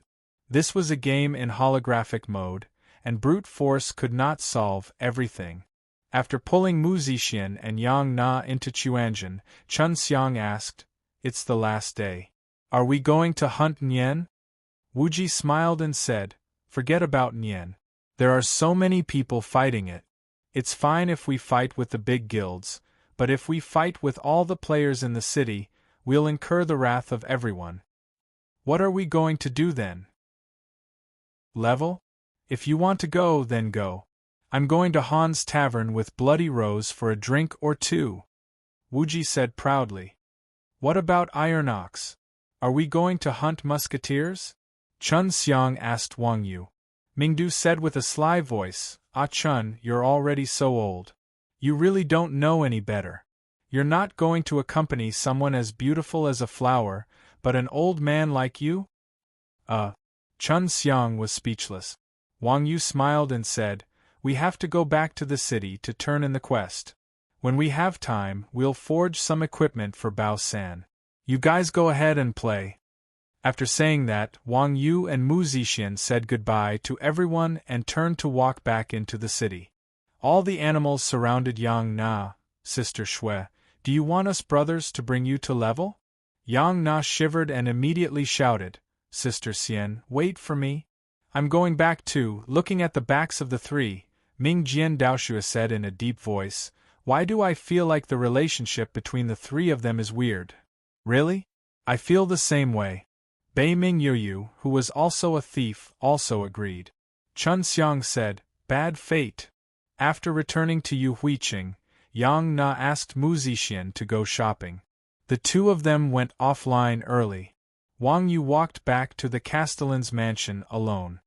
This was a game in holographic mode, and brute force could not solve everything. After pulling Mu Zixin and Yang Na into Chuanjin, Chun Xiang asked, it's the last day. Are we going to hunt Nian? Wuji smiled and said, forget about Nian. There are so many people fighting it. It's fine if we fight with the big guilds, but if we fight with all the players in the city, we'll incur the wrath of everyone. What are we going to do then? Level? If you want to go, then go. I'm going to Han's Tavern with Bloody Rose for a drink or two. Wuji said proudly. What about Iron Ox? Are we going to hunt musketeers? Chun Xiang asked Wang Yu. Mingdu said with a sly voice, Ah Chun, you're already so old. You really don't know any better. You're not going to accompany someone as beautiful as a flower, but an old man like you? Chun Xiang was speechless. Wang Yu smiled and said, we have to go back to the city to turn in the quest. When we have time, we'll forge some equipment for Bao San. You guys go ahead and play. After saying that, Wang Yu and Mu Zixin said goodbye to everyone and turned to walk back into the city. All the animals surrounded Yang Na, Sister Shui, Do you want us brothers to bring you to level? Yang Na shivered and immediately shouted, Sister Xian, wait for me. I'm going back too. Looking at the backs of the three, Ming Jian Daoshua said in a deep voice, why do I feel like the relationship between the three of them is weird? Really? I feel the same way. Bei Ming Yuyu, who was also a thief, also agreed. Chun Xiang said, bad fate. After returning to Yu Huiqing, Yang Na asked Mu Zixian to go shopping. The two of them went offline early. Wang Yu walked back to the Castellan's mansion alone.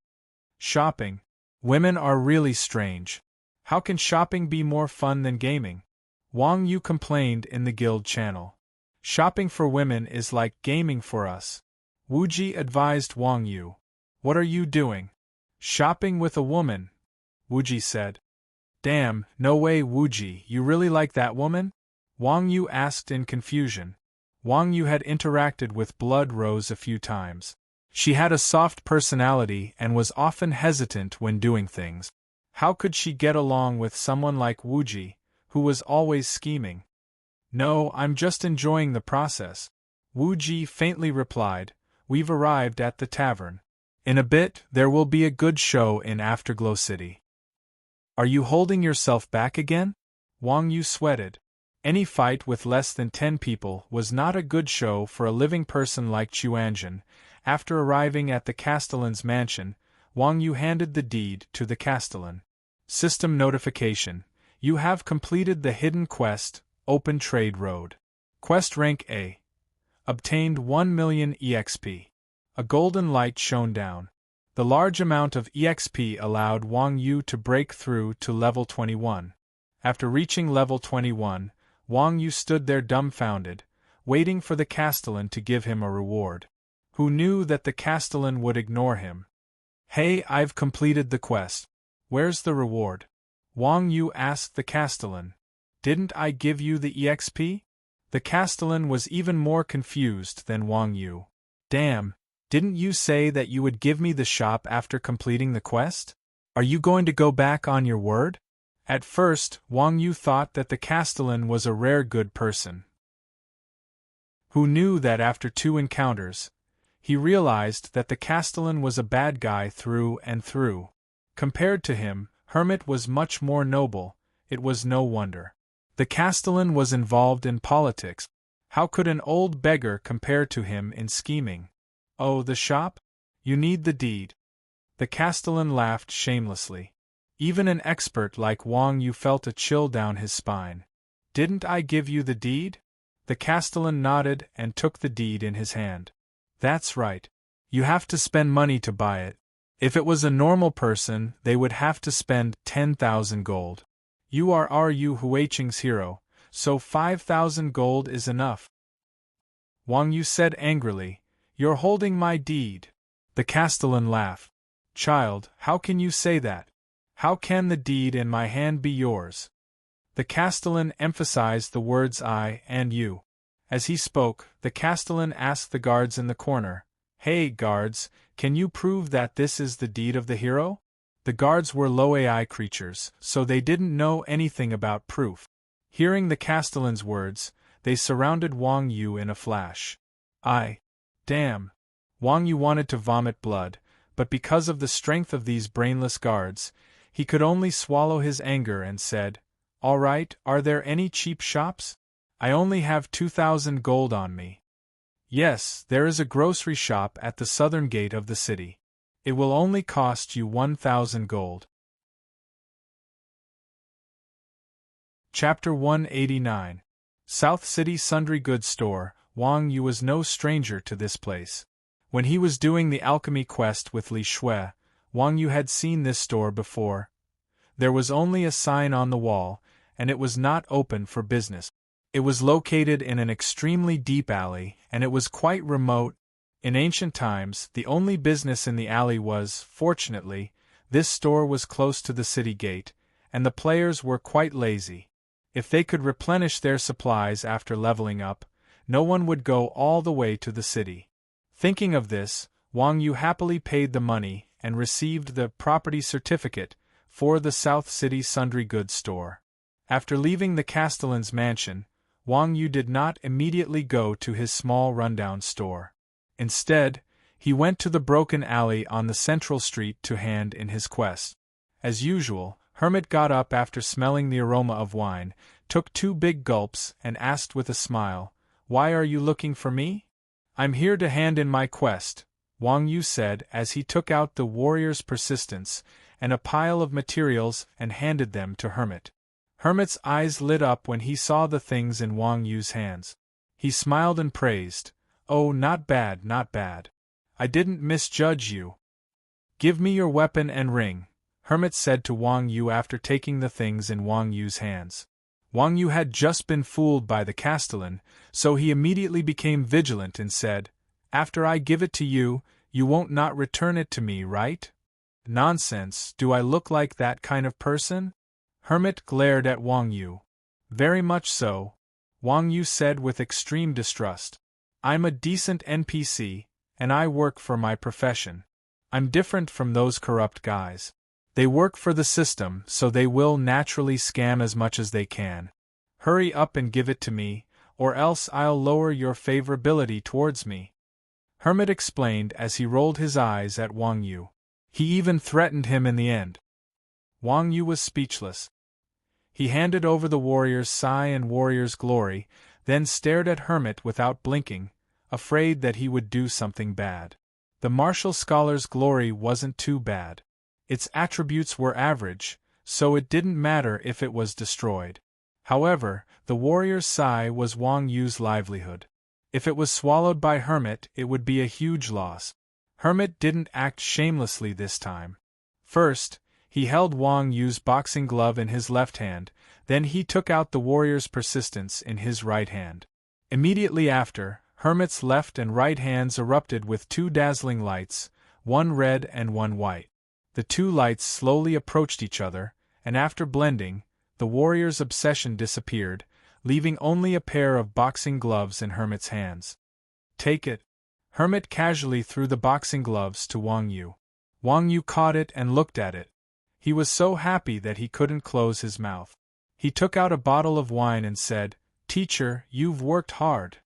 Shopping. Women are really strange. How can shopping be more fun than gaming? Wang Yu complained in the guild channel. Shopping for women is like gaming for us. Wu Ji advised Wang Yu. What are you doing? Shopping with a woman, Wu Ji said. Damn, no way Wu Ji, you really like that woman? Wang Yu asked in confusion. Wang Yu had interacted with Blood Rose a few times. She had a soft personality and was often hesitant when doing things. How could she get along with someone like Wu Ji, who was always scheming? No, I'm just enjoying the process. Wu Ji faintly replied, we've arrived at the tavern. In a bit, there will be a good show in Afterglow City. Are you holding yourself back again? Wang Yu sweated. Any fight with less than 10 people was not a good show for a living person like Chuanjin. After arriving at the Castellan's mansion, Wang Yu handed the deed to the Castellan. System notification. You have completed the hidden quest, Open Trade Road. Quest rank A. Obtained 1 million EXP. A golden light shone down. The large amount of EXP allowed Wang Yu to break through to level 21. After reaching level 21, Wang Yu stood there dumbfounded, waiting for the Castellan to give him a reward. Who knew that the Castellan would ignore him? Hey, I've completed the quest. Where's the reward? Wang Yu asked the Castellan. Didn't I give you the EXP? The Castellan was even more confused than Wang Yu. Damn, didn't you say that you would give me the shop after completing the quest? Are you going to go back on your word? At first, Wang Yu thought that the Castellan was a rare good person. Who knew that after 2 encounters, he realized that the Castellan was a bad guy through and through. Compared to him, Hermit was much more noble. It was no wonder. The Castellan was involved in politics. How could an old beggar compare to him in scheming? Oh, the shop? You need the deed. The Castellan laughed shamelessly. Even an expert like Wang Yu felt a chill down his spine. Didn't I give you the deed? The Castellan nodded and took the deed in his hand. That's right. You have to spend money to buy it. If it was a normal person, they would have to spend 10,000 gold. You are Yu Huiqing's hero, so 5,000 gold is enough. Wang Yu said angrily, You're holding my deed. The Castellan laughed. Child, how can you say that? How can the deed in my hand be yours? The Castellan emphasized the words I and you. As he spoke, the Castellan asked the guards in the corner, Hey, guards, can you prove that this is the deed of the hero? The guards were low AI creatures, so they didn't know anything about proof. Hearing the Castellan's words, they surrounded Wang Yu in a flash. Damn. Wang Yu wanted to vomit blood, but because of the strength of these brainless guards, he could only swallow his anger and said, All right, are there any cheap shops? I only have 2,000 gold on me. Yes, there is a grocery shop at the southern gate of the city. It will only cost you 1,000 gold. Chapter 189. South City Sundry Goods Store. Wang Yu was no stranger to this place. When he was doing the alchemy quest with Li Shui, Wang Yu had seen this store before. There was only a sign on the wall, and it was not open for business. It was located in an extremely deep alley, and it was quite remote. In ancient times, the only business in the alley was, fortunately, this store was close to the city gate, and the players were quite lazy. If they could replenish their supplies after leveling up, no one would go all the way to the city. Thinking of this, Wang Yu happily paid the money and received the property certificate for the South City Sundry Goods Store. After leaving the Castellan's mansion, Wang Yu did not immediately go to his small rundown store. Instead, he went to the broken alley on the central street to hand in his quest. As usual, Hermit got up after smelling the aroma of wine, took 2 big gulps, and asked with a smile, "Why are you looking for me?" "I'm here to hand in my quest," Wang Yu said as he took out the warrior's persistence and a pile of materials and handed them to Hermit. Hermit's eyes lit up when he saw the things in Wang Yu's hands. He smiled and praised, "Oh, not bad, not bad. I didn't misjudge you." "Give me your weapon and ring," Hermit said to Wang Yu after taking the things in Wang Yu's hands. Wang Yu had just been fooled by the Castellan, so he immediately became vigilant and said, "After I give it to you, you won't not return it to me, right?" "Nonsense, do I look like that kind of person?" Hermit glared at Wang Yu. "Very much so," Wang Yu said with extreme distrust. "I'm a decent NPC, and I work for my profession. I'm different from those corrupt guys. They work for the system, so they will naturally scam as much as they can. Hurry up and give it to me, or else I'll lower your favorability towards me," Hermit explained as he rolled his eyes at Wang Yu. He even threatened him in the end. Wang Yu was speechless. He handed over the warrior's sigh and warrior's glory, then stared at Hermit without blinking, afraid that he would do something bad. The martial scholar's glory wasn't too bad. Its attributes were average, so it didn't matter if it was destroyed. However, the warrior's sigh was Wang Yu's livelihood. If it was swallowed by Hermit, it would be a huge loss. Hermit didn't act shamelessly this time. First, he held Wang Yu's boxing glove in his left hand, then he took out the warrior's persistence in his right hand. Immediately after, Hermit's left and right hands erupted with 2 dazzling lights, one red and one white. The 2 lights slowly approached each other, and after blending, the warrior's obsession disappeared, leaving only a pair of boxing gloves in Hermit's hands. "Take it." Hermit casually threw the boxing gloves to Wang Yu. Wang Yu caught it and looked at it. He was so happy that he couldn't close his mouth. He took out a bottle of wine and said, "Teacher, you've worked hard."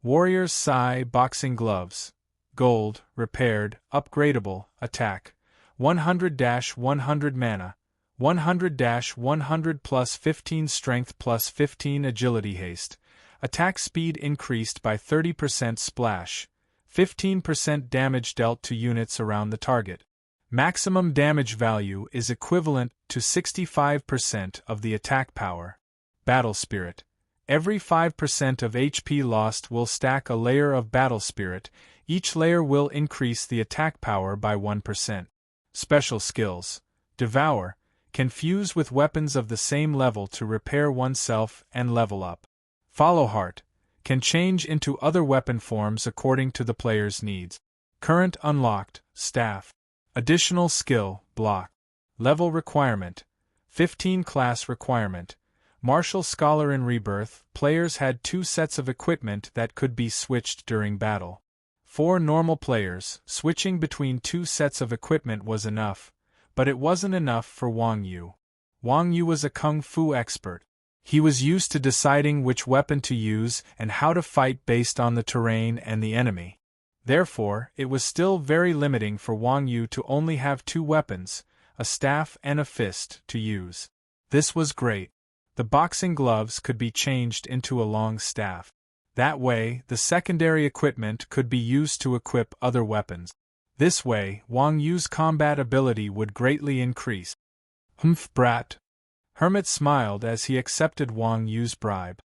Warrior's Sigh Boxing Gloves. Gold, repaired, upgradable, attack. 100-100 mana. 100-100 plus 15 strength plus 15 agility haste. Attack speed increased by 30% splash. 15% damage dealt to units around the target. Maximum damage value is equivalent to 65% of the attack power. Battle Spirit. Every 5% of HP lost will stack a layer of Battle Spirit. Each layer will increase the attack power by 1%. Special skills. Devour. Can fuse with weapons of the same level to repair oneself and level up. Follow Heart. Can change into other weapon forms according to the player's needs. Current unlocked, Staff. Additional skill, Block. Level requirement. 15 class requirement. Martial Scholar in Rebirth, players had 2 sets of equipment that could be switched during battle. For normal players, switching between 2 sets of equipment was enough, but it wasn't enough for Wang Yu. Wang Yu was a kung fu expert. He was used to deciding which weapon to use and how to fight based on the terrain and the enemy. Therefore, it was still very limiting for Wang Yu to only have 2 weapons, a staff and a fist, to use. This was great. The boxing gloves could be changed into a long staff. That way, the secondary equipment could be used to equip other weapons. This way, Wang Yu's combat ability would greatly increase. Humph, brat. Hermit smiled as he accepted Wang Yu's bribe.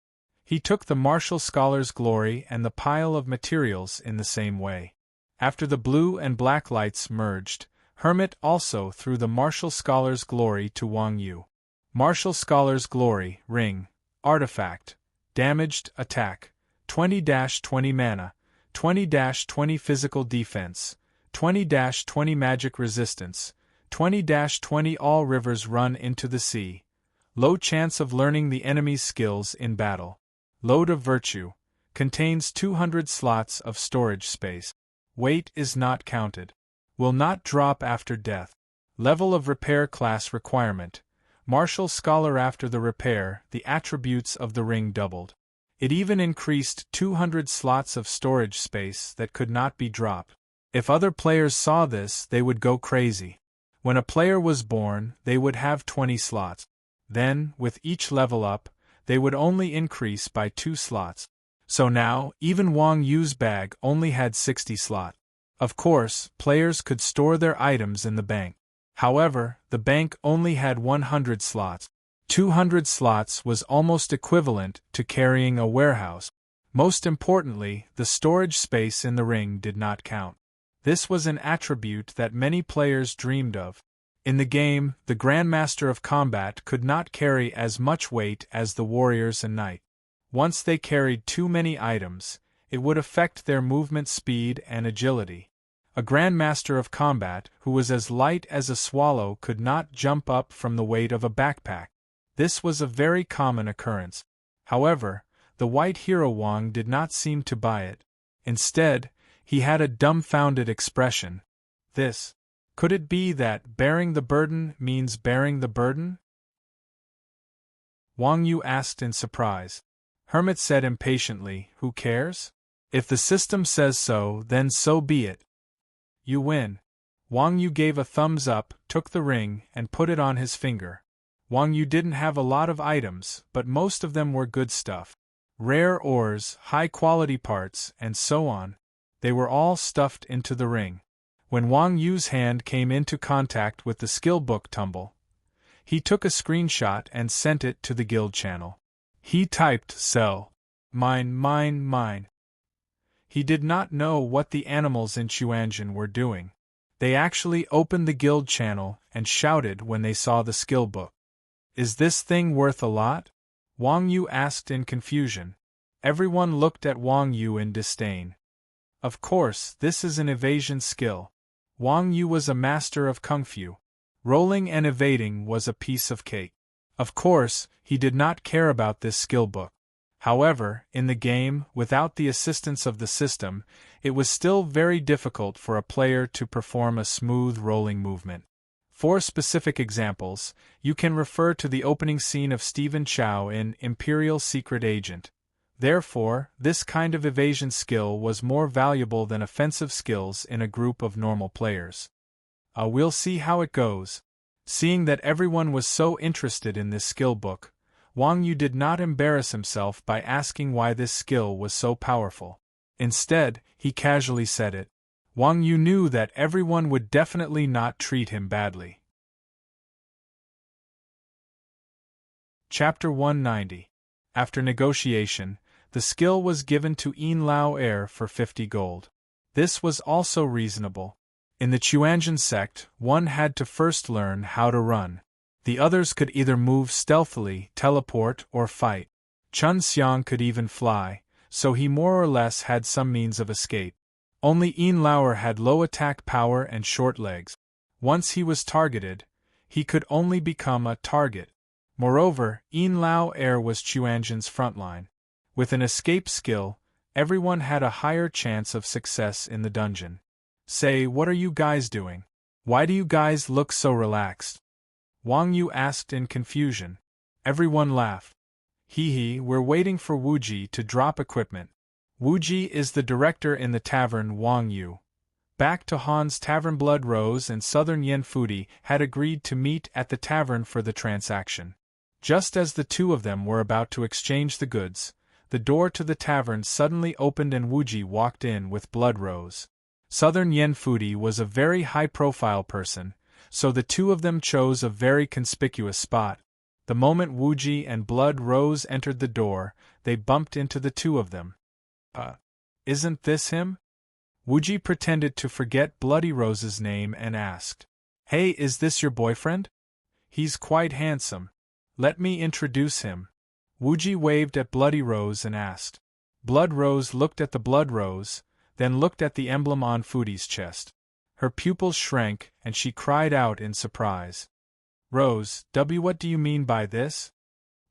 He took the martial scholar's glory and the pile of materials in the same way. After the blue and black lights merged, Hermit also threw the martial scholar's glory to Wang Yu. Martial Scholar's Glory, Ring, Artifact, Damaged, Attack, 20-20 mana, 20-20 Physical Defense, 20-20 Magic Resistance, 20-20 All rivers run into the sea. Low chance of learning the enemy's skills in battle. Load of Virtue, contains 200 slots of storage space. Weight is not counted. Will not drop after death. Level of Repair Class Requirement. Martial scholar. After the repair, the attributes of the ring doubled. It even increased 200 slots of storage space that could not be dropped. If other players saw this, they would go crazy. When a player was born, they would have 20 slots. Then, with each level up, they would only increase by 2 slots. So now, even Wang Yu's bag only had 60 slots. Of course, players could store their items in the bank. However, the bank only had 100 slots. 200 slots was almost equivalent to carrying a warehouse. Most importantly, the storage space in the ring did not count. This was an attribute that many players dreamed of. In the game, the Grandmaster of Combat could not carry as much weight as the warriors and knight. Once they carried too many items, it would affect their movement speed and agility. A Grandmaster of Combat, who was as light as a swallow, could not jump up from the weight of a backpack. This was a very common occurrence. However, the white hero Wang did not seem to buy it. Instead, he had a dumbfounded expression. Could it be that bearing the burden means bearing the burden? Wang Yu asked in surprise. Hermit said impatiently, who cares? If the system says so, then so be it. You win. Wang Yu gave a thumbs up, took the ring, and put it on his finger. Wang Yu didn't have a lot of items, but most of them were good stuff. Rare ores, high-quality parts, and so on. They were all stuffed into the ring. When Wang Yu's hand came into contact with the skill book tumble, he took a screenshot and sent it to the guild channel. He typed, sell. Mine. He did not know what the animals in Chuanjin were doing. They actually opened the guild channel and shouted when they saw the skill book. Is this thing worth a lot? Wang Yu asked in confusion. Everyone looked at Wang Yu in disdain. Of course, this is an evasion skill. Wang Yu was a master of kung fu. Rolling and evading was a piece of cake. Of course, he did not care about this skill book. However, in the game, without the assistance of the system, it was still very difficult for a player to perform a smooth rolling movement. For specific examples, you can refer to the opening scene of Stephen Chow in Imperial Secret Agent. Therefore, this kind of evasion skill was more valuable than offensive skills in a group of normal players. We'll see how it goes. Seeing that everyone was so interested in this skill book, Wang Yu did not embarrass himself by asking why this skill was so powerful. Instead, he casually said it. Wang Yu knew that everyone would definitely not treat him badly. Chapter 190. After negotiation, the skill was given to Yin Lao Air for 50 gold. This was also reasonable. In the Chuanjin sect, one had to first learn how to run. The others could either move stealthily, teleport, or fight. Chun Xiang could even fly, so he more or less had some means of escape. Only Yin Lao had low attack power and short legs. Once he was targeted, he could only become a target. Moreover, Yin Lao Air was Chuanjin's frontline. With an escape skill, everyone had a higher chance of success in the dungeon. Say, what are you guys doing? Why do you guys look so relaxed? Wang Yu asked in confusion. Everyone laughed. We're waiting for Wuji to drop equipment. Wuji is the director in the tavern. Wang Yu. Back to Han's tavern. Blood Rose and Southern Yen Foodie had agreed to meet at the tavern for the transaction. Just as the two of them were about to exchange the goods, the door to the tavern suddenly opened and Wuji walked in with Blood Rose. Southern Yen Foodie was a very high-profile person, so the two of them chose a very conspicuous spot. The moment Wuji and Blood Rose entered the door, they bumped into the two of them. Isn't this him? Wuji pretended to forget Bloody Rose's name and asked, Hey, is this your boyfriend? He's quite handsome. Let me introduce him. Wuji waved at Bloody Rose and asked. Blood Rose looked at the Blood Rose, then looked at the emblem on Foodie's chest. Her pupils shrank, and she cried out in surprise. Rose, what do you mean by this?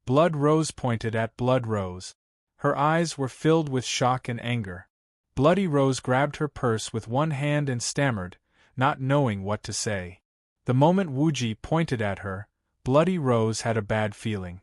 Blood Rose pointed at Blood Rose. Her eyes were filled with shock and anger. Bloody Rose grabbed her purse with one hand and stammered, not knowing what to say. The moment Wuji pointed at her, Bloody Rose had a bad feeling.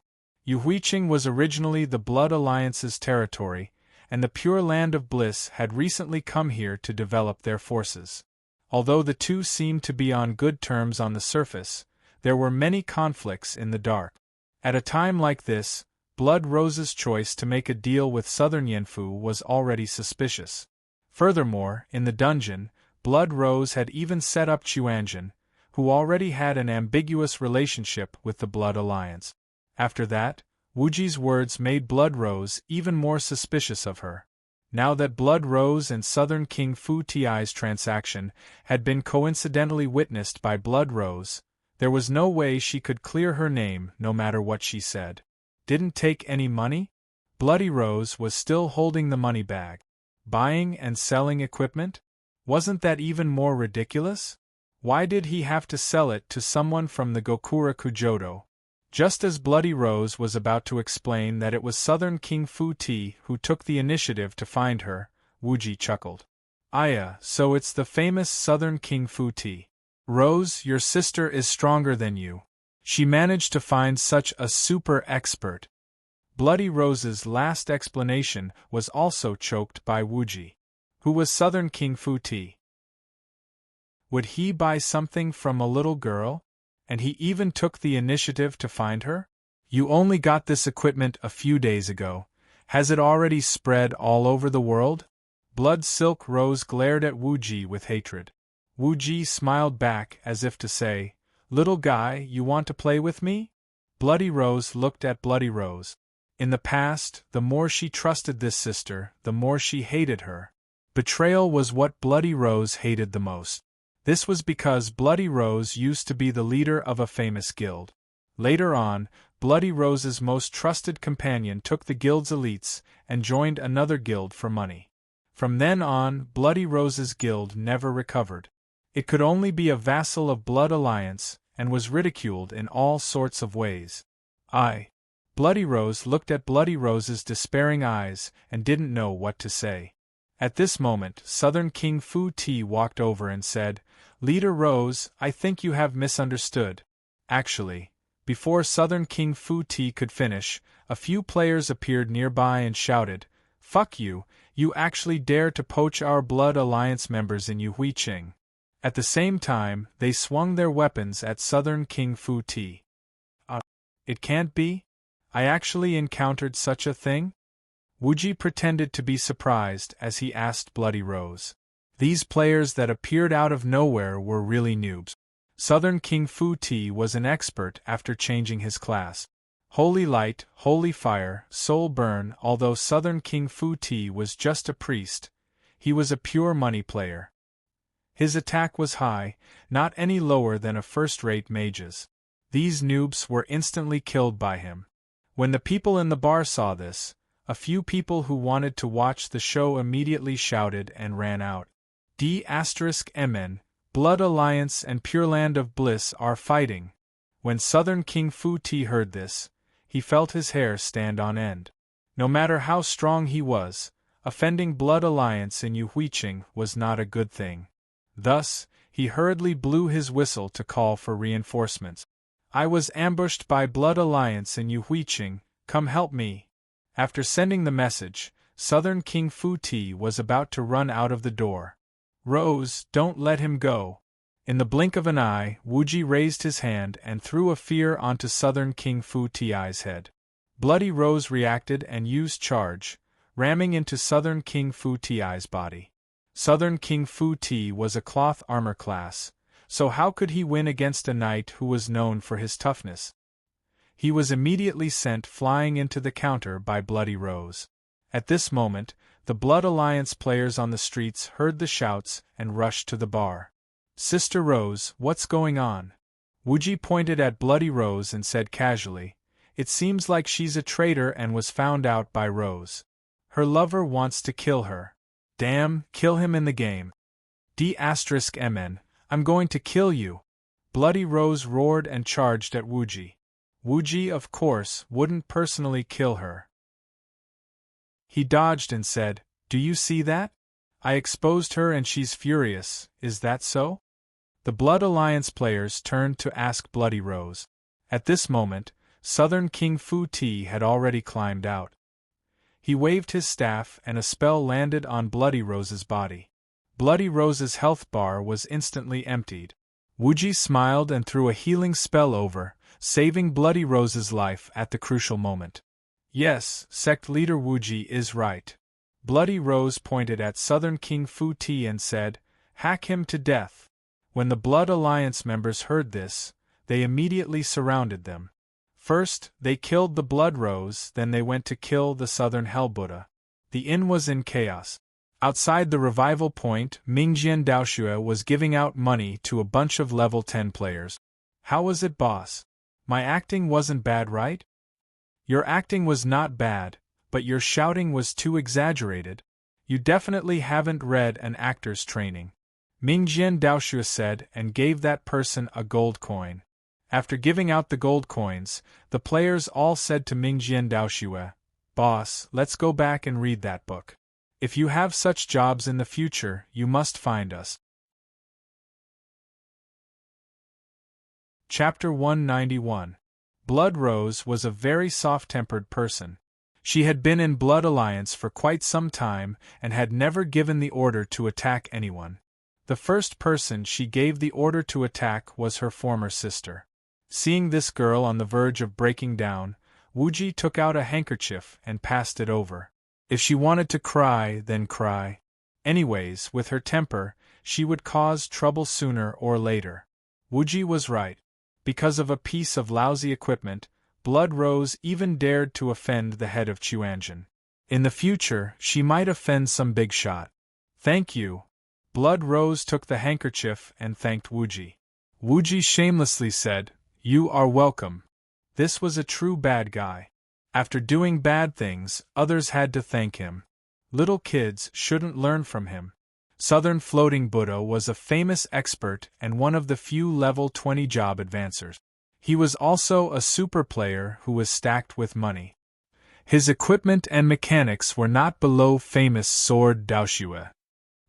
Yuhuiqing was originally the Blood Alliance's territory, and the Pure Land of Bliss had recently come here to develop their forces. Although the two seemed to be on good terms on the surface, there were many conflicts in the dark. At a time like this, Blood Rose's choice to make a deal with Southern Yanfu was already suspicious. Furthermore, in the dungeon, Blood Rose had even set up Chuanjin, who already had an ambiguous relationship with the Blood Alliance. After that, Wuji's words made Blood Rose even more suspicious of her. Now that Blood Rose and Southern King Fu Ti's transaction had been coincidentally witnessed by Blood Rose, there was no way she could clear her name no matter what she said. Didn't take any money? Bloody Rose was still holding the money bag. Buying and selling equipment? Wasn't that even more ridiculous? Why did he have to sell it to someone from the Gokura Kujodo? Just as Bloody Rose was about to explain that it was Southern King Fu Ti who took the initiative to find her, Wuji chuckled. Aya, so it's the famous Southern King Fu Ti. Rose, your sister is stronger than you. She managed to find such a super expert. Bloody Rose's last explanation was also choked by Wuji. Who was Southern King Fu Ti? Would he buy something from a little girl? And he even took the initiative to find her? You only got this equipment a few days ago. Has it already spread all over the world? Blood Silk Rose glared at Wuji with hatred. Wuji smiled back as if to say, Little guy, you want to play with me? Bloody Rose looked at Bloody Rose. In the past, the more she trusted this sister, the more she hated her. Betrayal was what Bloody Rose hated the most. This was because Bloody Rose used to be the leader of a famous guild. Later on, Bloody Rose's most trusted companion took the guild's elites and joined another guild for money. From then on, Bloody Rose's guild never recovered. It could only be a vassal of Blood Alliance and was ridiculed in all sorts of ways. Bloody Rose looked at Bloody Rose's despairing eyes and didn't know what to say. At this moment, Southern King Fu Ti walked over and said, Leader Rose, I think you have misunderstood. Actually, before Southern King Fu Ti could finish, a few players appeared nearby and shouted, Fuck you, you actually dare to poach our Blood Alliance members in Yuhuiqing. At the same time, they swung their weapons at Southern King Fu Ti. It can't be? I actually encountered such a thing? Wuji pretended to be surprised as he asked Bloody Rose. These players that appeared out of nowhere were really noobs. Southern King Fu Ti was an expert after changing his class. Holy Light, Holy Fire, Soul Burn. Although Southern King Fu Ti was just a priest, he was a pure money player. His attack was high, not any lower than a first-rate mage's. These noobs were instantly killed by him. When the people in the bar saw this, a few people who wanted to watch the show immediately shouted and ran out. D*MN, Blood Alliance and Pure Land of Bliss are fighting. When Southern King Fu Ti heard this, he felt his hair stand on end. No matter how strong he was, offending Blood Alliance in Yuhuiqing was not a good thing. Thus, he hurriedly blew his whistle to call for reinforcements. I was ambushed by Blood Alliance in Yuhuiqing, come help me. After sending the message, Southern King Fu Ti was about to run out of the door. Rose, don't let him go. In the blink of an eye, Wuji raised his hand and threw a fear onto Southern King Fu Ti's head. Bloody Rose reacted and used charge, ramming into Southern King Fu Ti's body. Southern King Fu Ti was a cloth armor class, so how could he win against a knight who was known for his toughness? He was immediately sent flying into the counter by Bloody Rose. At this moment, the Blood Alliance players on the streets heard the shouts and rushed to the bar. Sister Rose, what's going on? Wuji pointed at Bloody Rose and said casually, It seems like she's a traitor and was found out by Rose. Her lover wants to kill her. Damn, kill him in the game. D*MN, I'm going to kill you. Bloody Rose roared and charged at Wuji. Wuji, of course, wouldn't personally kill her. He dodged and said, Do you see that? I exposed her and she's furious, is that so? The Blood Alliance players turned to ask Bloody Rose. At this moment, Southern King Fu Ti had already climbed out. He waved his staff and a spell landed on Bloody Rose's body. Bloody Rose's health bar was instantly emptied. Wuji smiled and threw a healing spell over, saving Bloody Rose's life at the crucial moment. Yes, sect leader Wuji is right. Bloody Rose pointed at Southern King Fu Ti and said, "Hack him to death." When the Blood Alliance members heard this, they immediately surrounded them. First, they killed the Blood Rose, then they went to kill the Southern Hell Buddha. The inn was in chaos. Outside the revival point, Mingjian Daoxue was giving out money to a bunch of level 10 players. How was it, boss? My acting wasn't bad, right? Your acting was not bad, but your shouting was too exaggerated. You definitely haven't read an actor's training. Mingjian Daoxue said and gave that person a gold coin. After giving out the gold coins, the players all said to Mingjian Daoxue, "Boss, let's go back and read that book. If you have such jobs in the future, you must find us." Chapter 191. Blood Rose was a very soft-tempered person. She had been in Blood Alliance for quite some time and had never given the order to attack anyone. The first person she gave the order to attack was her former sister. Seeing this girl on the verge of breaking down, Wuji took out a handkerchief and passed it over. If she wanted to cry, then cry. Anyways, with her temper, she would cause trouble sooner or later. Wuji was right. Because of a piece of lousy equipment, Blood Rose even dared to offend the head of Chuanjin. In the future, she might offend some big shot. "Thank you." Blood Rose took the handkerchief and thanked Wuji. Wuji shamelessly said, "You are welcome." This was a true bad guy. After doing bad things, others had to thank him. Little kids shouldn't learn from him. Southern Floating Buddha was a famous expert and one of the few level 20 job advancers. He was also a super player who was stacked with money. His equipment and mechanics were not below famous Sword Daoxue.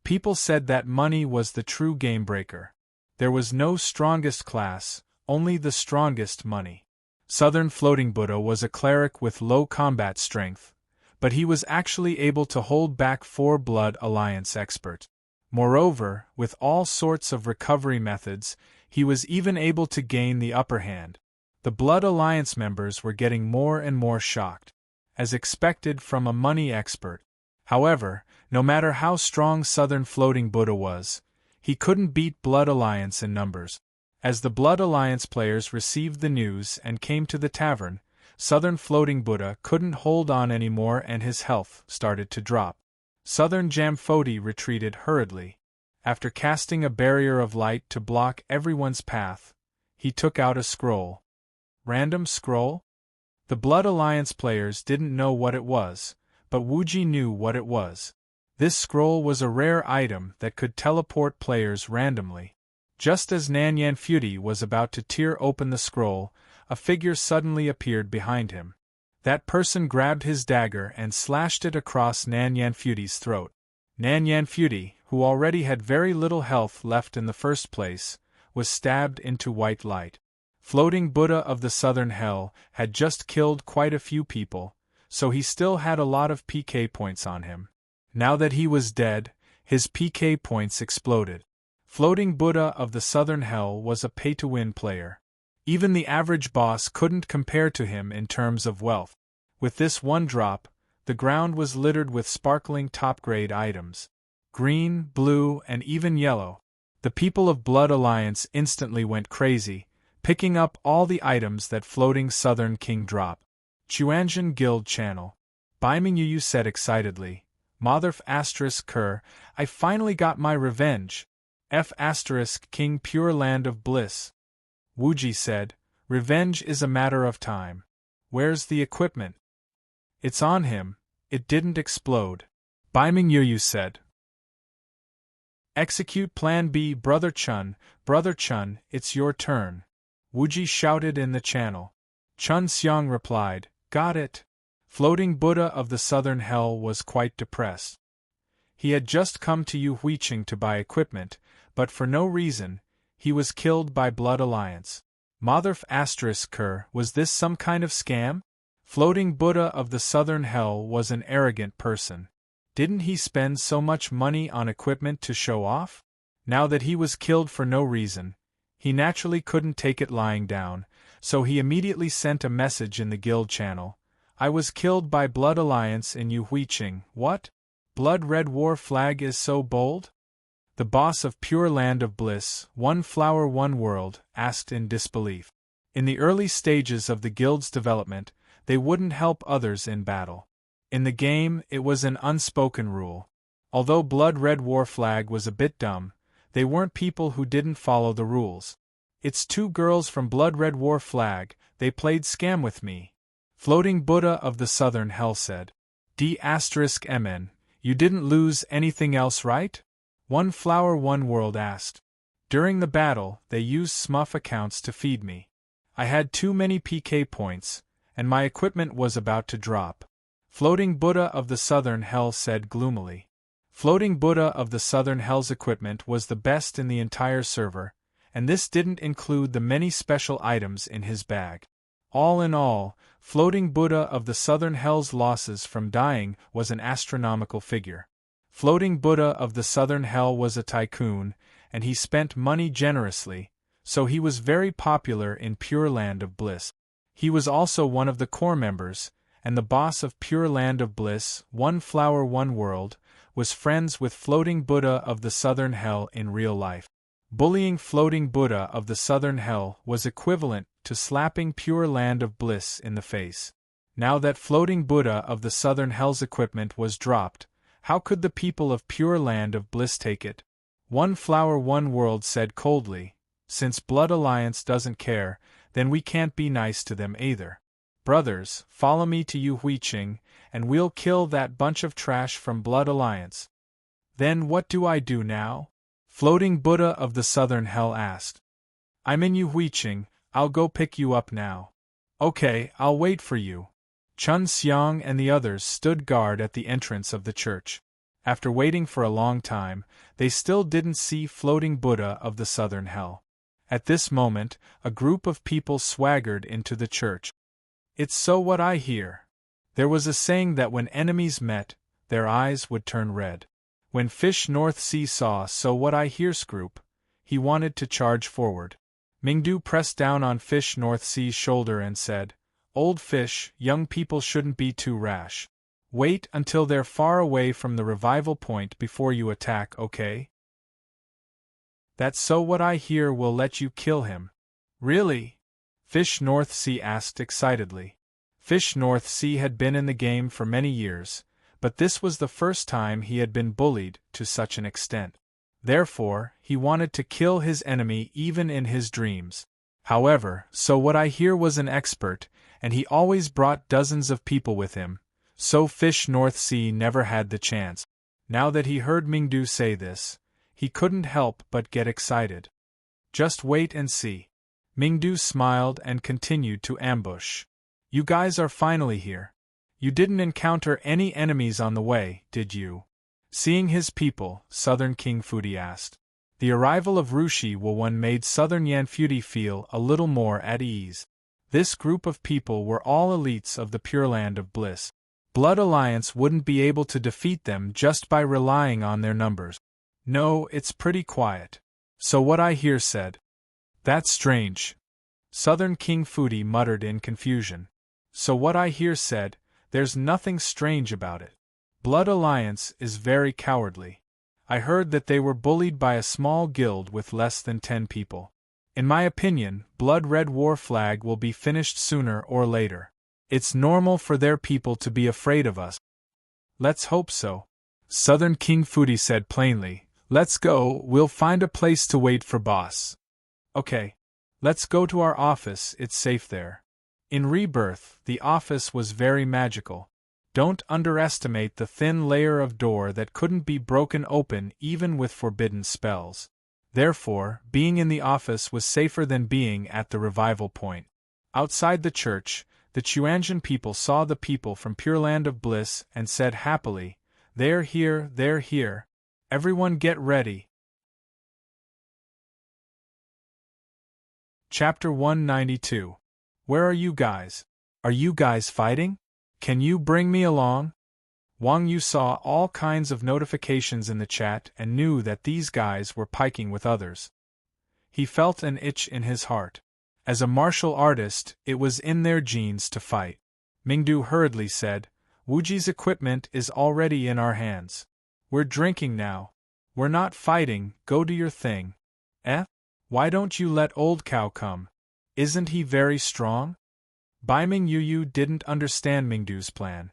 People said that money was the true game breaker. There was no strongest class, only the strongest money. Southern Floating Buddha was a cleric with low combat strength, but he was actually able to hold back 4 Blood Alliance experts. Moreover, with all sorts of recovery methods, he was even able to gain the upper hand. The Blood Alliance members were getting more and more shocked, as expected from a money expert. However, no matter how strong Southern Floating Buddha was, he couldn't beat Blood Alliance in numbers. As the Blood Alliance players received the news and came to the tavern, Southern Floating Buddha couldn't hold on anymore and his health started to drop. Southern Jamfoti retreated hurriedly. After casting a barrier of light to block everyone's path, he took out a scroll. Random scroll? The Blood Alliance players didn't know what it was, but Wuji knew what it was. This scroll was a rare item that could teleport players randomly. Just as Nan Yanfuti was about to tear open the scroll, a figure suddenly appeared behind him. That person grabbed his dagger and slashed it across Nan Yanfuti's throat. Nan Yanfuti, who already had very little health left in the first place, was stabbed into white light. Floating Buddha of the Southern Hell had just killed quite a few people, so he still had a lot of PK points on him. Now that he was dead, his PK points exploded. Floating Buddha of the Southern Hell was a pay-to-win player. Even the average boss couldn't compare to him in terms of wealth. With this one drop, the ground was littered with sparkling top-grade items. Green, blue, and even yellow. The people of Blood Alliance instantly went crazy, picking up all the items that Floating Southern King dropped. Chuanjin Guild Channel. Baiming Yu said excitedly, "Motherf asterisk Ker, I finally got my revenge. F asterisk King Pure Land of Bliss." Wuji said, "Revenge is a matter of time. Where's the equipment?" "It's on him, it didn't explode." Baiming Yu said. "Execute Plan B, Brother Chun, it's your turn." Wuji shouted in the channel. Chun Xiang replied, "Got it." Floating Buddha of the Southern Hell was quite depressed. He had just come to Yu Huiqing to buy equipment, but for no reason, he was killed by Blood Alliance. Motherf asterisk Ker, was this some kind of scam? Floating Buddha of the Southern Hell was an arrogant person. Didn't he spend so much money on equipment to show off? Now that he was killed for no reason, he naturally couldn't take it lying down, so he immediately sent a message in the guild channel. I was killed by Blood Alliance in Yuhuiqing. What? Blood Red War Flag is so bold? The boss of Pure Land of Bliss, One Flower One World, asked in disbelief. In the early stages of the guild's development, they wouldn't help others in battle. In the game, it was an unspoken rule. Although Blood Red War Flag was a bit dumb, they weren't people who didn't follow the rules. It's two girls from Blood Red War Flag, they played scam with me. Floating Buddha of the Southern Hell said. D*MN, you didn't lose anything else, right? One Flower One World asked. During the battle, they used smurf accounts to feed me. I had too many PK points, and my equipment was about to drop. Floating Buddha of the Southern Hell said gloomily. Floating Buddha of the Southern Hell's equipment was the best in the entire server, and this didn't include the many special items in his bag. All in all, Floating Buddha of the Southern Hell's losses from dying was an astronomical figure. Floating Buddha of the Southern Hell was a tycoon, and he spent money generously, so he was very popular in Pure Land of Bliss. He was also one of the core members, and the boss of Pure Land of Bliss, One Flower One World, was friends with Floating Buddha of the Southern Hell in real life. Bullying Floating Buddha of the Southern Hell was equivalent to slapping Pure Land of Bliss in the face. Now that Floating Buddha of the Southern Hell's equipment was dropped, how could the people of Pure Land of Bliss take it? One Flower One World said coldly, since Blood Alliance doesn't care, then we can't be nice to them either. Brothers, follow me to Yuhuiqing, and we'll kill that bunch of trash from Blood Alliance. Then what do I do now? Floating Buddha of the Southern Hell asked. I'm in Yuhuiqing, I'll go pick you up now. Okay, I'll wait for you. Chun Xiang and the others stood guard at the entrance of the church. After waiting for a long time, they still didn't see Floating Buddha of the Southern Hell. At this moment, a group of people swaggered into the church. It's so what I hear. There was a saying that when enemies met, their eyes would turn red. When Fish North Sea saw So What I Hear's group, he wanted to charge forward. Mingdu pressed down on Fish North Sea's shoulder and said, Old Fish, young people shouldn't be too rash. Wait until they're far away from the revival point before you attack, okay? That's So What I Hear will let you kill him. Really? Fish North Sea asked excitedly. Fish North Sea had been in the game for many years, but this was the first time he had been bullied to such an extent. Therefore, he wanted to kill his enemy even in his dreams. However, So What I Hear was an expert, and he always brought dozens of people with him, so Fish North Sea never had the chance. Now that he heard Mingdu say this, he couldn't help but get excited. Just wait and see. Mingdu smiled and continued to ambush. You guys are finally here. You didn't encounter any enemies on the way, did you? Seeing his people, Southern King Fudi asked. The arrival of Rushi Wulwan made Southern Yan Fudi feel a little more at ease. This group of people were all elites of the Pure Land of Bliss. Blood Alliance wouldn't be able to defeat them just by relying on their numbers. No, it's pretty quiet. So What I Hear said. That's strange. Southern King Fudi muttered in confusion. So What I Hear said, there's nothing strange about it. Blood Alliance is very cowardly. I heard that they were bullied by a small guild with less than 10 people. In my opinion, Blood Red War Flag will be finished sooner or later. It's normal for their people to be afraid of us. Let's hope so. Southern King Fudi said plainly, let's go, we'll find a place to wait for boss. Okay. Let's go to our office, it's safe there. In Rebirth, the office was very magical. Don't underestimate the thin layer of door that couldn't be broken open even with forbidden spells. Therefore, being in the office was safer than being at the revival point. Outside the church, the Chuanjian people saw the people from Pure Land of Bliss and said happily, they're here, they're here. Everyone get ready. Chapter 192. Where are you guys? Are you guys fighting? Can you bring me along? Wang Yu saw all kinds of notifications in the chat and knew that these guys were piking with others. He felt an itch in his heart. As a martial artist, it was in their genes to fight. Mingdu hurriedly said, Wuji's equipment is already in our hands. We're drinking now. We're not fighting, go do your thing. Why don't you let old cow come? Isn't he very strong? Baiming Yuyu didn't understand Mingdu's plan.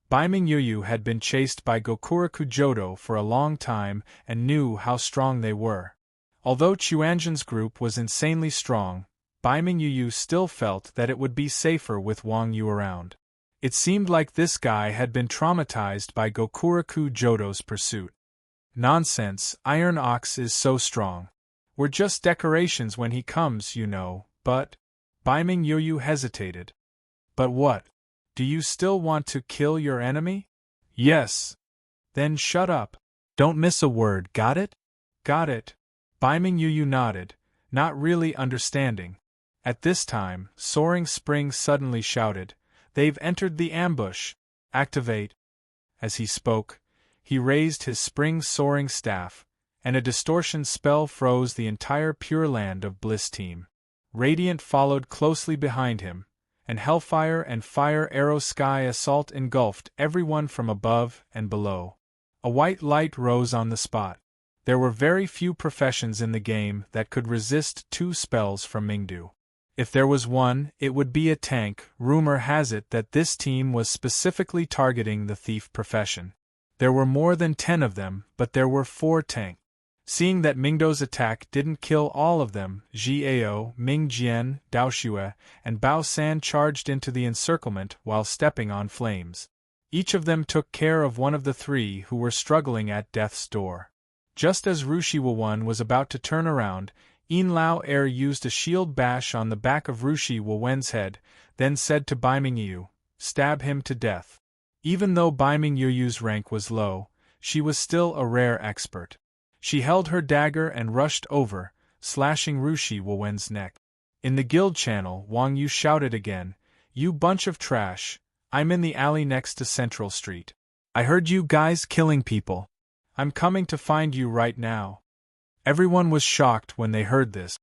Baiming Yuyu had been chased by Gokuraku Jodo for a long time and knew how strong they were. Although Chuanjin's group was insanely strong, Baiming Yuyu still felt that it would be safer with Wang Yu around. It seemed like this guy had been traumatized by Gokuraku Jodo's pursuit. Nonsense, Iron Ox is so strong. We're just decorations when he comes, you know, but… Baiming Yuyu hesitated. But what? Do you still want to kill your enemy? Yes. Then shut up. Don't miss a word, got it? Got it. Baiming Yuyu nodded, not really understanding. At this time, Soaring Spring suddenly shouted, They've entered the ambush. Activate. As he spoke, he raised his spring soaring staff, and a distortion spell froze the entire Pure Land of Bliss team. Radiant followed closely behind him, and Hellfire and Fire Arrow Sky Assault engulfed everyone from above and below. A white light rose on the spot. There were very few professions in the game that could resist 2 spells from Mingdu. If there was one, it would be a tank. Rumor has it that this team was specifically targeting the thief profession. There were more than 10 of them, but there were 4 tanks. Seeing that Mingdo's attack didn't kill all of them, Jiao, Ming Jian, Daoxue, and Bao San charged into the encirclement while stepping on flames. Each of them took care of one of the 3 who were struggling at death's door. Just as Rushi Wawan was about to turn around, Yin Lao Er used a shield bash on the back of Rushi Wawen's head, then said to Baiming Yu, Stab him to death. Even though Baiming Yuyu's rank was low, she was still a rare expert. She held her dagger and rushed over, slashing Rushi Wawen's neck. In the guild channel, Wang Yu shouted again, You bunch of trash, I'm in the alley next to Central Street. I heard you guys killing people. I'm coming to find you right now. Everyone was shocked when they heard this.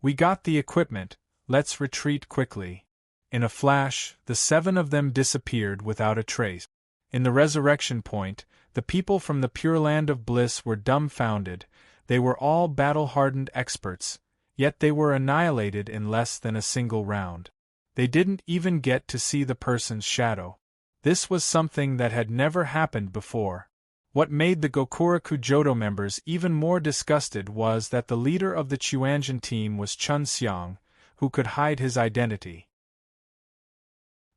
We got the equipment, let's retreat quickly. In a flash, the 7 of them disappeared without a trace. In the resurrection point, the people from the Pure Land of Bliss were dumbfounded. They were all battle-hardened experts, yet they were annihilated in less than a single round. They didn't even get to see the person's shadow. This was something that had never happened before. What made the Gokuraku Jodo members even more disgusted was that the leader of the Chuanjin team was Chun Xiang, who could hide his identity.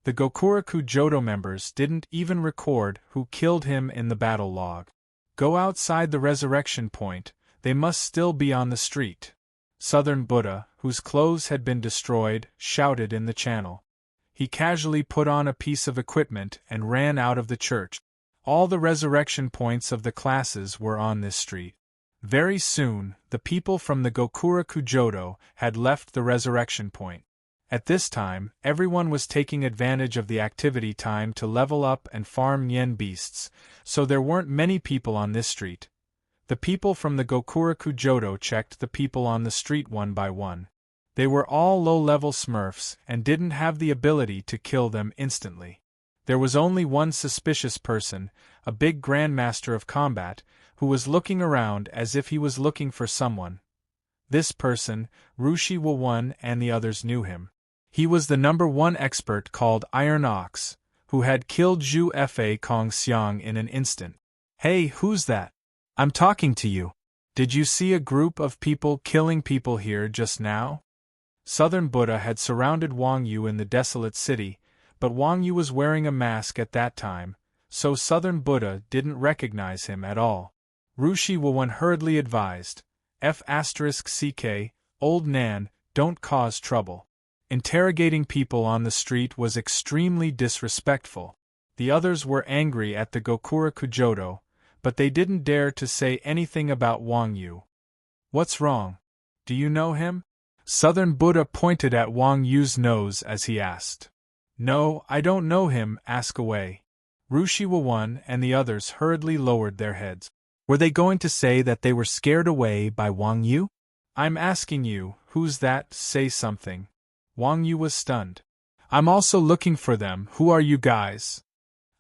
The Gokuraku Jodo members didn't even record who killed him in the battle log. Go outside the resurrection point, they must still be on the street. Southern Buddha, whose clothes had been destroyed, shouted in the channel. He casually put on a piece of equipment and ran out of the church. All the resurrection points of the classes were on this street. Very soon, the people from the Gokuraku Jodo had left the resurrection point. At this time, everyone was taking advantage of the activity time to level up and farm yen beasts, so there weren't many people on this street. The people from the Gokuraku Jodo checked the people on the street one by one. They were all low-level smurfs and didn't have the ability to kill them instantly. There was only one suspicious person, a big grandmaster of combat, who was looking around as if he was looking for someone. This person, Rushi Wawan and the others knew him. He was the number 1 expert called Iron Ox, who had killed Zhu Fa Kong Xiang in an instant. Hey, who's that? I'm talking to you. Did you see a group of people killing people here just now? Southern Buddha had surrounded Wang Yu in the desolate city, but Wang Yu was wearing a mask at that time, so Southern Buddha didn't recognize him at all. Rushi Wawan hurriedly advised, F***CK, old Nan, don't cause trouble. Interrogating people on the street was extremely disrespectful. The others were angry at the Gokuraku Jodo, but they didn't dare to say anything about Wang Yu. What's wrong? Do you know him? Southern Buddha pointed at Wang Yu's nose as he asked. No, I don't know him, ask away. Rushiwawan and the others hurriedly lowered their heads. Were they going to say that they were scared away by Wang Yu? I'm asking you, who's that, say something. Wang Yu was stunned. I'm also looking for them, who are you guys?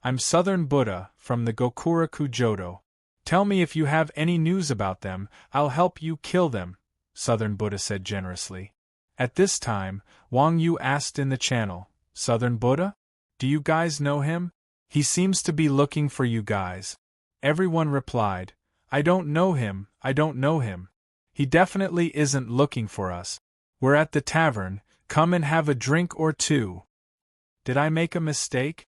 I'm Southern Buddha, from the Gokuraku Jodo. Tell me if you have any news about them, I'll help you kill them, Southern Buddha said generously. At this time, Wang Yu asked in the channel, Southern Buddha? Do you guys know him? He seems to be looking for you guys. Everyone replied, I don't know him, I don't know him. He definitely isn't looking for us. We're at the tavern, come and have a drink or two. Did I make a mistake?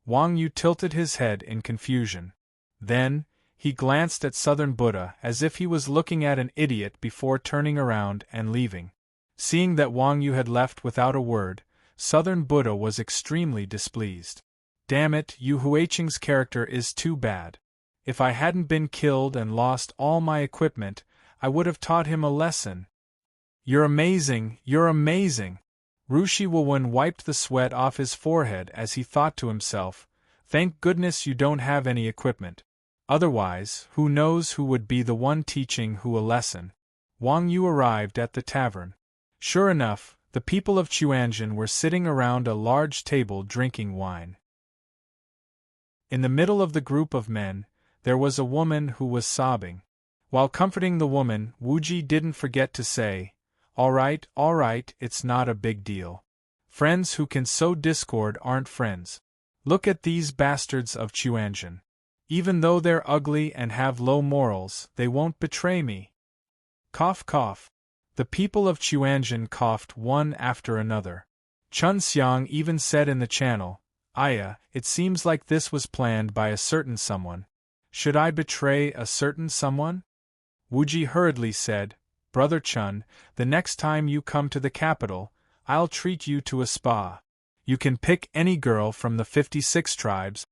Wang Yu tilted his head in confusion. Then, he glanced at Southern Buddha as if he was looking at an idiot before turning around and leaving. Seeing that Wang Yu had left without a word, Southern Buddha was extremely displeased. Damn it, Yu Huiqing's character is too bad. If I hadn't been killed and lost all my equipment, I would have taught him a lesson. You're amazing, you're amazing. Rushiwawan wiped the sweat off his forehead as he thought to himself, thank goodness you don't have any equipment. Otherwise, who knows who would be the one teaching who a lesson. Wang Yu arrived at the tavern. Sure enough, the people of Chuanjin were sitting around a large table drinking wine. In the middle of the group of men, there was a woman who was sobbing. While comforting the woman, Wuji didn't forget to say, all right, it's not a big deal. Friends who can sow discord aren't friends. Look at these bastards of Chuanjin. Even though they're ugly and have low morals, they won't betray me. Cough cough. The people of Chuanjin coughed one after another. Chun Xiang even said in the channel, Aya, it seems like this was planned by a certain someone. Should I betray a certain someone? Wuji hurriedly said, Brother Chun, the next time you come to the capital, I'll treat you to a spa. You can pick any girl from the 56 tribes.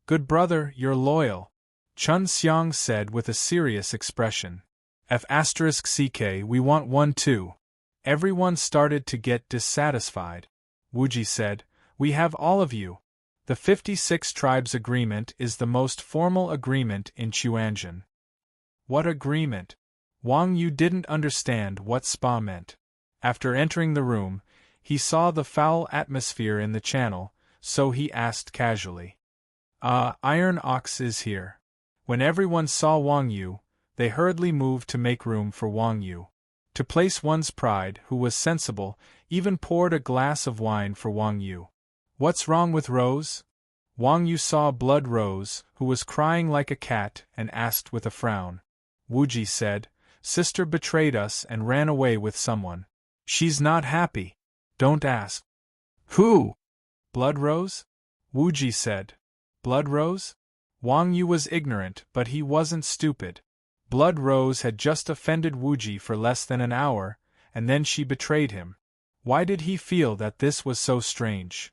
Good brother, you're loyal, Chun Xiang said with a serious expression. F***ck, we want one too. Everyone started to get dissatisfied. Wuji said, we have all of you. The 56 tribes agreement is the most formal agreement in Chuanjin. What agreement? Wang Yu didn't understand what spa meant. After entering the room, he saw the foul atmosphere in the channel, so he asked casually. Iron Ox is here. When everyone saw Wang Yu, they hurriedly moved to make room for Wang Yu. To place one's pride, who was sensible, even poured a glass of wine for Wang Yu. What's wrong with Rose? Wang Yu saw Blood Rose, who was crying like a cat, and asked with a frown. Wuji said, Sister betrayed us and ran away with someone. She's not happy. Don't ask. Who? Blood Rose? Wuji said. Blood Rose? Wang Yu was ignorant, but he wasn't stupid. Blood Rose had just offended Wuji for less than an hour, and then she betrayed him. Why did he feel that this was so strange?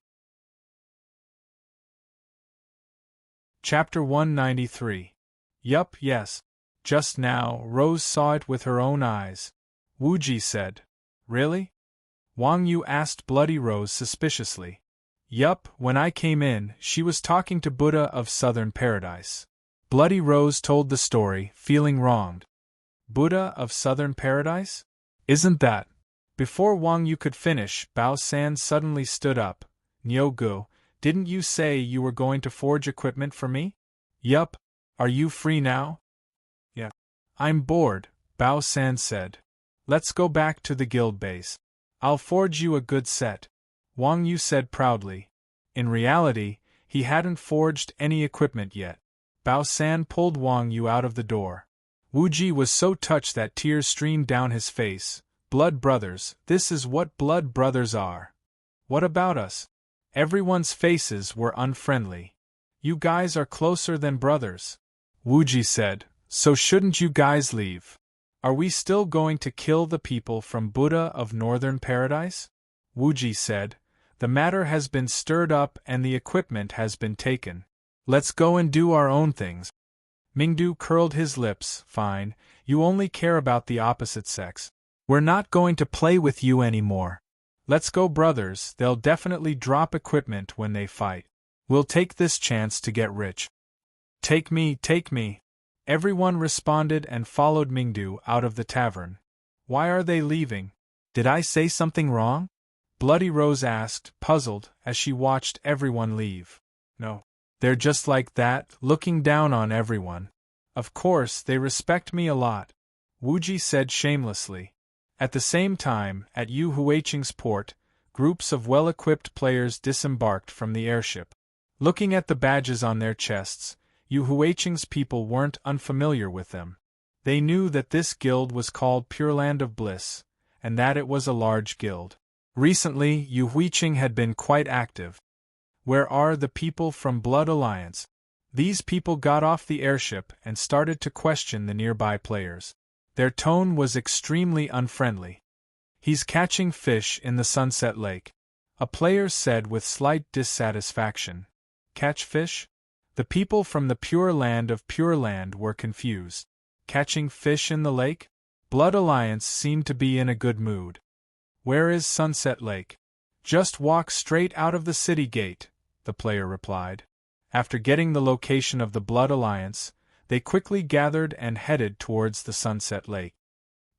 Chapter 193. Yup, yes. Just now, Rose saw it with her own eyes. Wuji said. Really? Wang Yu asked Bloody Rose suspiciously. Yup, when I came in, she was talking to Buddha of Southern Paradise. Bloody Rose told the story, feeling wronged. Buddha of Southern Paradise? Isn't that? Before Wang Yu could finish, Bao San suddenly stood up. Nyogu, didn't you say you were going to forge equipment for me? Yup. Are you free now? Yeah. I'm bored, Bao San said. Let's go back to the guild base. I'll forge you a good set, Wang Yu said proudly. In reality, he hadn't forged any equipment yet. Bao San pulled Wang Yu out of the door. Wuji was so touched that tears streamed down his face. Blood brothers, this is what blood brothers are. What about us? Everyone's faces were unfriendly. You guys are closer than brothers, Wuji said, so shouldn't you guys leave? Are we still going to kill the people from Buddha of Northern Paradise? Wuji said, the matter has been stirred up and the equipment has been taken. Let's go and do our own things. Mingdu curled his lips, fine, you only care about the opposite sex. We're not going to play with you anymore. Let's go, brothers, they'll definitely drop equipment when they fight. We'll take this chance to get rich. Take me, take me. Everyone responded and followed Mingdu out of the tavern. Why are they leaving? Did I say something wrong? Bloody Rose asked, puzzled, as she watched everyone leave. No. They're just like that, looking down on everyone. Of course, they respect me a lot, Wuji said shamelessly. At the same time, at Yu Huiqing's port, groups of well-equipped players disembarked from the airship. Looking at the badges on their chests, Yu Huiqing's people weren't unfamiliar with them. They knew that this guild was called Pure Land of Bliss, and that it was a large guild. Recently, Yu Huiqing had been quite active. Where are the people from Blood Alliance? These people got off the airship and started to question the nearby players. Their tone was extremely unfriendly. He's catching fish in the Sunset Lake, a player said with slight dissatisfaction. Catch fish? The people from the Pure Land of Pure Land were confused. Catching fish in the lake? Blood Alliance seemed to be in a good mood. Where is Sunset Lake? Just walk straight out of the city gate, the player replied. After getting the location of the Blood Alliance, they quickly gathered and headed towards the Sunset Lake.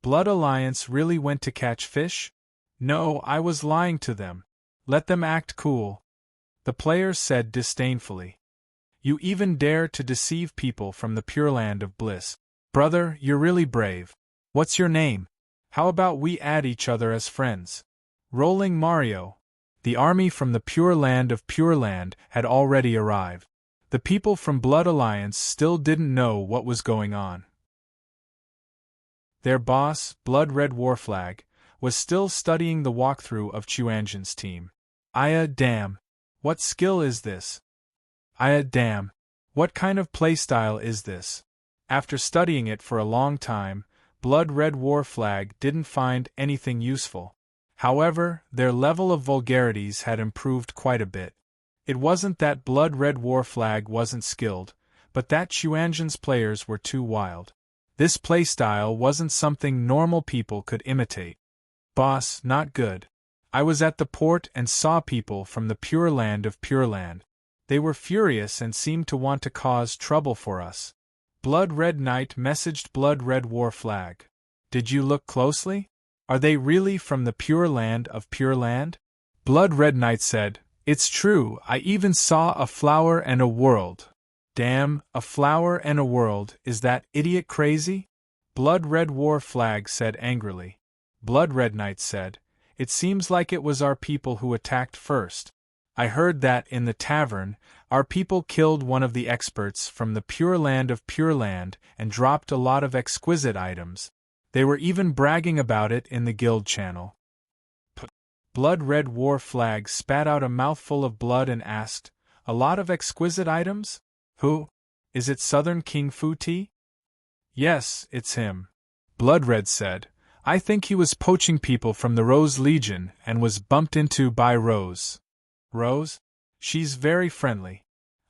Blood Alliance really went to catch fish? No, I was lying to them. Let them act cool, the player said disdainfully. You even dare to deceive people from the Pure Land of Bliss. Brother, you're really brave. What's your name? How about we add each other as friends? Rolling Mario. The army from the Pure Land of Pure Land had already arrived. The people from Blood Alliance still didn't know what was going on. Their boss, Blood Red Warflag, was still studying the walkthrough of Chuanjin's team. Damn. What skill is this? Damn. What kind of playstyle is this? After studying it for a long time, Blood Red Warflag didn't find anything useful. However, their level of vulgarities had improved quite a bit. It wasn't that Blood Red Warflag wasn't skilled, but that Chuanjin's players were too wild. This playstyle wasn't something normal people could imitate. Boss, not good. I was at the port and saw people from the Pure Land of Pure Land. They were furious and seemed to want to cause trouble for us. Blood Red Knight messaged Blood Red Warflag. Did you look closely? Are they really from the Pure Land of Pure Land? Blood Red Knight said, It's true, I even saw a flower and a world. Damn, a flower and a world, is that idiot crazy? Blood Red Warflag said angrily. Blood Red Knight said, It seems like it was our people who attacked first. I heard that in the tavern, our people killed one of the experts from the Pure Land of Pure Land and dropped a lot of exquisite items. They were even bragging about it in the guild channel. Blood Red Warflag spat out a mouthful of blood and asked, A lot of exquisite items? Who? Is it Southern King Fu Ti? Yes, it's him. Blood Red said, I think he was poaching people from the Rose Legion and was bumped into by Rose. Rose? She's very friendly.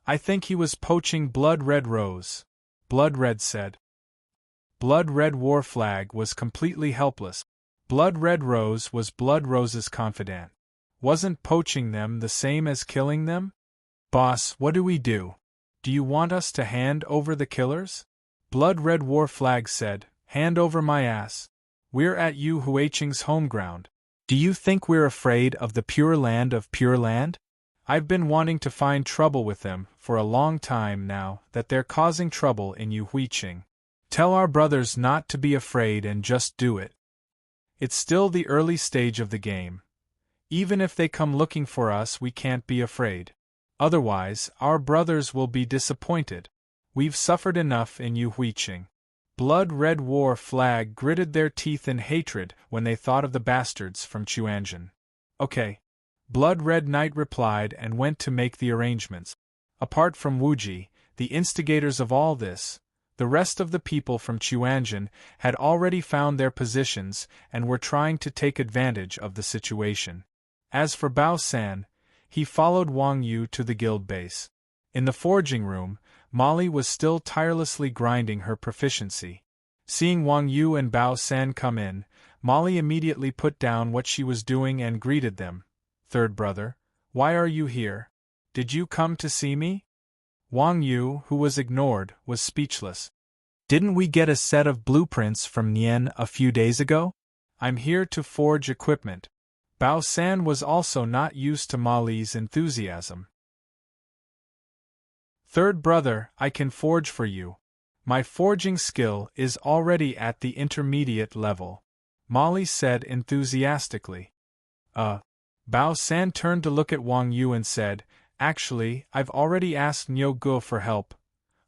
I think he was poaching Blood Red Rose, Blood Red said. Blood Red Warflag was completely helpless. Blood Red Rose was Blood Rose's confidant. Wasn't poaching them the same as killing them? Boss, what do we do? Do you want us to hand over the killers? Blood Red Warflag said, Hand over my ass. We're at Yu Huiqing's home ground. Do you think we're afraid of the Pure Land of Pure Land? I've been wanting to find trouble with them for a long time now that they're causing trouble in Yu Huiqing. Tell our brothers not to be afraid and just do it. It's still the early stage of the game. Even if they come looking for us, we can't be afraid. Otherwise, our brothers will be disappointed. We've suffered enough in Yu Huiqing. Blood Red Warflag gritted their teeth in hatred when they thought of the bastards from Chuanjin. Okay. Blood Red Knight replied and went to make the arrangements. Apart from Wuji, the instigators of all this, the rest of the people from Chuanjin had already found their positions and were trying to take advantage of the situation. As for Bao San, he followed Wang Yu to the guild base. In the forging room, Molly was still tirelessly grinding her proficiency. Seeing Wang Yu and Bao San come in, Molly immediately put down what she was doing and greeted them. "Third brother, why are you here? Did you come to see me?" Wang Yu, who was ignored, was speechless. "Didn't we get a set of blueprints from Nian a few days ago? I'm here to forge equipment." Bao San was also not used to Molly's enthusiasm. "Third brother, I can forge for you. My forging skill is already at the intermediate level," Molly said enthusiastically. Bao San turned to look at Wang Yu and said, "Actually, I've already asked Niu Gu for help."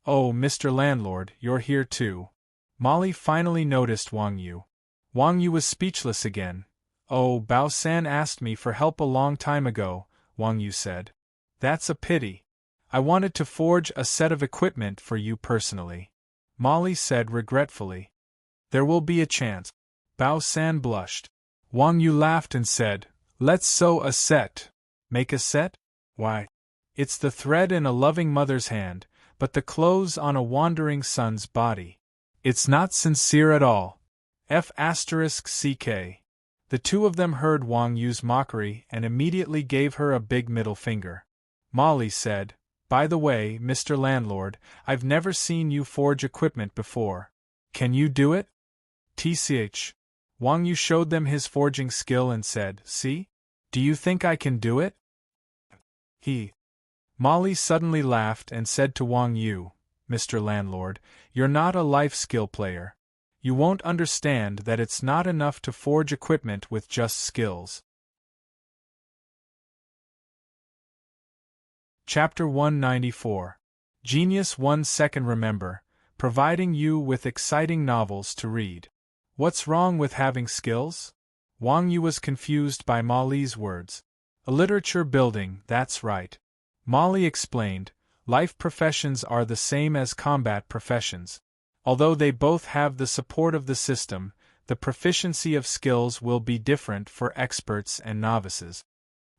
"Oh, Mr. Landlord, you're here too." Molly finally noticed Wang Yu. Wang Yu was speechless again. "Oh, Bao San asked me for help a long time ago," Wang Yu said. "That's a pity. I wanted to forge a set of equipment for you personally," Molly said regretfully. "There will be a chance." Bao San blushed. Wang Yu laughed and said, "Let's sew a set." "Make a set? Why? It's the thread in a loving mother's hand, but the clothes on a wandering son's body. It's not sincere at all. F***ck. The two of them heard Wang Yu's mockery and immediately gave her a big middle finger. Molly said, "By the way, Mr. Landlord, I've never seen you forge equipment before. Can you do it?" "Tch." Wang Yu showed them his forging skill and said, "See? Do you think I can do it?" Molly suddenly laughed and said to Wang Yu, "Mr. Landlord, you're not a life skill player. You won't understand that it's not enough to forge equipment with just skills." Chapter 194. Genius 1 Second. Remember, providing you with exciting novels to read. What's wrong with having skills? Wang Yu was confused by Molly's words. "A literature building, that's right." Molly explained, "Life professions are the same as combat professions. Although they both have the support of the system, the proficiency of skills will be different for experts and novices."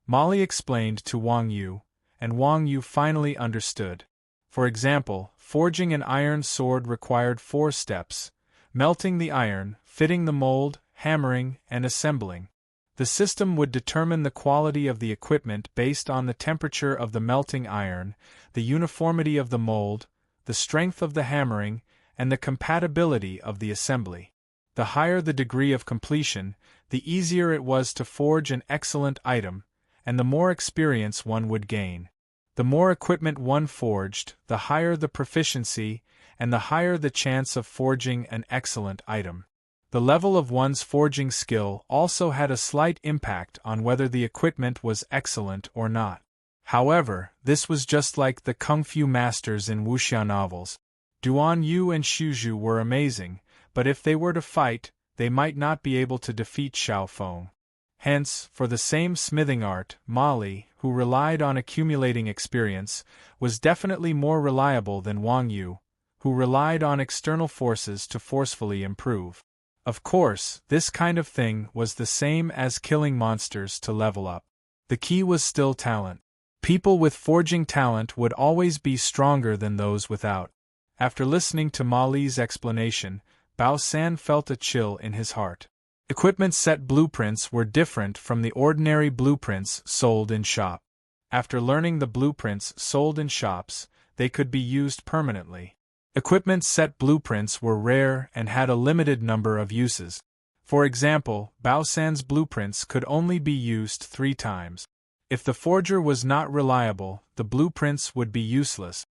Molly explained to Wang Yu, and Wang Yu finally understood. For example, forging an iron sword required 4 steps: melting the iron, fitting the mold, hammering, and assembling. The system would determine the quality of the equipment based on the temperature of the melting iron, the uniformity of the mold, the strength of the hammering, and the compatibility of the assembly. The higher the degree of completion, the easier it was to forge an excellent item, and the more experience one would gain. The more equipment one forged, the higher the proficiency, and the higher the chance of forging an excellent item. The level of one's forging skill also had a slight impact on whether the equipment was excellent or not. However, this was just like the kung fu masters in wuxia novels. Duan Yu and Shuzhu were amazing, but if they were to fight, they might not be able to defeat Xiao Feng. Hence, for the same smithing art, Molly, who relied on accumulating experience, was definitely more reliable than Wang Yu, who relied on external forces to forcefully improve. Of course, this kind of thing was the same as killing monsters to level up. The key was still talent. People with forging talent would always be stronger than those without. After listening to Molly's explanation, Bao San felt a chill in his heart. Equipment set blueprints were different from the ordinary blueprints sold in shop. After learning the blueprints sold in shops, they could be used permanently. Equipment set blueprints were rare and had a limited number of uses. For example, Bao San's blueprints could only be used 3 times. If the forger was not reliable, the blueprints would be useless.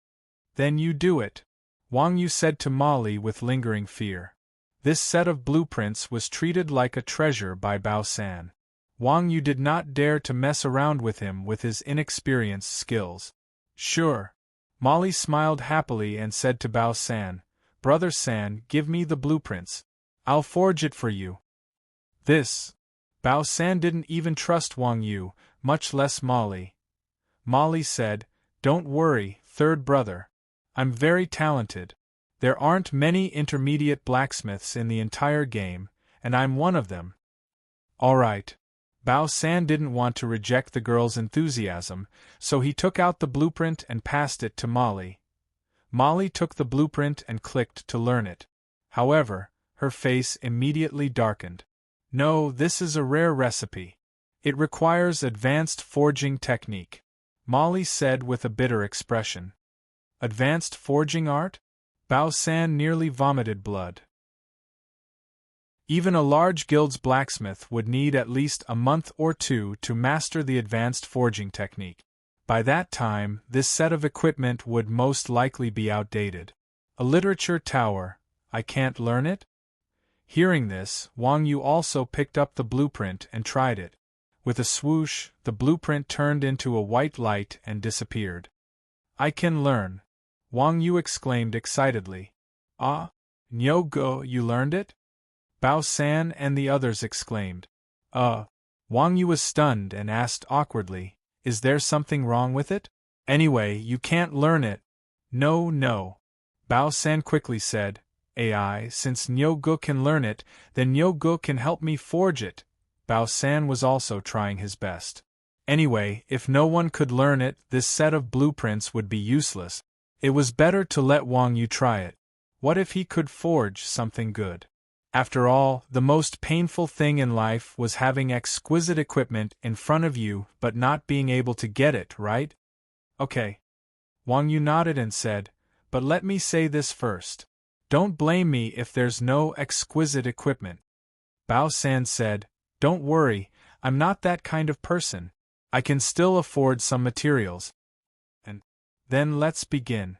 "Then you do it," Wang Yu said to Molly with lingering fear. This set of blueprints was treated like a treasure by Bao San. Wang Yu did not dare to mess around with him with his inexperienced skills. "Sure." Molly smiled happily and said to Bao San, "Brother San, give me the blueprints. I'll forge it for you." Bao San didn't even trust Wang Yu, much less Molly. Molly said, "Don't worry, third brother. I'm very talented. There aren't many intermediate blacksmiths in the entire game, and I'm one of them." "All right." Bao San didn't want to reject the girl's enthusiasm, so he took out the blueprint and passed it to Molly. Molly took the blueprint and clicked to learn it. However, her face immediately darkened. No, this is a rare recipe. It requires advanced forging technique, Molly said with a bitter expression. Advanced forging art? Bao San nearly vomited blood. Even a large guild's blacksmith would need at least a month or two to master the advanced forging technique. By that time, this set of equipment would most likely be outdated. A literature tower, I can't learn it? Hearing this, Wang Yu also picked up the blueprint and tried it. With a swoosh, the blueprint turned into a white light and disappeared. I can learn, Wang Yu exclaimed excitedly. Ah, Nyo Go, you learned it? Bao San and the others exclaimed. Wang Yu was stunned and asked awkwardly, is there something wrong with it? Anyway, you can't learn it. No. Bao San quickly said, AI, since Nyo Go can learn it, then Nyo Go can help me forge it. Bao San was also trying his best. Anyway, if no one could learn it, this set of blueprints would be useless. It was better to let Wang Yu try it. What if he could forge something good? After all, the most painful thing in life was having exquisite equipment in front of you but not being able to get it, right? Okay. Wang Yu nodded and said, but let me say this first. Don't blame me if there's no exquisite equipment. Bao San said, don't worry, I'm not that kind of person. I can still afford some materials. And then let's begin.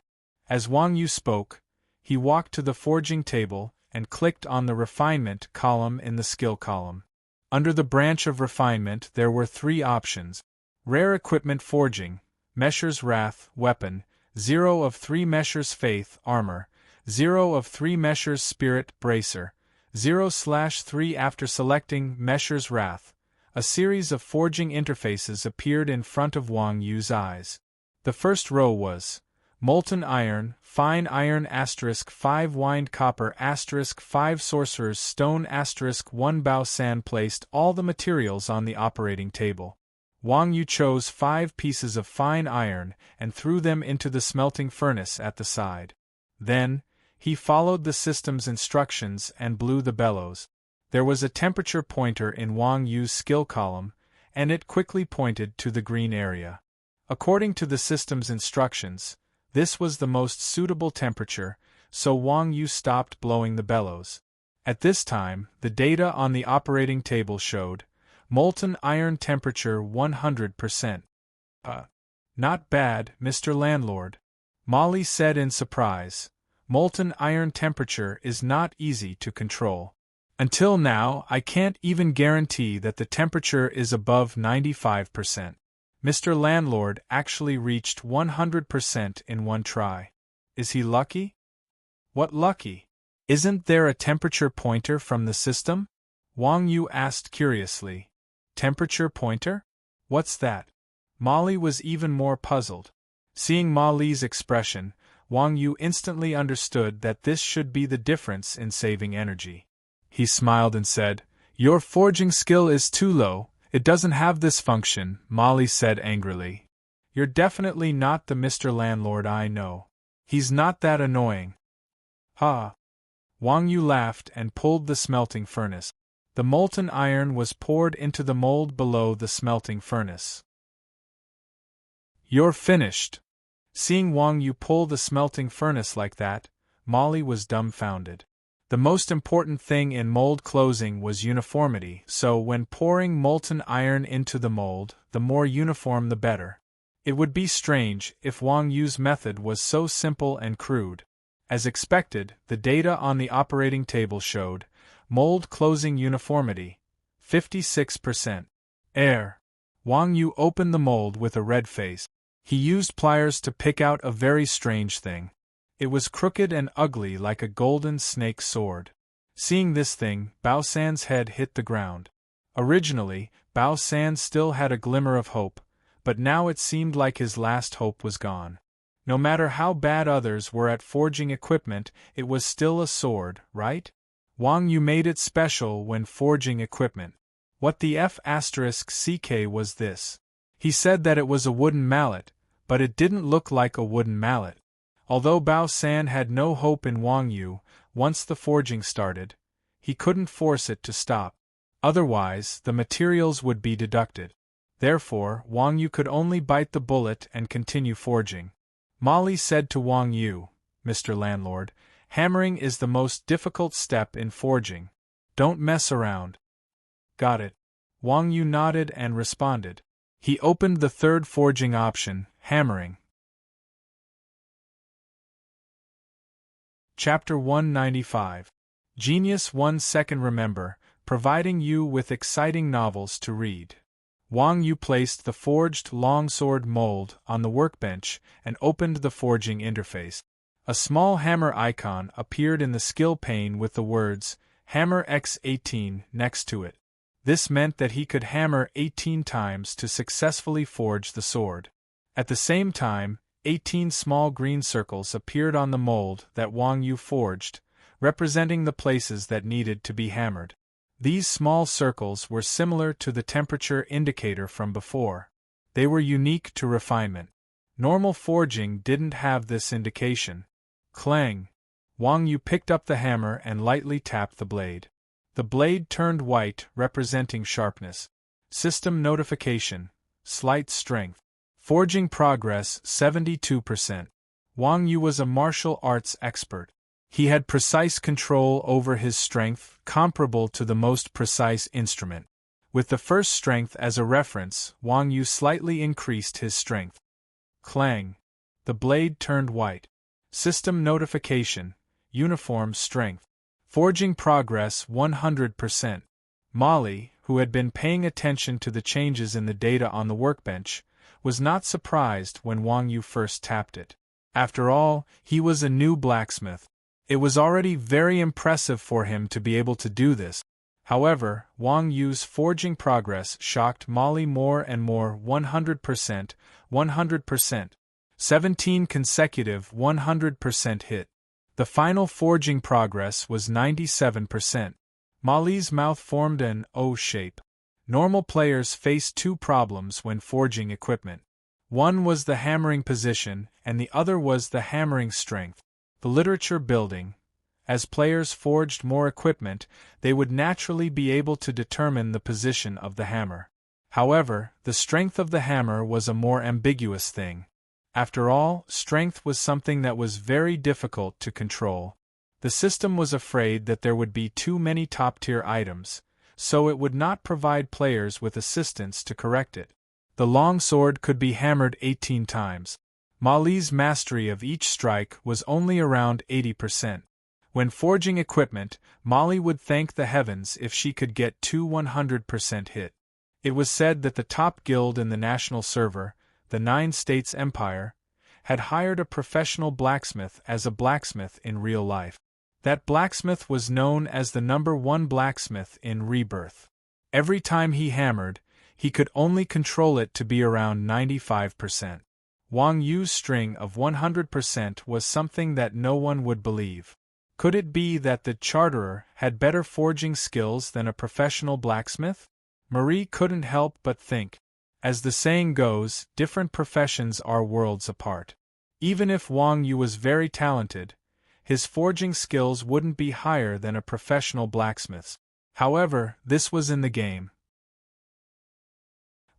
As Wang Yu spoke, he walked to the forging table and clicked on the refinement column in the skill column. Under the branch of refinement there were 3 options. Rare equipment forging, Mesher's Wrath, weapon, 0 of 3 Mesher's Faith, armor, 0 of 3 Mesher's Spirit, bracer, 0/3 after selecting Mesher's Wrath. A series of forging interfaces appeared in front of Wang Yu's eyes. The first row was molten iron, fine iron *5 wind copper *5 sorcerer's stone *1 Bao San placed all the materials on the operating table. Wang Yu chose 5 pieces of fine iron and threw them into the smelting furnace at the side. Then, he followed the system's instructions and blew the bellows. There was a temperature pointer in Wang Yu's skill column, and it quickly pointed to the green area. According to the system's instructions, this was the most suitable temperature, so Wang Yu stopped blowing the bellows. At this time, the data on the operating table showed molten iron temperature 100%. Not bad, Mr. Landlord, Molly said in surprise. Molten iron temperature is not easy to control. Until now, I can't even guarantee that the temperature is above 95%. Mr. Landlord actually reached 100% in one try. Is he lucky? What lucky? Isn't there a temperature pointer from the system? Wang Yu asked curiously. Temperature pointer? What's that? Molly was even more puzzled. Seeing Molly's expression, Wang Yu instantly understood that this should be the difference in saving energy. He smiled and said, your forging skill is too low. It doesn't have this function, Molly said angrily. You're definitely not the Mr. Landlord I know. He's not that annoying. Ha! Wang Yu laughed and pulled the smelting furnace. The molten iron was poured into the mold below the smelting furnace. You're finished. Seeing Wang Yu pull the smelting furnace like that, Molly was dumbfounded. The most important thing in mold closing was uniformity, so when pouring molten iron into the mold, the more uniform the better. It would be strange if Wang Yu's method was so simple and crude. As expected, the data on the operating table showed mold closing uniformity, 56%. Wang Yu opened the mold with a red face. He used pliers to pick out a very strange thing. It was crooked and ugly like a golden snake sword. Seeing this thing, Bao San's head hit the ground. Originally, Bao San still had a glimmer of hope, but now it seemed like his last hope was gone. No matter how bad others were at forging equipment, it was still a sword, right? Wang Yu made it special when forging equipment. What the F***ck was this? He said that it was a wooden mallet, but it didn't look like a wooden mallet. Although Bao San had no hope in Wang Yu, once the forging started, he couldn't force it to stop. Otherwise, the materials would be deducted. Therefore, Wang Yu could only bite the bullet and continue forging. Molly said to Wang Yu, "Mr. Landlord, hammering is the most difficult step in forging. Don't mess around." "Got it." Wang Yu nodded and responded. He opened the third forging option, hammering. Chapter 195. Genius 1 Second. Remember, providing you with exciting novels to read. Wang Yu placed the forged longsword mold on the workbench and opened the forging interface. A small hammer icon appeared in the skill pane with the words, Hammer X18, next to it. This meant that he could hammer 18 times to successfully forge the sword. At the same time, 18 small green circles appeared on the mold that Wang Yu forged, representing the places that needed to be hammered. These small circles were similar to the temperature indicator from before. They were unique to refinement. Normal forging didn't have this indication. Clang! Wang Yu picked up the hammer and lightly tapped the blade. The blade turned white, representing sharpness. System notification: slight strength. Forging progress 72%. Wang Yu was a martial arts expert. He had precise control over his strength, comparable to the most precise instrument. With the first strength as a reference, Wang Yu slightly increased his strength. Clang! The blade turned white. System notification: uniform strength. Forging progress 100%. Molly, who had been paying attention to the changes in the data on the workbench, was not surprised when Wang Yu first tapped it. After all, he was a new blacksmith. It was already very impressive for him to be able to do this. However, Wang Yu's forging progress shocked Molly more and more. 100%, 100%. 17 consecutive 100% hit. The final forging progress was 97%. Molly's mouth formed an O shape. Normal players face two problems when forging equipment. One was the hammering position, and the other was the hammering strength. The literature building. As players forged more equipment, they would naturally be able to determine the position of the hammer. However, the strength of the hammer was a more ambiguous thing. After all, strength was something that was very difficult to control. The system was afraid that there would be too many top-tier items, so it would not provide players with assistance to correct it. The longsword could be hammered 18 times. Molly's mastery of each strike was only around 80%. When forging equipment, Molly would thank the heavens if she could get 100% hit. It was said that the top guild in the national server, the 9 States Empire, had hired a professional blacksmith as a blacksmith in real life. That blacksmith was known as the #1 blacksmith in Rebirth. Every time he hammered, he could only control it to be around 95%. Wang Yu's string of 100% was something that no one would believe. Could it be that the charterer had better forging skills than a professional blacksmith? Marie couldn't help but think. As the saying goes, different professions are worlds apart. Even if Wang Yu was very talented, his forging skills wouldn't be higher than a professional blacksmith's. However, this was in the game.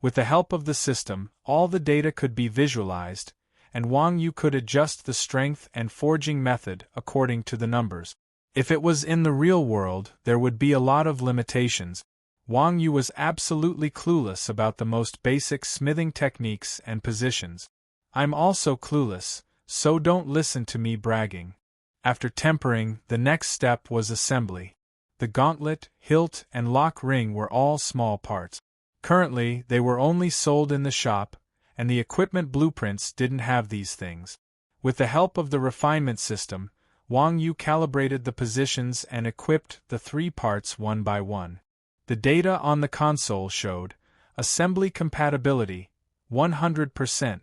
With the help of the system, all the data could be visualized, and Wang Yu could adjust the strength and forging method according to the numbers. If it was in the real world, there would be a lot of limitations. Wang Yu was absolutely clueless about the most basic smithing techniques and positions. I'm also clueless, so don't listen to me bragging. After tempering, the next step was assembly. The gauntlet, hilt, and lock ring were all small parts. Currently, they were only sold in the shop, and the equipment blueprints didn't have these things. With the help of the refinement system, Wang Yu calibrated the positions and equipped the 3 parts one by one. The data on the console showed assembly compatibility 100%.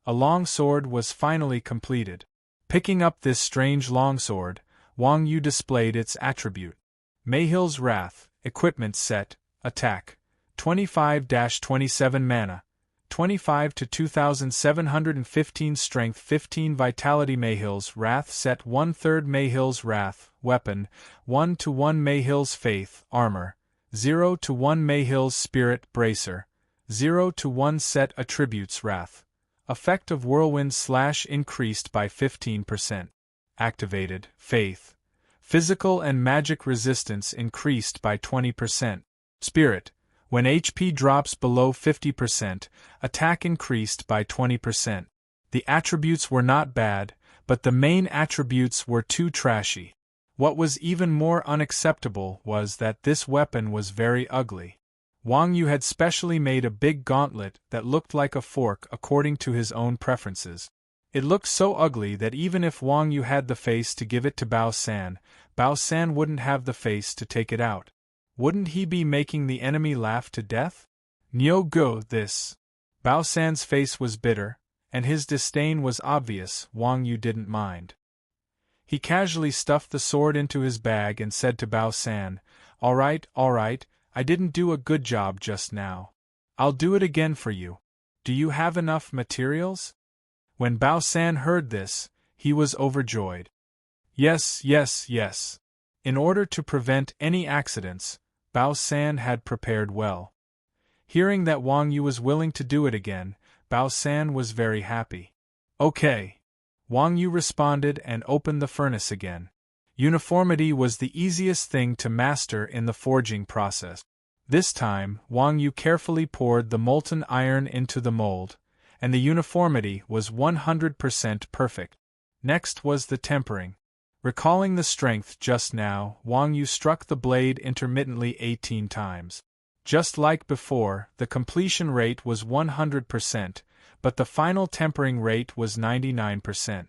A longsword was finally completed. Picking up this strange longsword, Wang Yu displayed its attribute. Mayhill's Wrath, equipment set, attack, 25-27 mana, 25 to 2715 strength 15 vitality Mayhill's Wrath set 1/3 Mayhill's Wrath, weapon, 1 to 1 Mayhill's Faith, armor, 0 to 1 Mayhill's Spirit, bracer, 0 to 1 set attributes Wrath. Effect of Whirlwind / increased by 15%. Activated, Faith. Physical and magic resistance increased by 20%. Spirit. When HP drops below 50%, attack increased by 20%. The attributes were not bad, but the main attributes were too trashy. What was even more unacceptable was that this weapon was very ugly. Wang Yu had specially made a big gauntlet that looked like a fork according to his own preferences. It looked so ugly that even if Wang Yu had the face to give it to Bao San wouldn't have the face to take it out. Wouldn't he be making the enemy laugh to death? Nyo go this. Bao San's face was bitter, and his disdain was obvious. Wang Yu didn't mind. He casually stuffed the sword into his bag and said to Bao San, all right, I didn't do a good job just now. I'll do it again for you. Do you have enough materials? When Bao San heard this, he was overjoyed. Yes. In order to prevent any accidents, Bao San had prepared well. Hearing that Wang Yu was willing to do it again, Bao San was very happy. Okay. Wang Yu responded and opened the furnace again. Uniformity was the easiest thing to master in the forging process. This time, Wang Yu carefully poured the molten iron into the mold, and the uniformity was 100% perfect. Next was the tempering. Recalling the strength just now, Wang Yu struck the blade intermittently 18 times. Just like before, the completion rate was 100%, but the final tempering rate was 99%.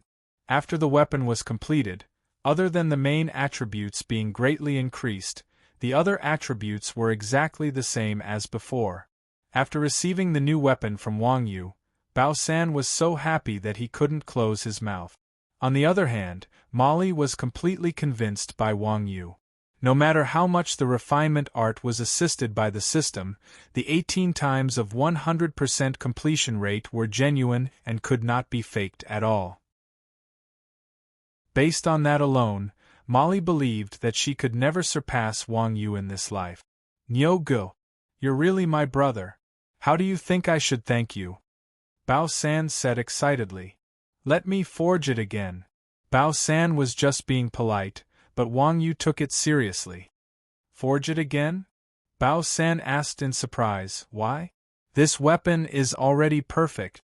After the weapon was completed, other than the main attributes being greatly increased, the other attributes were exactly the same as before. After receiving the new weapon from Wang Yu, Bao San was so happy that he couldn't close his mouth. On the other hand, Molly was completely convinced by Wang Yu. No matter how much the refinement art was assisted by the system, the 18 times of 100% completion rate were genuine and could not be faked at all. Based on that alone, Molly believed that she could never surpass Wang Yu in this life. Nyo go. You're really my brother. How do you think I should thank you? Bao San said excitedly. Let me forge it again. Bao San was just being polite, but Wang Yu took it seriously. Forge it again? Bao San asked in surprise. Why? This weapon is already perfect.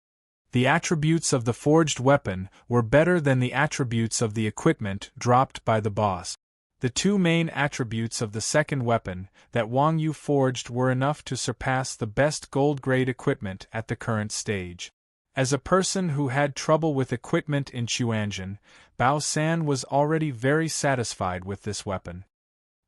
The attributes of the forged weapon were better than the attributes of the equipment dropped by the boss. The two main attributes of the second weapon that Wang Yu forged were enough to surpass the best gold-grade equipment at the current stage. As a person who had trouble with equipment in Chuanjin, Bao San was already very satisfied with this weapon.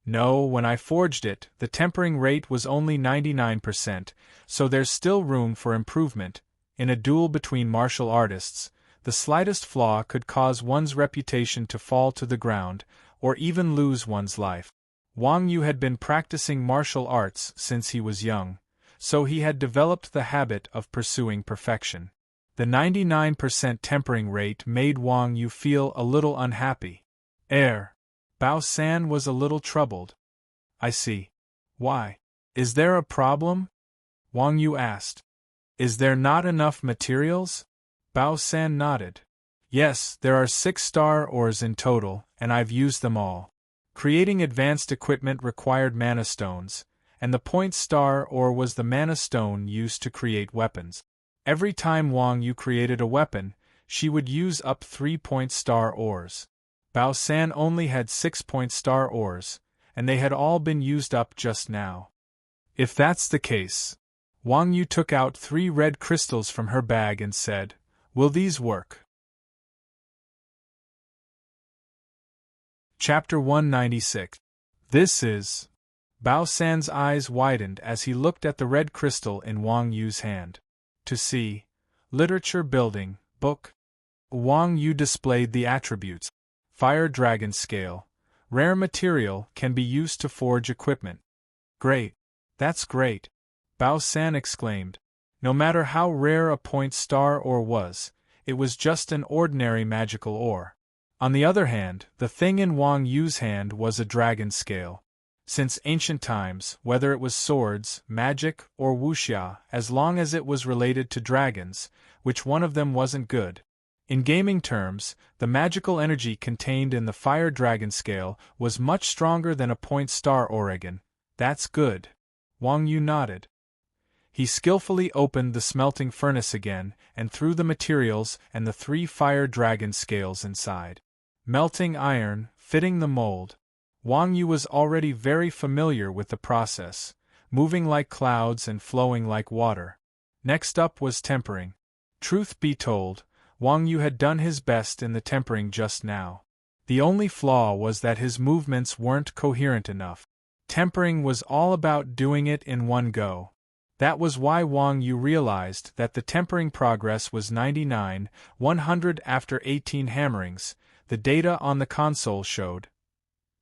No, when I forged it, the tempering rate was only 99%, so there's still room for improvement. In a duel between martial artists, the slightest flaw could cause one's reputation to fall to the ground, or even lose one's life. Wang Yu had been practicing martial arts since he was young, so he had developed the habit of pursuing perfection. The 99% tempering rate made Wang Yu feel a little unhappy. Bao San was a little troubled. I see. Why? Is there a problem? Wang Yu asked. Is there not enough materials? Bao San nodded. Yes, there are 6 star ores in total, and I've used them all. Creating advanced equipment required mana stones, and the point star ore was the mana stone used to create weapons. Every time Wang Yu created a weapon, she would use up 3-point star ores. Bao San only had 6-point star ores, and they had all been used up just now. If that's the case, Wang Yu took out 3 red crystals from her bag and said, will these work? Chapter 196. This is... Bao San's eyes widened as he looked at the red crystal in Wang Yu's hand. To see. Literature Building, Book. Wang Yu displayed the attributes. Fire Dragon Scale. Rare material can be used to forge equipment. Great. That's great. Bao San exclaimed. No matter how rare a point star ore was, it was just an ordinary magical ore. On the other hand, the thing in Wang Yu's hand was a dragon scale. Since ancient times, whether it was swords, magic, or wuxia, as long as it was related to dragons, which one of them wasn't good? In gaming terms, the magical energy contained in the fire dragon scale was much stronger than a point star Oregon. That's good. Wang Yu nodded. He skillfully opened the smelting furnace again and threw the materials and the 3 fire dragon scales inside. Melting iron, fitting the mold. Wang Yu was already very familiar with the process, moving like clouds and flowing like water. Next up was tempering. Truth be told, Wang Yu had done his best in the tempering just now. The only flaw was that his movements weren't coherent enough. Tempering was all about doing it in one go. That was why Wang Yu realized that the tempering progress was 99/100 after 18 hammerings. The data on the console showed.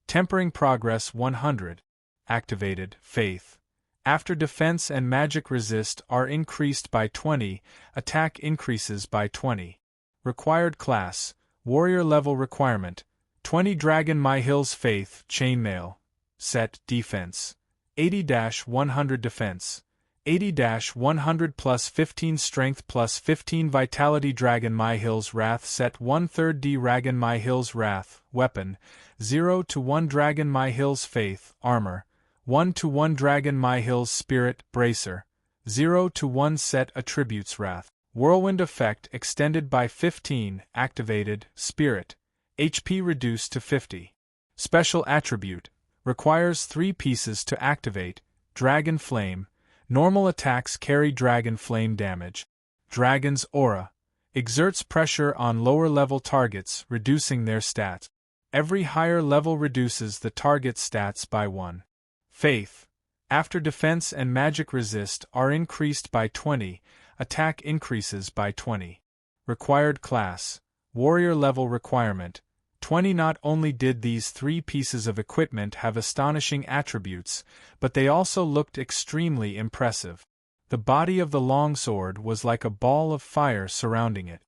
Tempering progress 100. Activated, faith. After defense and magic resist are increased by 20, attack increases by 20. Required class, warrior level requirement, 20 Dragon My Hills Faith, chainmail. Set, defense. 80-100 defense. 80-100 plus 15 strength plus 15 vitality. Dragon My Hills Wrath. Set 1/3 D Dragon My Hills Wrath, weapon. 0-1 Dragon My Hills Faith, armor. 1-1 Dragon My Hills Spirit, bracer. 0-1 Set attributes. Wrath. Whirlwind effect extended by 15, activated, spirit. HP reduced to 50. Special attribute. Requires 3 pieces to activate. Dragon Flame. Normal attacks carry Dragon Flame damage. Dragon's Aura. Exerts pressure on lower-level targets, reducing their stats. Every higher level reduces the target's stats by 1. Faith. After defense and magic resist are increased by 20, attack increases by 20. Required class. Warrior level requirement. 20. Not only did these 3 pieces of equipment have astonishing attributes, but they also looked extremely impressive. The body of the longsword was like a ball of fire surrounding it.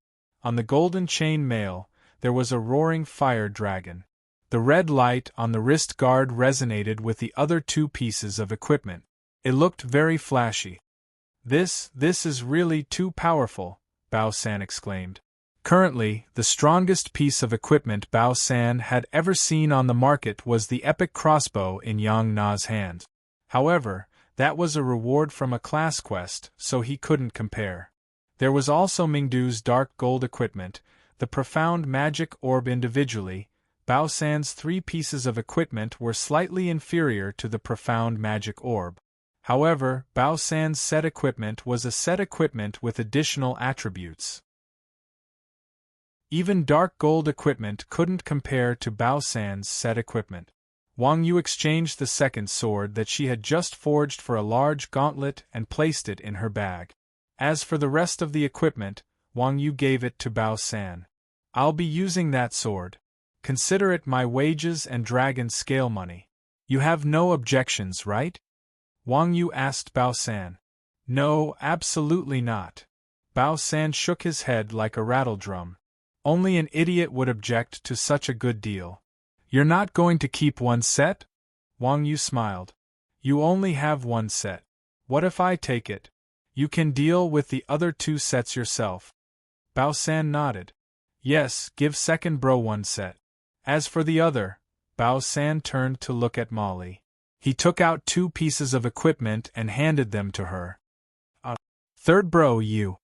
On the golden chain mail, there was a roaring fire dragon. The red light on the wrist guard resonated with the other 2 pieces of equipment. It looked very flashy. This is really too powerful, Bao San exclaimed. Currently, the strongest piece of equipment Bao San had ever seen on the market was the epic crossbow in Yang Na's hand. However, that was a reward from a class quest, so he couldn't compare. There was also Mingdu's dark gold equipment, the profound magic orb. Individually, Bao San's 3 pieces of equipment were slightly inferior to the profound magic orb. However, Bao San's set equipment was a set equipment with additional attributes. Even dark gold equipment couldn't compare to Bao San's set equipment. Wang Yu exchanged the second sword that she had just forged for a large gauntlet and placed it in her bag. As for the rest of the equipment, Wang Yu gave it to Bao San. I'll be using that sword. Consider it my wages and dragon scale money. You have no objections, right? Wang Yu asked Bao San. No, absolutely not. Bao San shook his head like a rattledrum. Only an idiot would object to such a good deal. You're not going to keep one set? Wang Yu smiled. You only have one set. What if I take it? You can deal with the other 2 sets yourself. Bao San nodded. Yes, give second bro one set. As for the other, Bao San turned to look at Molly. He took out 2 pieces of equipment and handed them to her. Third bro you.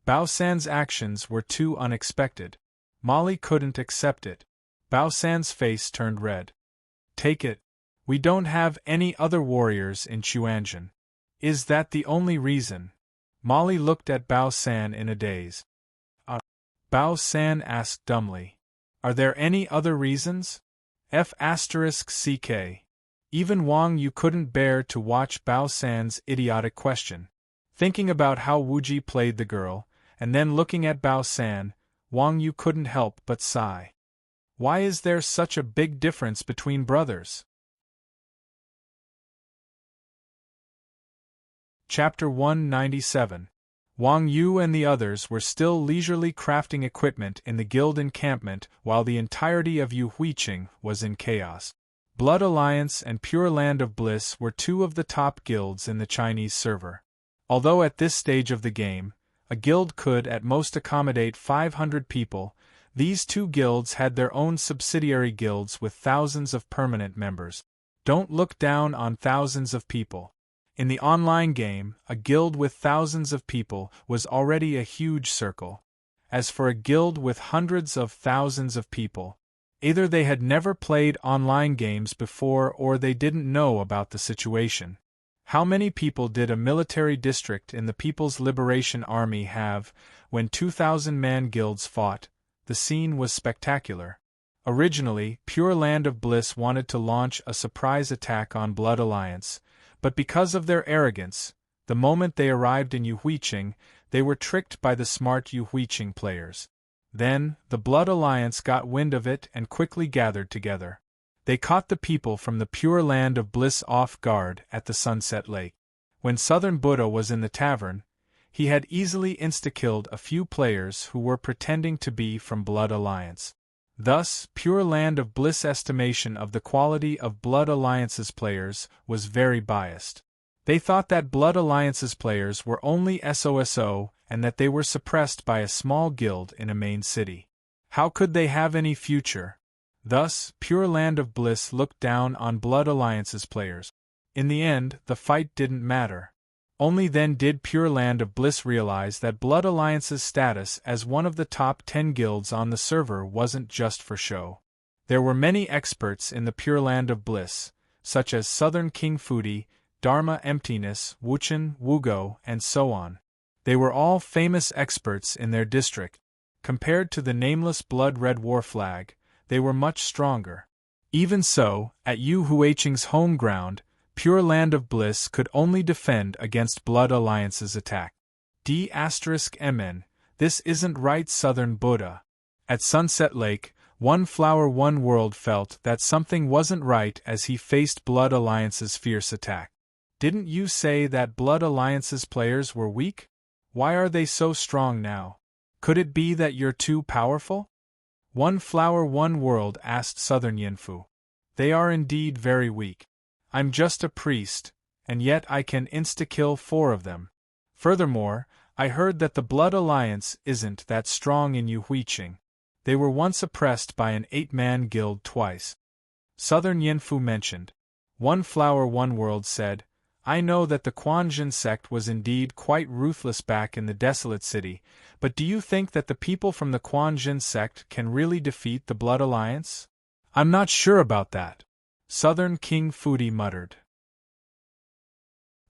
Bao San's actions were too unexpected. Molly couldn't accept it. Bao San's face turned red. Take it. We don't have any other warriors in Chuanjin. Is that the only reason? Molly looked at Bao San in a daze. Bao San asked dumbly. Are there any other reasons? F***ck. Even Wang Yu couldn't bear to watch Bao San's idiotic question. Thinking about how Wuji played the girl, and then looking at Bao San, Wang Yu couldn't help but sigh. Why is there such a big difference between brothers? Chapter 197. Wang Yu and the others were still leisurely crafting equipment in the guild encampment while the entirety of Yu Huiqing was in chaos. Blood Alliance and Pure Land of Bliss were two of the top guilds in the Chinese server. Although at this stage of the game, a guild could at most accommodate 500 people, these two guilds had their own subsidiary guilds with thousands of permanent members. Don't look down on thousands of people. In the online game, a guild with thousands of people was already a huge circle. As for a guild with hundreds of thousands of people, either they had never played online games before or they didn't know about the situation. How many people did a military district in the People's Liberation Army have when 2,000-man guilds fought? The scene was spectacular. Originally, Pure Land of Bliss wanted to launch a surprise attack on Blood Alliance, but because of their arrogance, the moment they arrived in Yu Huiqing, they were tricked by the smart Yu Huiqing players. Then, the Blood Alliance got wind of it and quickly gathered together. They caught the people from the Pure Land of Bliss off guard at the Sunset Lake. When Southern Buddha was in the tavern, he had easily insta-killed a few players who were pretending to be from Blood Alliance. Thus, Pure Land of Bliss' estimation of the quality of Blood Alliance's players was very biased. They thought that Blood Alliance's players were only SOSO and that they were suppressed by a small guild in a main city. How could they have any future? Thus, Pure Land of Bliss looked down on Blood Alliance's players. In the end, the fight didn't matter. Only then did Pure Land of Bliss realize that Blood Alliance's status as one of the top 10 guilds on the server wasn't just for show. There were many experts in the Pure Land of Bliss, such as Southern King Fudi, Dharma Emptiness, Wuchen, Wugo, and so on. They were all famous experts in their district. Compared to the nameless blood-red war flag, they were much stronger. Even so, at Yu Huiqing's home ground, Pure Land of Bliss could only defend against Blood Alliance's attack. D*MN, this isn't right, Southern Buddha. At Sunset Lake, One Flower One World felt that something wasn't right as he faced Blood Alliance's fierce attack. Didn't you say that Blood Alliance's players were weak? Why are they so strong now? Could it be that you're too powerful? One Flower One World asked Southern Yinfu. They are indeed very weak. I'm just a priest, and yet I can insta-kill 4 of them. Furthermore, I heard that the Blood Alliance isn't that strong in Yu Huiqing. They were once oppressed by an 8-man guild twice. Southern Yinfu mentioned. One Flower One World said, I know that the Quanjin sect was indeed quite ruthless back in the desolate city, but do you think that the people from the Quanjin sect can really defeat the Blood Alliance? I'm not sure about that. Southern King Fudi muttered.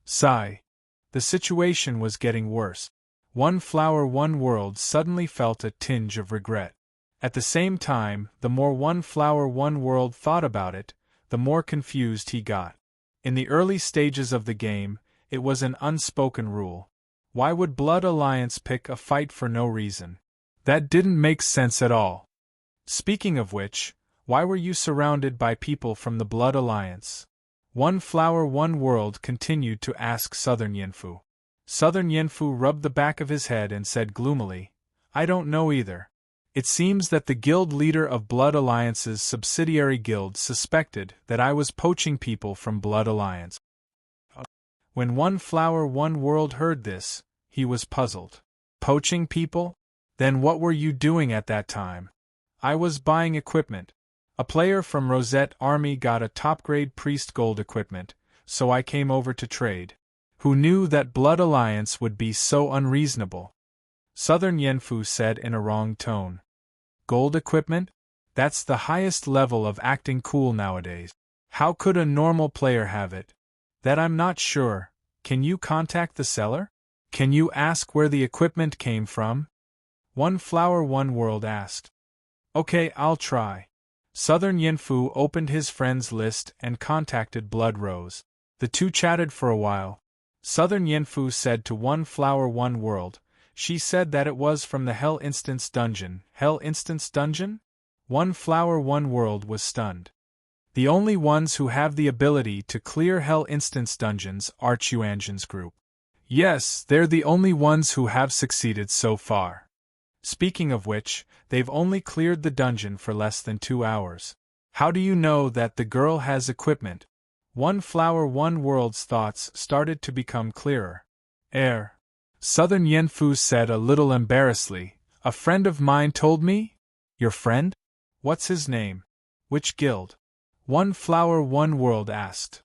Sigh. The situation was getting worse. One Flower One World suddenly felt a tinge of regret. At the same time, the more One Flower One World thought about it, the more confused he got. In the early stages of the game, it was an unspoken rule. Why would Blood Alliance pick a fight for no reason? That didn't make sense at all. Speaking of which, why were you surrounded by people from the Blood Alliance? One Flower One World continued to ask Southern Yinfu. Southern Yinfu rubbed the back of his head and said gloomily, I don't know either. It seems that the guild leader of Blood Alliance's subsidiary guild suspected that I was poaching people from Blood Alliance. When One Flower One World heard this, he was puzzled. Poaching people? Then what were you doing at that time? I was buying equipment. A player from Rosette Army got a top-grade priest gold equipment, so I came over to trade. Who knew that Blood Alliance would be so unreasonable? Southern Yinfu said in a wrong tone. Gold equipment? That's the highest level of acting cool nowadays. How could a normal player have it? That I'm not sure. Can you contact the seller? Can you ask where the equipment came from? One Flower One World asked. Okay, I'll try. Southern Yinfu opened his friends list and contacted Blood Rose. The two chatted for a while. Southern Yinfu said to One Flower One World, she said that it was from the Hell Instance Dungeon. Hell Instance Dungeon? One Flower One World was stunned. The only ones who have the ability to clear Hell Instance dungeons are Chuanjin's group. Yes, they're the only ones who have succeeded so far. Speaking of which, they've only cleared the dungeon for less than 2 hours. How do you know that the girl has equipment? One Flower One World's thoughts started to become clearer. Southern Yenfu said a little embarrassedly, a friend of mine told me? Your friend? What's his name? Which guild? One Flower One World asked.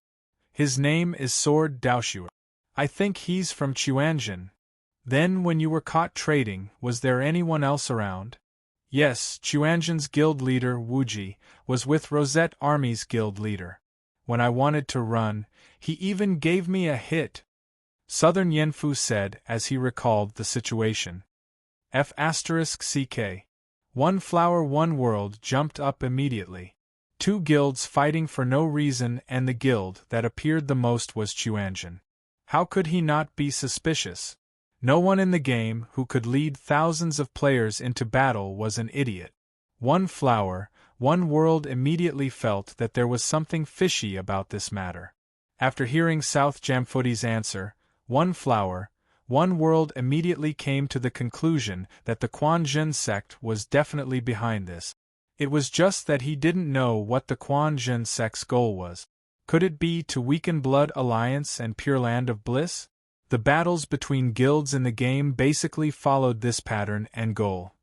His name is Sword Daoshuer. I think he's from Chuanjin. Then when you were caught trading, was there anyone else around? Yes, Chuanjin's guild leader Wuji was with Rosette Army's guild leader. When I wanted to run, he even gave me a hit, Southern Yenfu said as he recalled the situation. F***CK. One Flower One World jumped up immediately. 2 guilds fighting for no reason, and the guild that appeared the most was Chuanjin. How could he not be suspicious? No one in the game who could lead thousands of players into battle was an idiot. One Flower, One World immediately felt that there was something fishy about this matter. After hearing South Jamfooty's answer, One Flower, One World immediately came to the conclusion that the Quanjin sect was definitely behind this. It was just that he didn't know what the Quanjin sect's goal was. Could it be to weaken Blood Alliance and Pure Land of Bliss? The battles between guilds in the game basically followed this pattern and goal.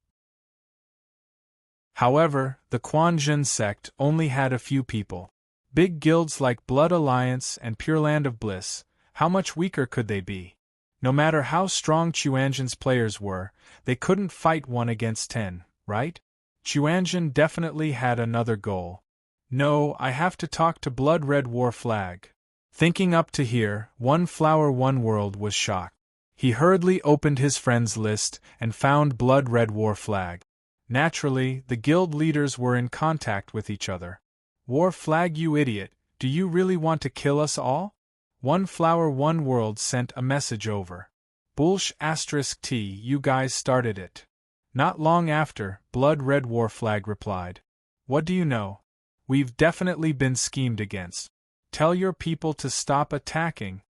However, the Quanjin sect only had a few people. Big guilds like Blood Alliance and Pure Land of Bliss, how much weaker could they be? No matter how strong Chuanjin's players were, they couldn't fight 1 against 10, right? Chuanjin definitely had another goal. No, I have to talk to Blood Red War Flag. Thinking up to here, One Flower One World was shocked. He hurriedly opened his friends list and found Blood Red War Flag. Naturally, the guild leaders were in contact with each other. War Flag, you idiot, do you really want to kill us all? One Flower One World sent a message over. Bullsh*T, you guys started it. Not long after, Blood Red War Flag replied. What do you know? We've definitely been schemed against. Tell your people to stop attacking.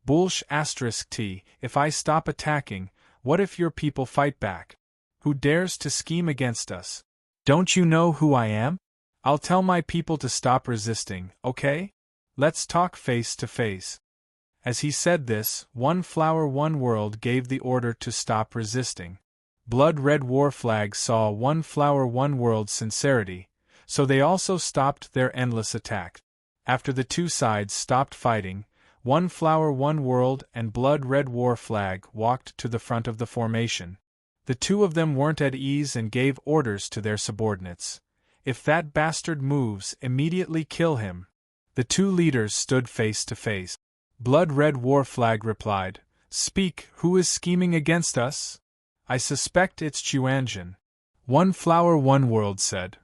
Bullsh*T, if I stop attacking, what if your people fight back? Who dares to scheme against us? Don't you know who I am? I'll tell my people to stop resisting, okay? Let's talk face to face. As he said this, One Flower One World gave the order to stop resisting. Blood Red War Flag saw One Flower One World's sincerity, so they also stopped their endless attack. After the 2 sides stopped fighting, One Flower One World and Blood Red War Flag walked to the front of the formation. The 2 of them weren't at ease and gave orders to their subordinates. If that bastard moves, immediately kill him. The 2 leaders stood face to face. Blood Red War Flag replied, Speak, who is scheming against us? I suspect it's Chuanjin. One Flower One World said.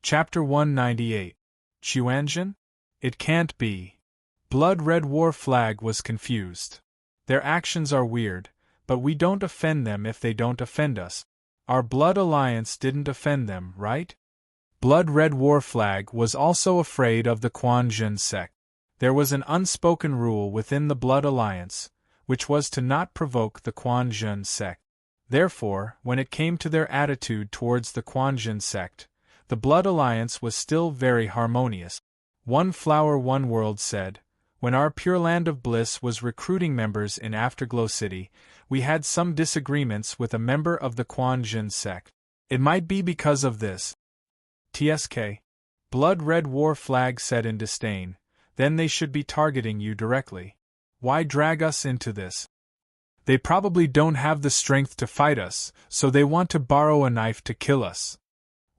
Chapter 198. Chuanjin? It can't be. Blood Red War Flag was confused. Their actions are weird, but we don't offend them if they don't offend us. Our Blood Alliance didn't offend them, right? Blood Red War Flag was also afraid of the Quanjin sect. There was an unspoken rule within the Blood Alliance, which was to not provoke the Quanjin sect. Therefore, when it came to their attitude towards the Quanjin sect, the Blood Alliance was still very harmonious. One Flower One World said, When our Pure Land of Bliss was recruiting members in Afterglow City, we had some disagreements with a member of the Quanjin sect. It might be because of this. TSK. Blood Red War Flag said in disdain, Then they should be targeting you directly. Why drag us into this? They probably don't have the strength to fight us, so they want to borrow a knife to kill us.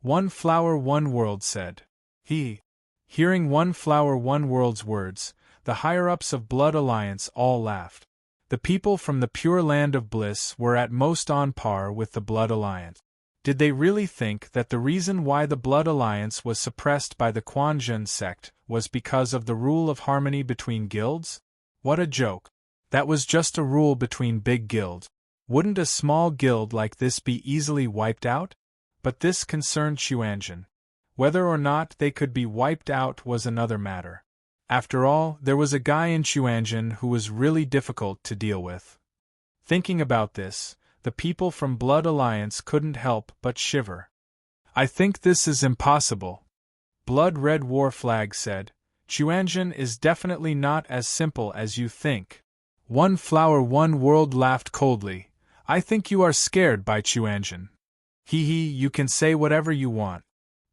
One Flower One World said. Hearing One Flower One World's words, the higher-ups of Blood Alliance all laughed. The people from the Pure Land of Bliss were at most on par with the Blood Alliance. Did they really think that the reason why the Blood Alliance was suppressed by the Quanjin sect was because of the rule of harmony between guilds? What a joke. That was just a rule between big guilds. Wouldn't a small guild like this be easily wiped out? But this concerned Chuanjin. Whether or not they could be wiped out was another matter. After all, there was a guy in Chuanjin who was really difficult to deal with. Thinking about this, the people from Blood Alliance couldn't help but shiver. I think this is impossible, Blood Red War Flag said. Chuanjin is definitely not as simple as you think. One Flower One World laughed coldly. I think you are scared by Chuanjin. Hee hee, you can say whatever you want.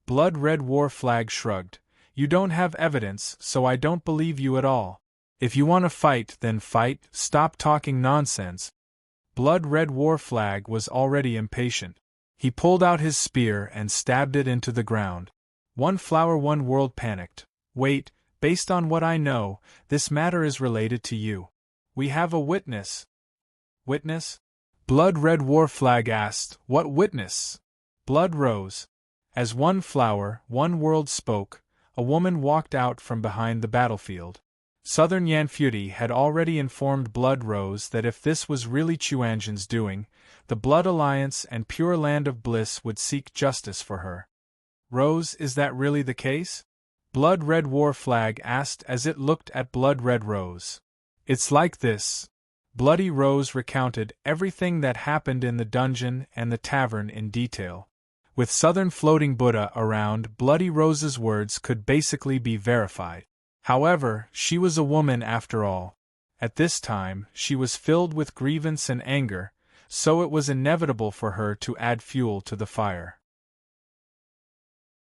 Blood Red War Flag shrugged. You don't have evidence, so I don't believe you at all. If you want to fight, then fight, stop talking nonsense. Blood Red War Flag was already impatient. He pulled out his spear and stabbed it into the ground. One Flower One World panicked. Wait, based on what I know, this matter is related to you. We have a witness. Witness? Blood Red War Flag asked. What witness? Blood rose. As One Flower, One World spoke, a woman walked out from behind the battlefield. Southern Yanfuti had already informed Blood Rose that if this was really Chuanjin's doing, the Blood Alliance and Pure Land of Bliss would seek justice for her. Rose, is that really the case? Blood Red War Flag asked as it looked at Blood Red Rose. It's like this. Bloody Rose recounted everything that happened in the dungeon and the tavern in detail. With Southern Floating Buddha around, Bloody Rose's words could basically be verified. However, she was a woman after all. At this time, she was filled with grievance and anger, so it was inevitable for her to add fuel to the fire.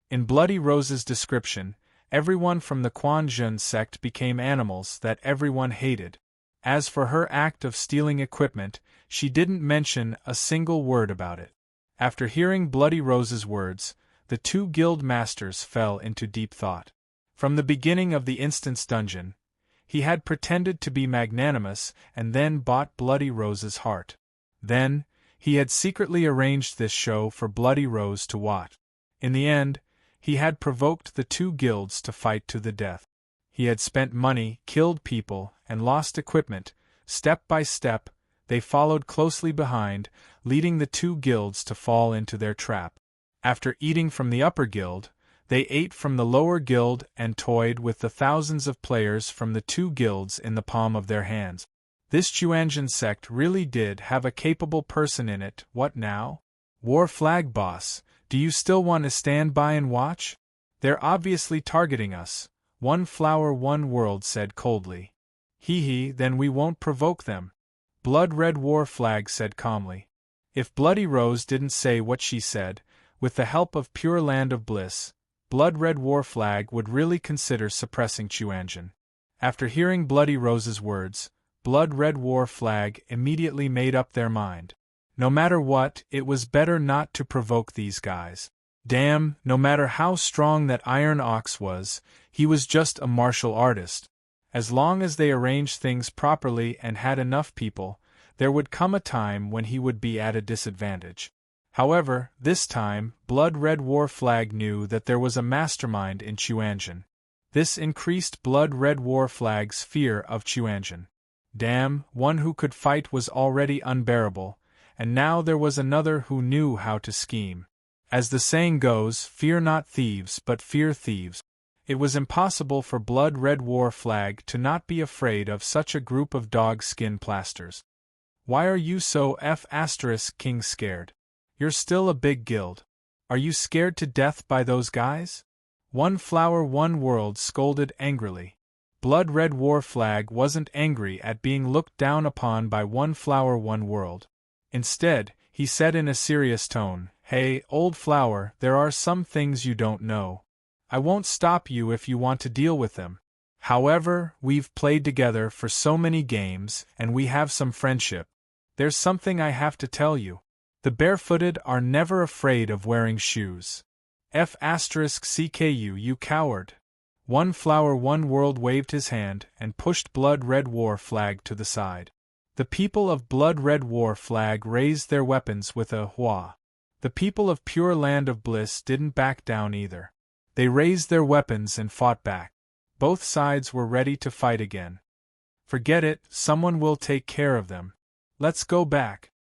In Bloody Rose's description, everyone from the Quan Jun sect became animals that everyone hated. As for her act of stealing equipment, she didn't mention a single word about it. After hearing Bloody Rose's words, the two guild masters fell into deep thought. From the beginning of the Instance dungeon, he had pretended to be magnanimous and then bought Bloody Rose's heart. Then, he had secretly arranged this show for Bloody Rose to watch. In the end, he had provoked the two guilds to fight to the death. He had spent money, killed people, and lost equipment. Step by step, they followed closely behind, leading the two guilds to fall into their trap. After eating from the upper guild, they ate from the lower guild and toyed with the thousands of players from the two guilds in the palm of their hands. This Chuanjin sect really did have a capable person in it. What now? War Flag Boss, do you still want to stand by and watch? They're obviously targeting us, One Flower One World said coldly. Hee hee, then we won't provoke them. Blood Red War Flag said calmly. If Bloody Rose didn't say what she said, with the help of Pure Land of Bliss, Blood Red War Flag would really consider suppressing Chuanjin. After hearing Bloody Rose's words, Blood Red War Flag immediately made up their mind. No matter what, it was better not to provoke these guys. Damn, no matter how strong that Iron Ox was, he was just a martial artist. As long as they arranged things properly and had enough people, there would come a time when he would be at a disadvantage. However, this time, Blood Red War Flag knew that there was a mastermind in Chuanjin. This increased Blood Red War Flag's fear of Chuanjin. Damn, one who could fight was already unbearable, and now there was another who knew how to scheme. As the saying goes, fear not thieves but fear thieves. It was impossible for Blood Red War Flag to not be afraid of such a group of dog skin plasters. Why are you so King scared? You're still a big guild. Are you scared to death by those guys? One Flower One World scolded angrily. Blood Red War Flag wasn't angry at being looked down upon by One Flower One World. Instead, he said in a serious tone, Hey, old flower, there are some things you don't know. I won't stop you if you want to deal with them. However, we've played together for so many games, and we have some friendship. There's something I have to tell you. The barefooted are never afraid of wearing shoes. CKU, you coward. One Flower One World waved his hand and pushed Blood Red War Flag to the side. The people of Blood Red War Flag raised their weapons with a hua. The people of Pure Land of Bliss didn't back down either. They raised their weapons and fought back. Both sides were ready to fight again. Forget it, someone will take care of them. Let's go back.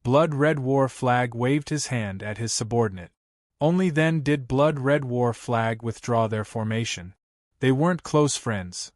Blood Red War Flag waved his hand at his subordinate. Only then did Blood Red War Flag withdraw their formation. They weren't close friends.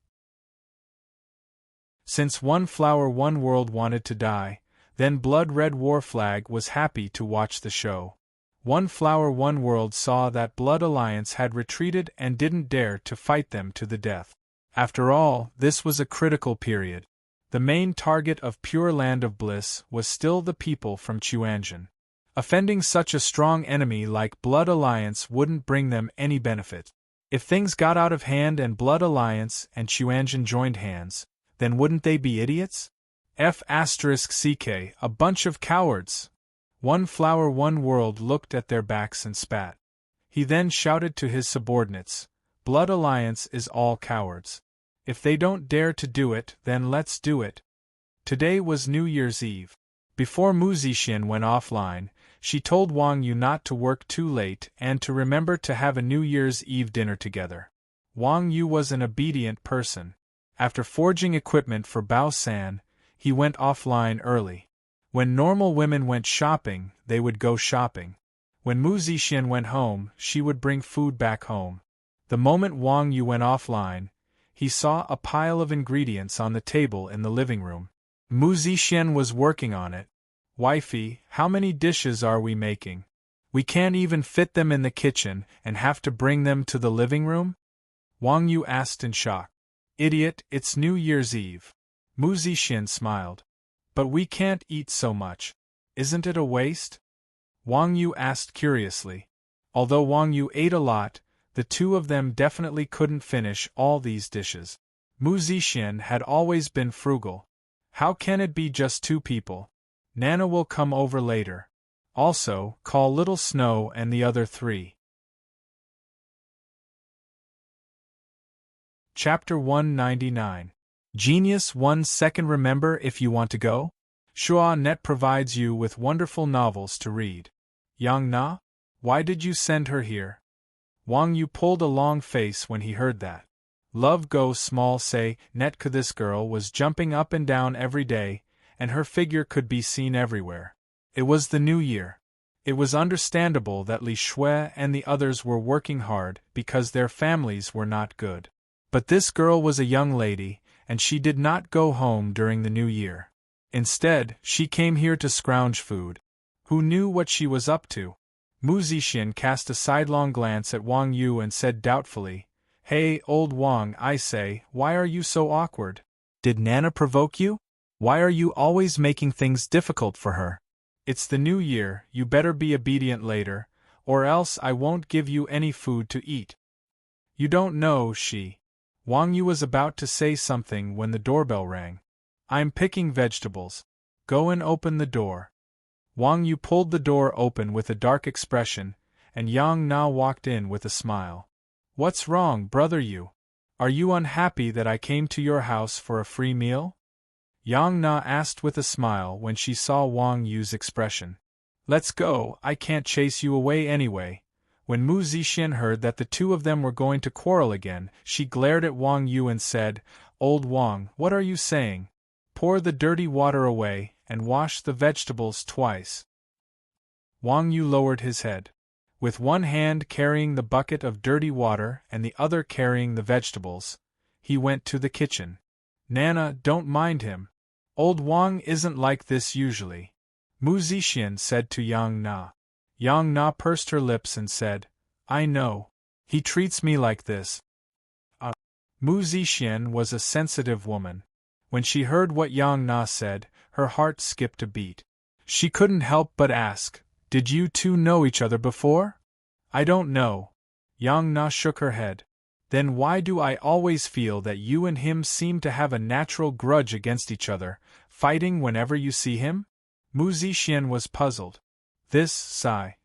Since One Flower One World wanted to die, then Blood Red War Flag was happy to watch the show. One Flower One World saw that Blood Alliance had retreated and didn't dare to fight them to the death. After all, this was a critical period. The main target of Pure Land of Bliss was still the people from Chuanjin. Offending such a strong enemy like Blood Alliance wouldn't bring them any benefit. If things got out of hand and Blood Alliance and Chuanjin joined hands, then wouldn't they be idiots? F***ck, a bunch of cowards! One Flower One World looked at their backs and spat. He then shouted to his subordinates, Blood Alliance is all cowards. If they don't dare to do it, then let's do it. Today was New Year's Eve. Before Mu Zixin went offline, she told Wang Yu not to work too late and to remember to have a New Year's Eve dinner together. Wang Yu was an obedient person. After forging equipment for Bao San, he went offline early. When normal women went shopping, they would go shopping. When Mu Zixin went home, she would bring food back home. The moment Wang Yu went offline, he saw a pile of ingredients on the table in the living room. Mu Zixin was working on it. Wifey, how many dishes are we making? We can't even fit them in the kitchen and have to bring them to the living room? Wang Yu asked in shock. Idiot, it's New Year's Eve. Mu Zixin smiled. But we can't eat so much. Isn't it a waste? Wang Yu asked curiously. Although Wang Yu ate a lot, the two of them definitely couldn't finish all these dishes. Mu Zixin had always been frugal. How can it be just two people? Nana will come over later. Also, call Little Snow and the other three. Chapter 199. Genius 1 second. Remember, if you want to go? Shua Net provides you with wonderful novels to read. Yang Na? Why did you send her here? Wang Yu pulled a long face when he heard that. Love go small say, Netka. This girl was jumping up and down every day, and her figure could be seen everywhere. It was the new year. It was understandable that Li Shui and the others were working hard because their families were not good. But this girl was a young lady, and she did not go home during the new year. Instead, she came here to scrounge food. Who knew what she was up to? Mu Zixin cast a sidelong glance at Wang Yu and said doubtfully, Hey, old Wang, I say, why are you so awkward? Did Nana provoke you? Why are you always making things difficult for her? It's the new year, you better be obedient later, or else I won't give you any food to eat. You don't know, she. Wang Yu was about to say something when the doorbell rang. I'm picking vegetables. Go and open the door. Wang Yu pulled the door open with a dark expression, and Yang Na walked in with a smile. What's wrong, brother Yu? Are you unhappy that I came to your house for a free meal? Yang Na asked with a smile when she saw Wang Yu's expression. Let's go, I can't chase you away anyway. When Mu Zixin heard that the two of them were going to quarrel again, she glared at Wang Yu and said, Old Wang, what are you saying? Pour the dirty water away, and wash the vegetables twice. Wang Yu lowered his head. With one hand carrying the bucket of dirty water and the other carrying the vegetables, he went to the kitchen. Nana, don't mind him. Old Wang isn't like this usually. Mu Zixin said to Yang Na. Yang Na pursed her lips and said, I know. He treats me like this. Mu Zixin was a sensitive woman. When she heard what Yang Na said, her heart skipped a beat. She couldn't help but ask, Did you two know each other before? I don't know. Yang Na shook her head. Then why do I always feel that you and him seem to have a natural grudge against each other, fighting whenever you see him? Mu Zixin was puzzled. This, sigh.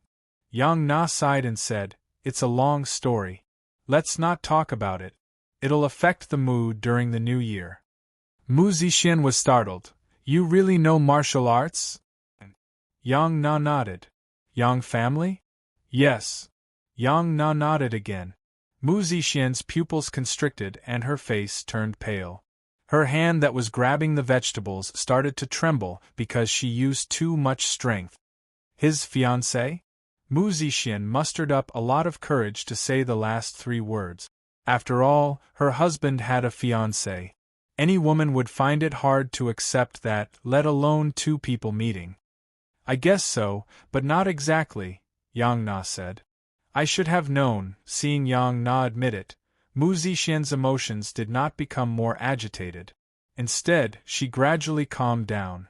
Yang Na sighed and said, It's a long story. Let's not talk about it. It'll affect the mood during the new year. Mu Zixin was startled. You really know martial arts? Yang Na nodded. Yang family? Yes. Yang Na nodded again. Mu Zixin's pupils constricted and her face turned pale. Her hand that was grabbing the vegetables started to tremble because she used too much strength. His fiancée? Mu Zixin mustered up a lot of courage to say the last three words. After all, her husband had a fiancée. Any woman would find it hard to accept that, let alone two people meeting. I guess so, but not exactly, Yang Na said. I should have known. Seeing Yang Na admit it, Mu Zixian's emotions did not become more agitated. Instead, she gradually calmed down.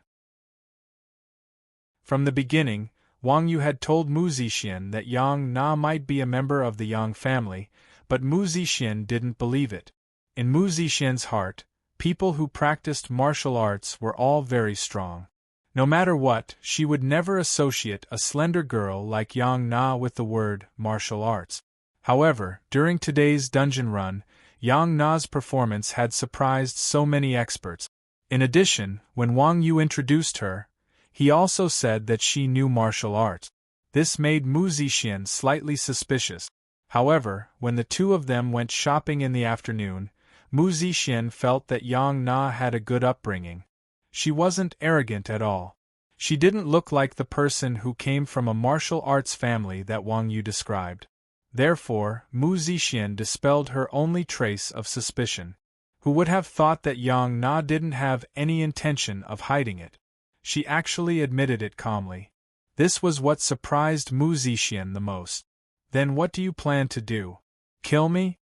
From the beginning, Wang Yu had told Mu Zixian that Yang Na might be a member of the Yang family, but Mu Zixian didn't believe it. In Mu Zixian's heart, people who practiced martial arts were all very strong. No matter what, she would never associate a slender girl like Yang Na with the word martial arts. However, during today's dungeon run, Yang Na's performance had surprised so many experts. In addition, when Wang Yu introduced her, he also said that she knew martial arts. This made Mu Zixian slightly suspicious. However, when the two of them went shopping in the afternoon, Mu Zixian felt that Yang Na had a good upbringing. She wasn't arrogant at all. She didn't look like the person who came from a martial arts family that Wang Yu described. Therefore, Mu Zixian dispelled her only trace of suspicion. Who would have thought that Yang Na didn't have any intention of hiding it? She actually admitted it calmly. This was what surprised Mu Zixian the most. Then what do you plan to do? Kill me?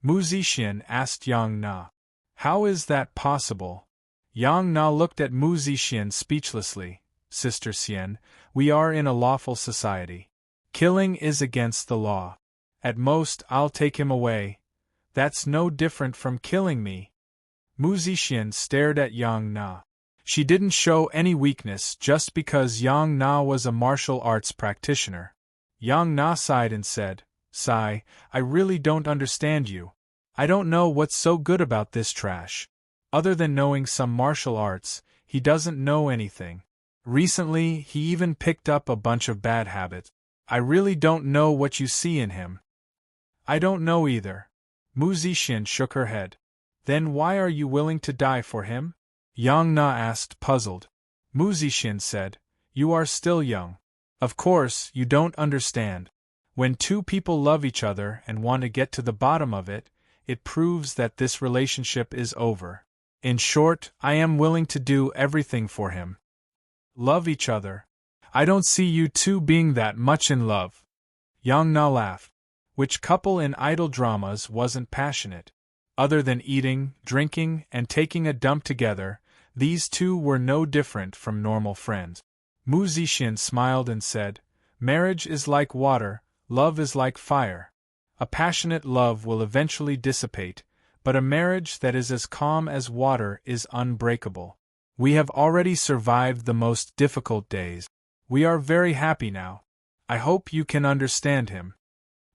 Mu Zixian asked Yang Na. How is that possible? Yang Na looked at Mu Zixian speechlessly. Sister Xian, we are in a lawful society. Killing is against the law. At most, I'll take him away. That's no different from killing me. Mu Zixian stared at Yang Na. She didn't show any weakness just because Yang Na was a martial arts practitioner. Yang Na sighed and said, Sigh, I really don't understand you. I don't know what's so good about this trash. Other than knowing some martial arts, he doesn't know anything. Recently, he even picked up a bunch of bad habits. I really don't know what you see in him. I don't know either. Mu Zixian shook her head. Then why are you willing to die for him? Yang Na asked, puzzled. Mu Zixian said, You are still young. Of course, you don't understand. When two people love each other and want to get to the bottom of it, it proves that this relationship is over. In short, I am willing to do everything for him. Love each other? I don't see you two being that much in love. Yang Na laughed. Which couple in idol dramas wasn't passionate? Other than eating, drinking, and taking a dump together, these two were no different from normal friends. Mu Zixian smiled and said, Marriage is like water, love is like fire. A passionate love will eventually dissipate, but a marriage that is as calm as water is unbreakable. We have already survived the most difficult days. We are very happy now. I hope you can understand him.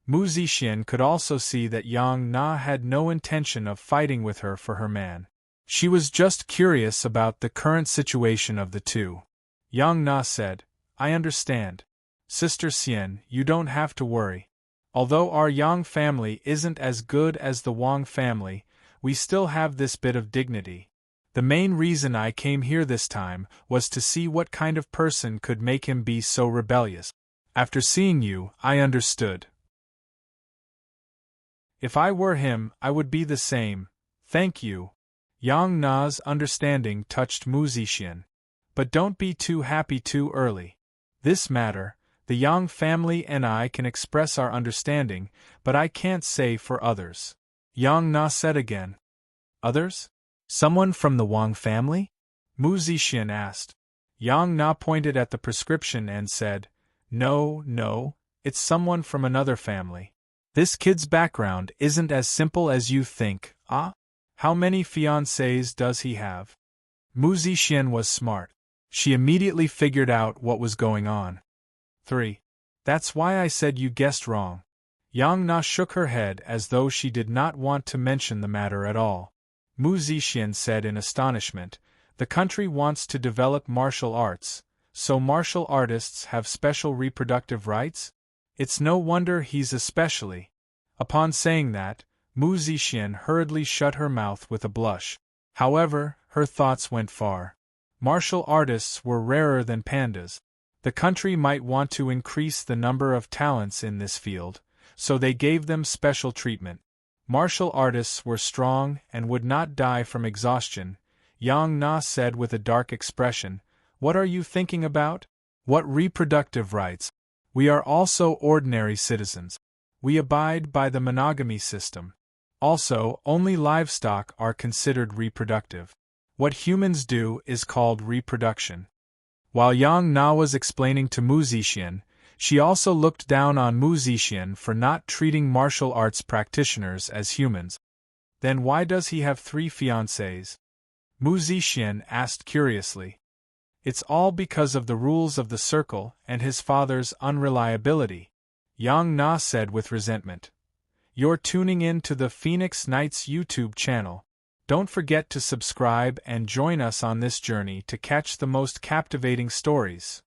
Mu Zixian could also see that Yang Na had no intention of fighting with her for her man. She was just curious about the current situation of the two. Yang Na said, I understand. Sister Xian, you don't have to worry. Although our Yang family isn't as good as the Wang family, we still have this bit of dignity. The main reason I came here this time was to see what kind of person could make him be so rebellious. After seeing you, I understood. If I were him, I would be the same. Thank you. Yang Na's understanding touched Mu Zixian. But don't be too happy too early. This matter, the Yang family and I can express our understanding, but I can't say for others. Yang Na said again. Others? Someone from the Wang family? Mu Zixian asked. Yang Na pointed at the prescription and said, No, it's someone from another family. This kid's background isn't as simple as you think, ah? How many fiancés does he have? Mu Zixian was smart. She immediately figured out what was going on. 3. That's why I said you guessed wrong. Yang Na shook her head as though she did not want to mention the matter at all. Mu Zixian said in astonishment, The country wants to develop martial arts, so martial artists have special reproductive rights? It's no wonder he's especially. Upon saying that, Mu Zixian hurriedly shut her mouth with a blush. However, her thoughts went far. Martial artists were rarer than pandas. The country might want to increase the number of talents in this field, so they gave them special treatment. Martial artists were strong and would not die from exhaustion. Yang Na said with a dark expression, "What are you thinking about? What reproductive rights? We are also ordinary citizens. We abide by the monogamy system. Also, only livestock are considered reproductive. What humans do is called reproduction." While Yang Na was explaining to Mu Zixian, she also looked down on Mu Zixian for not treating martial arts practitioners as humans. "Then why does he have 3 fiancées?" Mu Zixian asked curiously. "It's all because of the rules of the circle and his father's unreliability," Yang Na said with resentment. "You're tuning in to the Phoenix Knights YouTube channel. Don't forget to subscribe and join us on this journey to catch the most captivating stories.